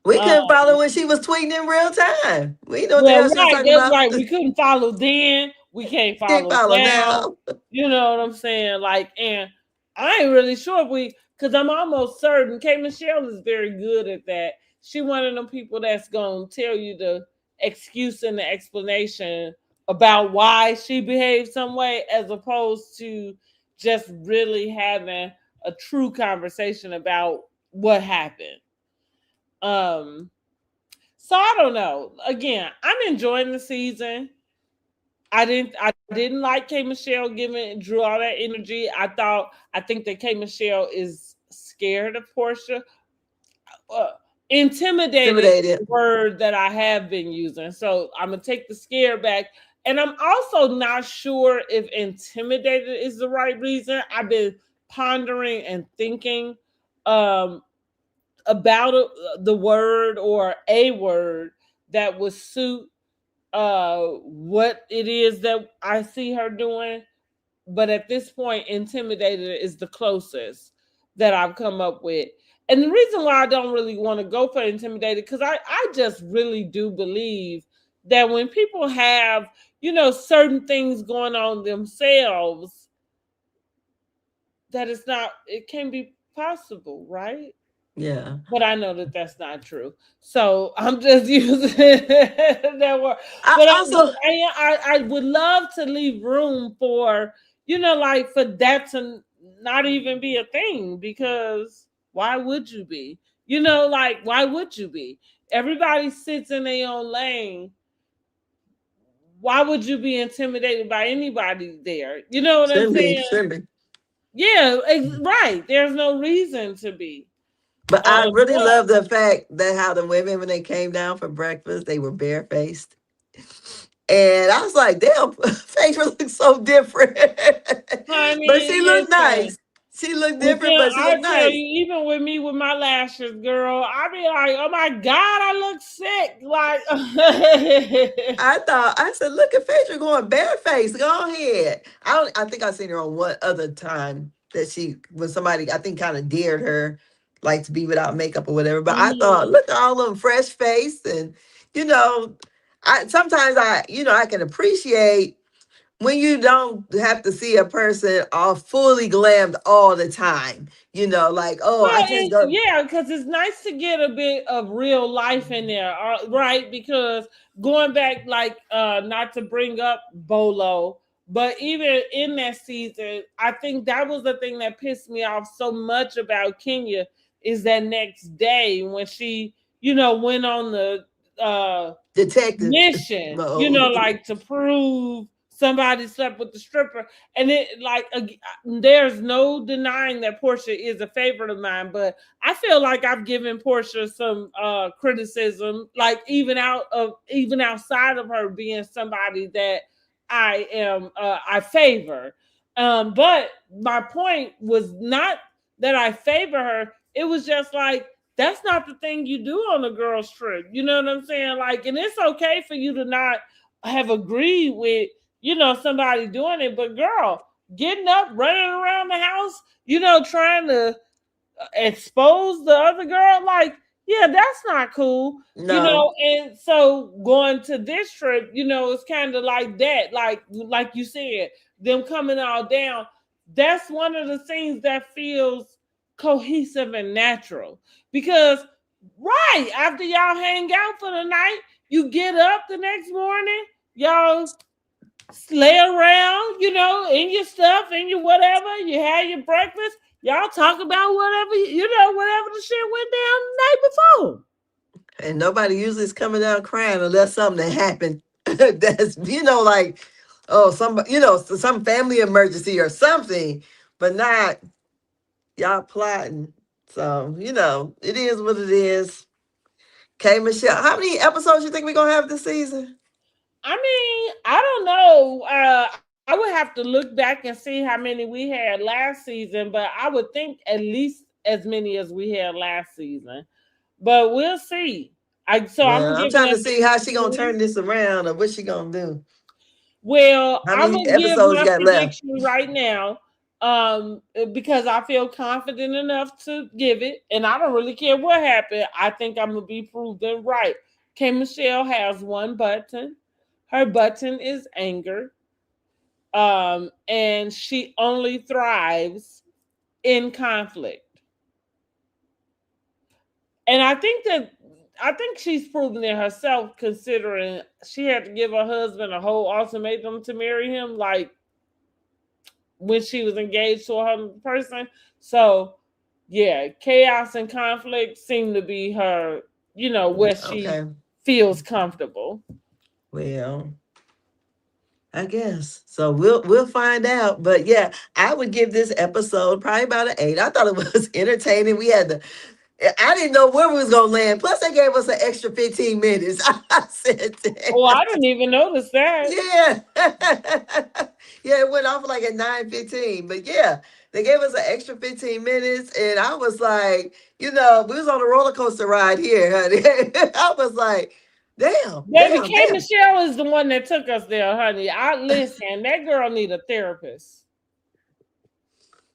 we Um, couldn't follow when she was tweeting in real time. We know what the Well, hell she was right, talking that's about. right. We couldn't follow then. We can't Can't follow follow now. now. You know what I'm saying? Like, and I ain't really sure if because I'm almost certain K Michelle is very good at that. She one of them people that's gonna tell you the excuse and the explanation about why she behaved some way, as opposed to just really having a true conversation about what happened. Um, so I don't know. Again, I'm enjoying the season. I didn't like K Michelle giving Drew all that energy. I think that K Michelle is scared of Porsha. Uh, Intimidated is Intimidated. the word that I have been using. So I'm gonna take the scare back. And I'm also not sure if intimidated is the right reason. I've been pondering and thinking um about the word, or a word that would suit what it is that I see her doing. But at this point, intimidated is the closest that I've come up with. And the reason why I don't really want to go for intimidated, because I just really do believe that when people have, certain things going on themselves, that it can be possible, right? Yeah. But I know that that's not true. So I'm just using that word. I But also, I would love to leave room for, like, for that to not even be a thing, because why would you be? Like, why would you be? Everybody sits in their own lane. why would you be intimidated by anybody there? You know what I'm Shouldn't be, saying? shouldn't be. Yeah, right. There's no reason to be. But I really But love the fact that how the women, when they came down for breakfast, they were barefaced. And I was like, damn, Phaedra looks so different. But honey, she looked listen. nice. She looked Well, different, then but she I looked tell nice. you, even with me with my lashes, girl, I be like, oh my God, I look sick. Like, I said, look at Phaedra going barefaced. Go ahead. I think I seen her on one other time that she when somebody I think kind of dared her like to be without makeup or whatever. But I thought, Mhm. look at all of them fresh face and you know, I sometimes I can appreciate when you don't have to see a person all fully glammed all the time. Like, oh, I Well, just go. yeah, because it's nice to get a bit of real life in there, right? Because going back, like, not to bring up Bolo, but even in that season, I think that was the thing that pissed me off so much about Kenya is that next day when she, went on the Detective mission, mode. like to prove somebody slept with the stripper. And it like there's no denying that Porsha is a favorite of mine, but I feel like I've given Porsha some criticism, like even outside of her being somebody that I favor. But my point was not that I favor her. It was just like that's not the thing you do on a girl's trip. You know what I'm saying? Like, and it's okay for you to not have agreed with, somebody doing it, but girl, getting up, running around the house, trying to expose the other girl, like, yeah, that's not cool. No, And so going to this trip, it's kind of like that, like you said, them coming all down. That's one of the things that feels cohesive and natural because right after y'all hang out for the night, you get up the next morning, y'all lay around, in your stuff, in your whatever, you have your breakfast, y'all talk about whatever, whatever the shit went down the night before. and nobody usually is coming down crying unless something that happened. That's like some family emergency or something, but not y'all plotting. So it is what it is. Okay, Michelle, how many episodes you think we're gonna have this season? I mean, I don't know. I would have to look back and see how many we had last season, but I would think at least as many as we had last season. But we'll see. I'm Well, I'm giving trying to us see how she gonna 3. turn this around or what she gonna do. Well, How I'm many gonna give episodes my got left? prediction right now, because I feel confident enough to give it, and I don't really care what happened. I think I'm gonna be proven right. K. Michelle has one button. Her button is anger, and she only thrives in conflict. And I think she's proven it herself, considering she had to give her husband a whole ultimatum to marry him. Like when she was engaged to her person. So yeah, chaos and conflict seem to be her, where she Okay. feels comfortable. Well, I guess. So we'll find out. But yeah, I would give this episode probably about an 8. I thought it was entertaining. I didn't know where we was gonna land. Plus they gave us an extra 15 minutes. I said Oh, damn. I didn't even notice that. Yeah. Yeah, it went off like at 9:15. But yeah, they gave us an extra 15 minutes. And I was like, we was on a roller coaster ride here, honey. I was like, damn, Baby damn, K. damn. Michelle is the one that took us there, honey. I listen. That girl need a therapist.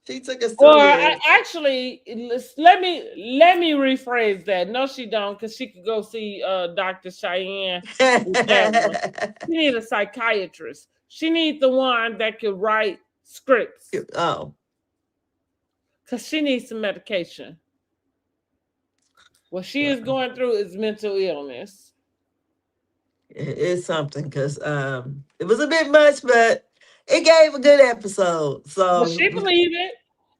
She took us Or through there. actually, let me rephrase that. No, she don't, because she could go see Dr. Cheyenne with Tamara. She need a psychiatrist. She need the one that could write scripts, Oh, because she needs some medication. What she is well, going through is mental illness. it's something because it was a bit much, but it gave a good episode. But So she believe it,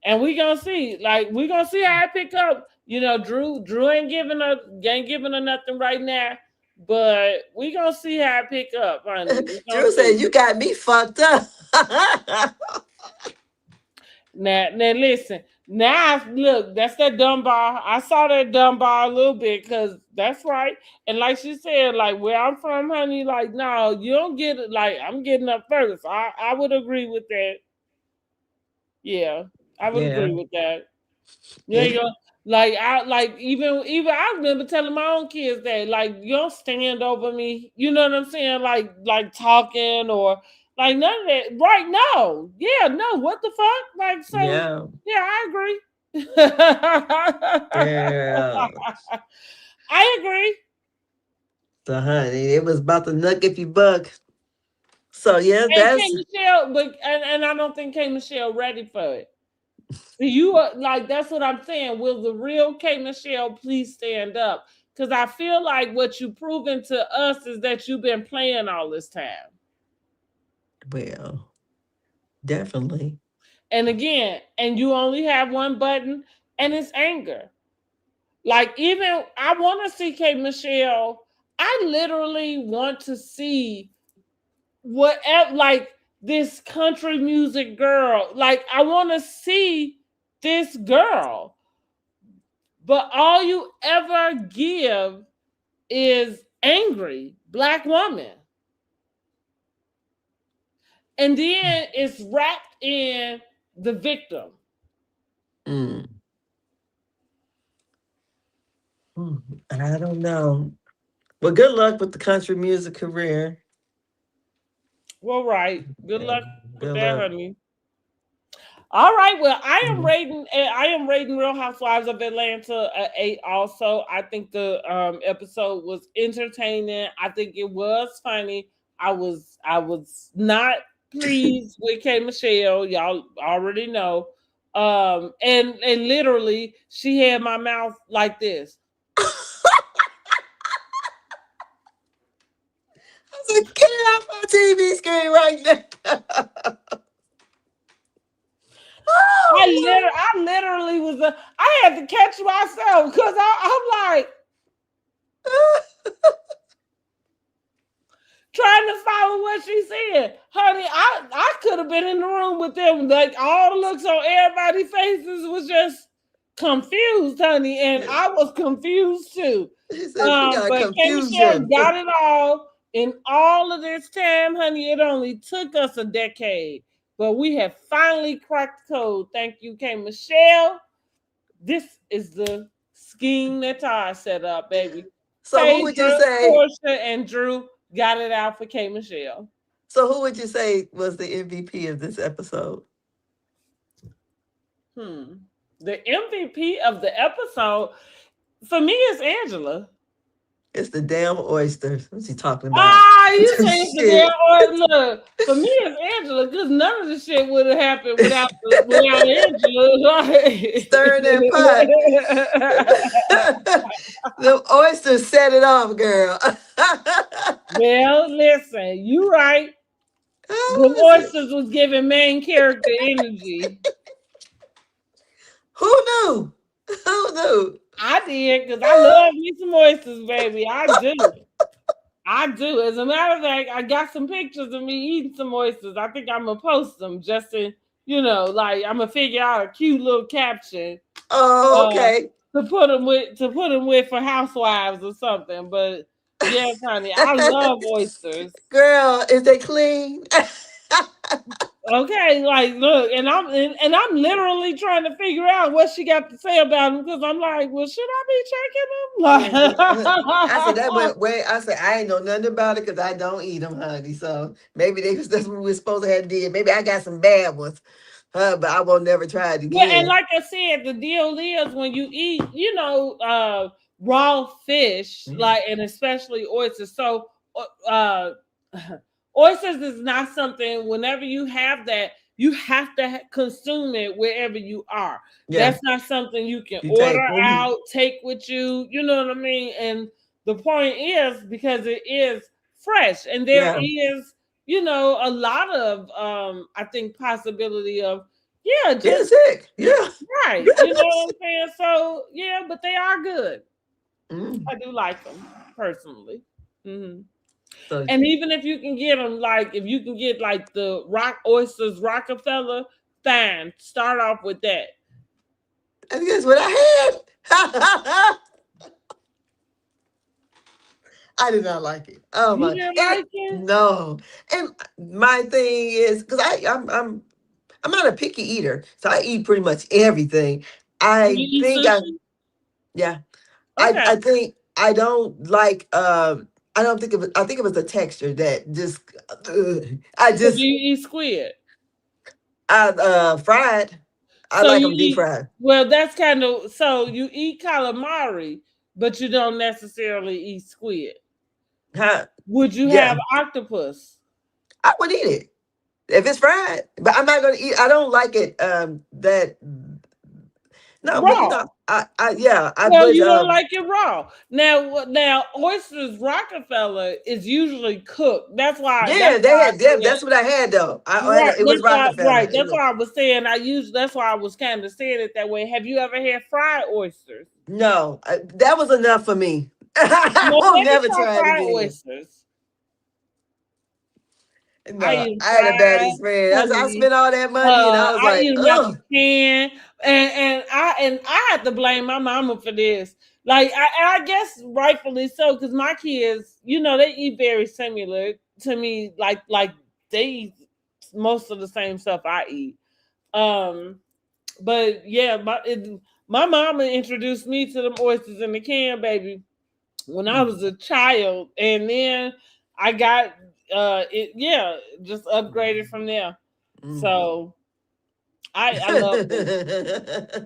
and we gonna see. Like we gonna see how I pick up. Drew ain't giving her nothing right now. but we gonna see how it pick up, honey. We gonna Drew said, see. "You got me fucked up." Now listen. Now look, that's that Dunbar. I saw that Dunbar a little bit because that's right. And like she said, like where I'm from, honey, like no, you don't get it. Like I'm getting up first. I would agree with that. Yeah, I would Yeah. agree with that. You ain't gonna like even I remember telling my own kids that like you don't stand over me. You know what I'm saying? Like talking or like none of that. Right? No. Yeah. No. What the fuck? Like so. Yeah. Yeah, I agree. Yeah. I agree. So, honey, it was about the nuck if you buck. So, yeah, And K that's Michelle, but and I don't think K Michelle ready for it. You are like that's what I'm saying. Will the real K Michelle please stand up? Because I feel like what you proven to us is that you've been playing all this time. well, definitely. And again, and you only have one button, and it's anger. Like even I want to see K Michelle. I literally want to see whatever like this country music girl. Like I want to see this girl. But all you ever give is angry black woman. And then it's wrapped in the victim. Mm. I don't know. Well, good luck with the country music career. Well, right. Good Yeah, luck with good that, luck. honey. All right. Well, I am rating Real Housewives of Atlanta a 8 also. I think the episode was entertaining. I think it was funny. I was not pleased with K Michelle. Y'all already know. And literally she had my mouth like this. I said, get off my TV screen right now. I literally was I had to catch myself because I'm like trying to follow what she said. Honey, I could have been in the room with them. Like all the looks on everybody's faces was just confused, honey. And I was confused too. He said she got But K Michelle confusion. got it all in all of this time, honey. It only took us a decade. But we have finally cracked the code. Thank you, K Michelle. This is the scheme that Ty set up, baby. So who would you say? Porsha and Drew got it out for K Michelle. So who would you say was the MVP of this episode? The MVP of the episode for me is Angela. It's the damn oysters. What's he talking about? You say it's the damn oysters. Look, for me it's Angela because none of this shit would have happened without Angela. Stirring that pot. The oysters set it off, girl. Well, listen, you right. The oysters was giving main character energy. Who knew? Who knew? I did because I love me some oysters, baby. I do. I do. As a matter of fact, I got some pictures of me eating some oysters. I think I'm gonna post them just to, like I'm gonna figure out a cute little caption. Oh, okay. To put them with for housewives or something. But yes, honey, I love oysters. Girl, is they clean? Okay, like look, and I'm literally trying to figure out what she got to say about them because I'm like, well, should I be checking them? I said that went way. I said I ain't know nothing about it because I don't eat them, honey. So maybe that's what we were supposed to have did. Maybe I got some bad ones, but I won't never try it again. Yeah, and like I said, the deal is when you eat, raw fish, like and especially oysters. So, oysters is not something. Whenever you have that, you have to consume it wherever you are. Yeah. That's not something you can order out, take with you. You know what I mean? And the point is because it is fresh, and there is, a lot of I think possibility of just sick. Yeah, right. You know what I'm saying? So but they are good. I do like them personally. Mm-hmm. So And even if you can get them, like if you can get like the rock oysters Rockefeller, fine. Start off with that. and guess what I had? I did not like it. Oh You my! didn't And like it? no, and my thing is because I'm not a picky eater, so I eat pretty much everything. You I eat think I sushi? yeah. Okay. I think I don't like I don't think of it. I think it was the texture that just I So do just you eat squid? I fried. I So like you them deep eat, fried. well, that's kind of, so you eat calamari, but you don't necessarily eat squid. Huh? Would you Yeah, have octopus? I would eat it if it's fried, but I'm not gonna eat. I don't like it. That no, but you know, Raw. I yeah, I Well, would you don't like it raw. Now oysters Rockefeller is usually cooked. yeah, they had them. That's what I had though. I had Right. it was Rockefeller. Right. It That's was, why I was saying that's why I was kind of saying it that way. Have you ever had fried oysters? no, that was enough for me. I No, will let me never try try it fried again. oysters. I No, eat 'em I had a bad fried, experience. I honey. spent all that money and I was I like, eat them out the ugh. can, and I have to blame my mama for this. Like I guess rightfully so, because my kids, they eat very similar to me. Like they eat most of the same stuff I eat. Um, but yeah, my mama introduced me to them oysters in the can, baby, when I was a child, and then I got just upgraded from there. Mm. So I love them.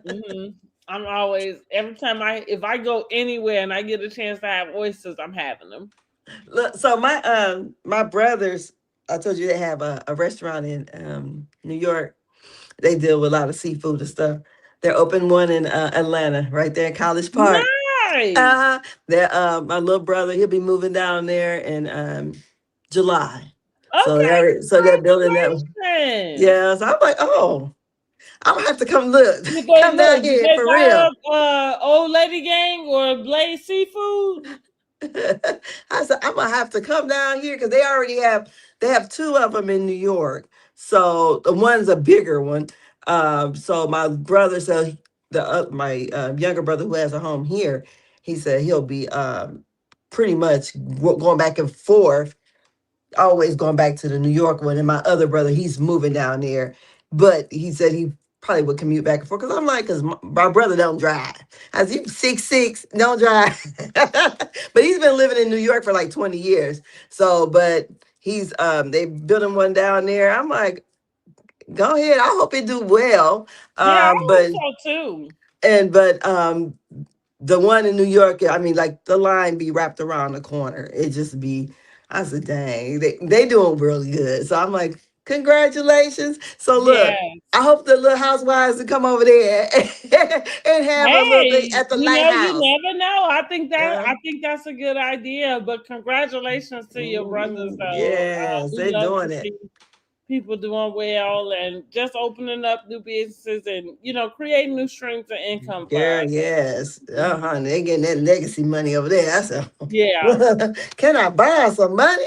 Hmm. I'm always, every time if I go anywhere and I get a chance to have oysters, I'm having them. Look, so my brothers, I told you they have a restaurant in New York. They deal with a lot of seafood and stuff. They're open one in Atlanta, right there in College Park. Nice. Uh-huh. They're my little brother, he'll be moving down there in July. Okay, So they're building that. congratulations. Yeah, so I'm like, oh, I'm gonna have to come look, come down Did here they for buy real. up Old Lady Gang or Blaze Seafood? I said, I'm gonna have to come down here because they have two of them in New York. So the one's a bigger one. So my brother said my younger brother who has a home here, he said he'll be pretty much going back and forth, always going back to the New York one. And my other brother, he's moving down there, but he said he probably would commute back and forth because I'm like, because my brother don't drive. I said, you 6'6", don't drive. But he's been living in New York for like 20 years. So, but he's they building one down there. I'm like, go ahead. I hope it do well. Yeah, I But hope so too. but the one in New York, I mean, like the line be wrapped around the corner. It just be, I said, dang, they doing really good. So I'm like, congratulations. So look, I Yes. hope the little housewives to come over there and have a little thing Hey, at the you lighthouse. never know. Uh, I think that's a good idea. But congratulations to your brothers, though. yes, We they're love to doing it. see people doing well and just opening up new businesses and creating new streams of income for Girl, us. yes. Mhm. They getting that legacy money over there. I said, Yeah, can I borrow some money?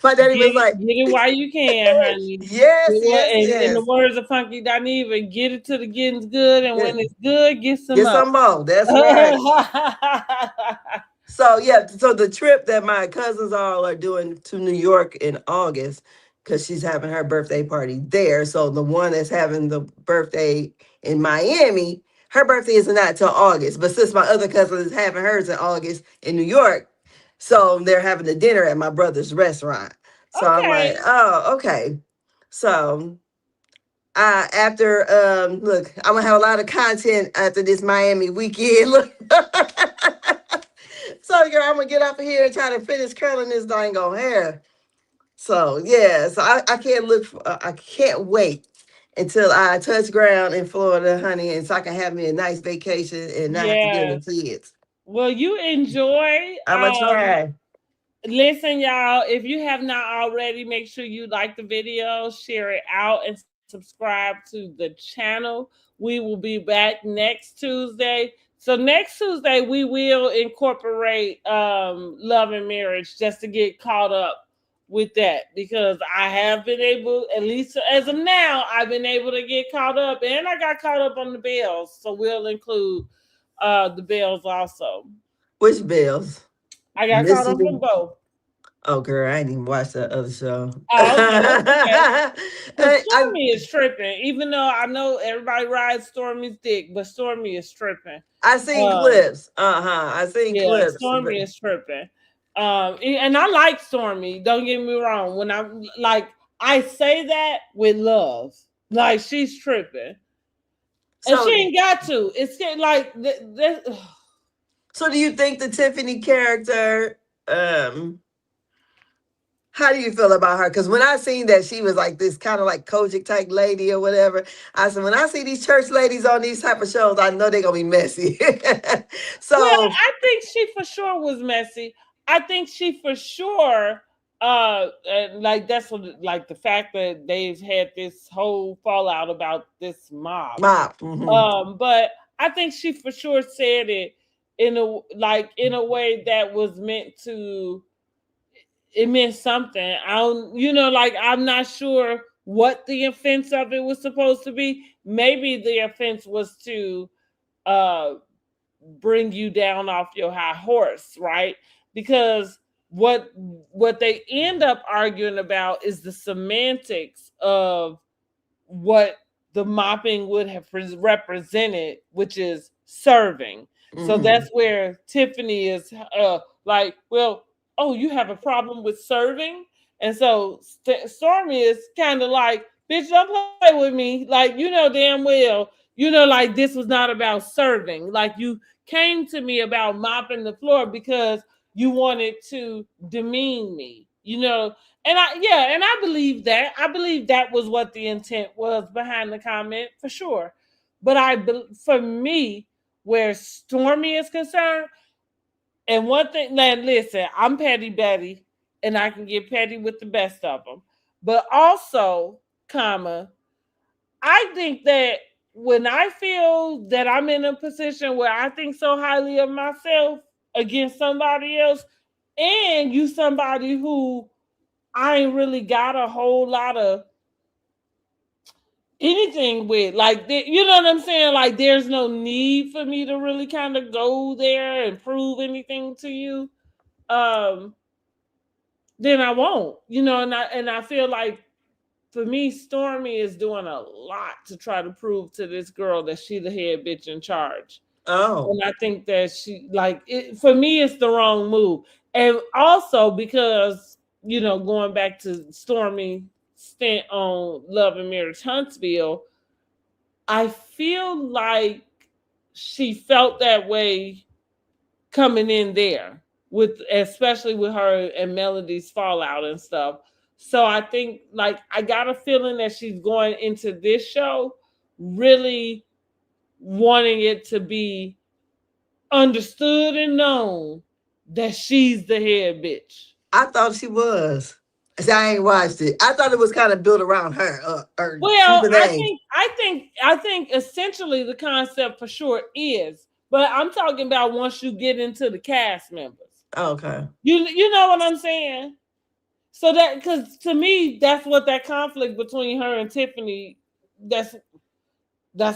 My daddy was like, get it while you can, honey. yes, yes, And in the yes. words of Funky Dineva, get it till the getting's good, and Yeah, when it's good, get some get more. some more. That's right. So yeah, so the trip that my cousins all are doing to New York in August, because she's having her birthday party there. So the one that's having the birthday in Miami, her birthday is not till August. But since my other cousin is having hers in August in New York, so they're having a dinner at my brother's restaurant. So I'm like, Okay. oh, okay. So after look, I'm gonna have a lot of content after this Miami weekend. Look. So girl, I'm gonna get up here and try to finish curling this dang on hair. So yeah, so I can't I can't wait until I touch ground in Florida, honey, and so I can have me a nice vacation and not have to deal with Yes. kids. Well, you enjoy. I'm gonna try. Listen, y'all, if you have not already, make sure you like the video, share it out, and subscribe to the channel. We will be back next Tuesday So next Tuesday we will incorporate Love and Marriage just to get caught up with that, because I have been able, at least as of now, I've been able to get caught up, and I got caught up on the Bells. So we'll include the Bells also. Which Bells? I got caught Missy. up on both. Oh, girl, I didn't even watch that other show. Oh, okay, okay. But I Stormy is tripping, even though I know everybody rides Stormy's dick, but Stormy is tripping. I seen Um, clips. I seen yeah, clips. Stormy is tripping. And I like Stormy. Don't get me wrong. When I'm like, I say that with love. Like she's tripping, and So, she ain't got to. It's like so do you think the Tiffany character? How do you feel about her? Because when I seen that she was like this kind of like Kojic type lady or whatever, I said when I see these church ladies on these type of shows, I know they're gonna be messy. well, So I think she for sure was messy. I think she for sure like that's what, like the fact that they've had this whole fallout about this mob. mop. But I think she for sure said it in a way that was meant to, it meant something. I don't, like I'm not sure what the offense of it was supposed to be. Maybe the offense was to uh bring you down off your high horse, right? Because what they end up arguing about is the semantics of what the mopping would have represented, which is serving. So that's where Tiffany is like, well, oh, you have a problem with serving? And so Stormy is kind of like, bitch, don't play with me. Like, you know damn well, like this was not about serving. Like you came to me about mopping the floor because you wanted to demean me, and I believe that. I believe that was what the intent was behind the comment for sure. But for me, where Stormy is concerned, and one thing, now listen, I'm petty Betty, and I can get petty with the best of them. But also, I think that when I feel that I'm in a position where I think so highly of myself against somebody else, and you somebody who I ain't really got a whole lot of anything with, like, you know what I'm saying? Like, there's no need for me to really kind of go there and prove anything to you. Then I won't, and I feel like for me, Stormy is doing a lot to try to prove to this girl that she the head bitch in charge. Oh, And I think that she, like, for me, it's the wrong move. And also because, going back to Stormy stint on Love and Marriage Huntsville, I feel like she felt that way coming in there, with especially with her and Melody's fallout and stuff. So I think, like, I got a feeling that she's going into this show really wanting it to be understood and known that she's the head bitch. I thought she was. See, I ain't watched it. I thought it was kind of built around her. Or Well, Stephen A. I think essentially the concept for sure is, but I'm talking about once you get into the cast members. Okay. You know what I'm saying? So that, because to me, that's what that conflict between her and Tiffany, that's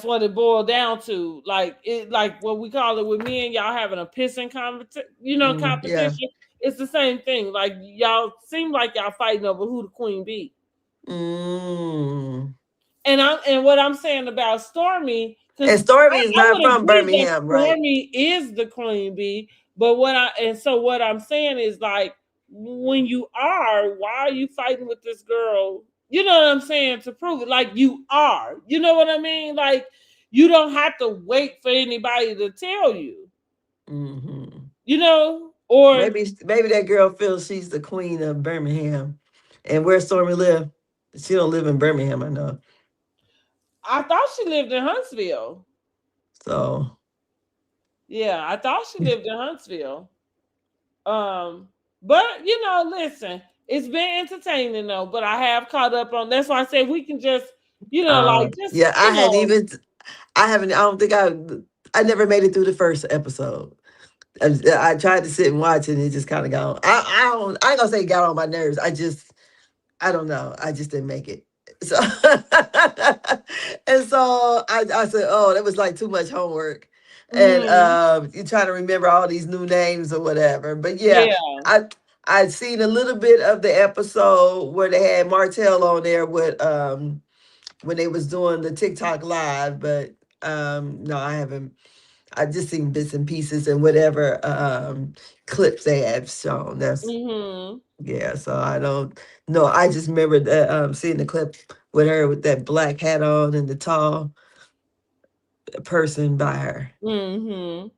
what it boiled down to. Like what we call it with me and y'all having a pissing competition. Yeah. It's the same thing. Like y'all seem like y'all fighting over who the queen be. Mm. And what I'm saying about Stormy, And Stormy is I not would from agree that Birmingham, right? Stormy is the queen bee, but what I'm saying is, like, when you are, why are you fighting with this girl? You know what I'm saying? To prove it, like you are. You know what I mean? Like you don't have to wait for anybody to tell you. Or maybe that girl feels she's the queen of Birmingham, and where Stormy live, she don't live in Birmingham. I know. I thought she lived in Huntsville. So yeah, I thought she lived in Huntsville. But listen, it's been entertaining though. But I have caught up on. That's why I said we can just, yeah, I don't think I never made it through the first episode. I tried to sit and watch it, and it just kind of got on. I ain't gonna say it got on my nerves. I don't know. I just didn't make it. So and so I said, oh, that was like too much homework. And Mm-hmm. you try to remember all these new names or whatever. But yeah, Yeah. I I'd seen a little bit of the episode where they had Martell on there with when they was doing the TikTok live, but no, I haven't. I just seen bits and pieces and whatever clips they have shown. That's Mm-hmm. yeah, so I don't know. I just remember that seeing the clip with her with that black hat on and the tall person by her. Mm-hmm.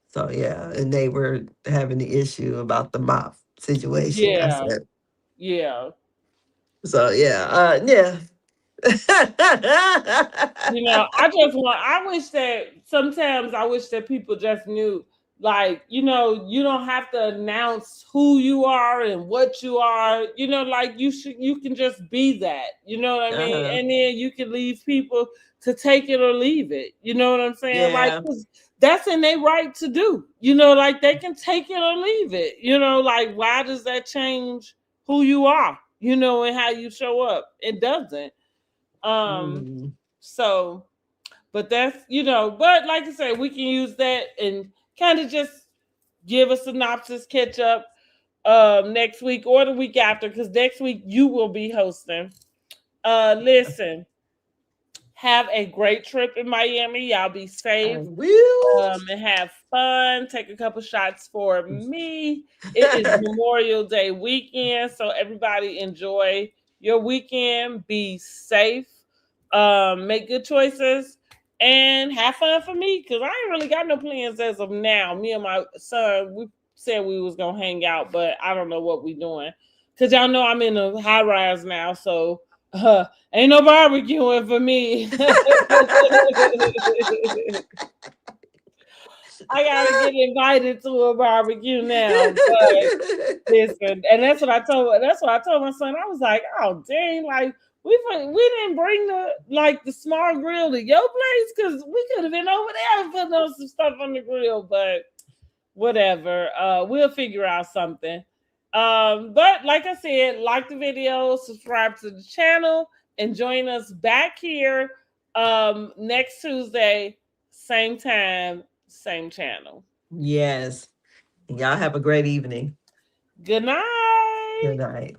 So yeah, and they were having the issue about the mop situation. I Yeah. said Yeah. so yeah, yeah. I wish that sometimes I wish that people just knew, like, you don't have to announce who you are and what you are, like you can just be that, you know what I mean? uh-huh. And then you can leave people to take it or leave it. You know what I'm saying? Like, Yeah. 'cause that's in their right to do, like they can take it or leave it, like why does that change who you are, and how you show up? It doesn't. Um, Mm. so, but but like I said, we can use that and kind of just give a synopsis, catch up next week or the week after, because next week you will be hosting. Listen, have a great trip in Miami. Y'all be I safe. will. And have fun. Take a couple shots for me. It is Memorial Day weekend, so everybody enjoy your weekend. Be safe. Make good choices and have fun for me, because I ain't really got no plans as of now. Me and my son, we said we was gonna hang out, but I don't know what we doing. Cause y'all know I'm in a high rise now, so ain't no barbecuing for me. I gotta get invited to a barbecue now. But listen, and that's what I told my son. I was like, oh dang, like we didn't bring the small grill to your place, because we could have been over there and putting on some stuff on the grill, but whatever. We'll figure out something. But like I said, like the video, subscribe to the channel, and join us back here next Tuesday, same time, same channel. Yes. Y'all have a great evening. Good night. Good night.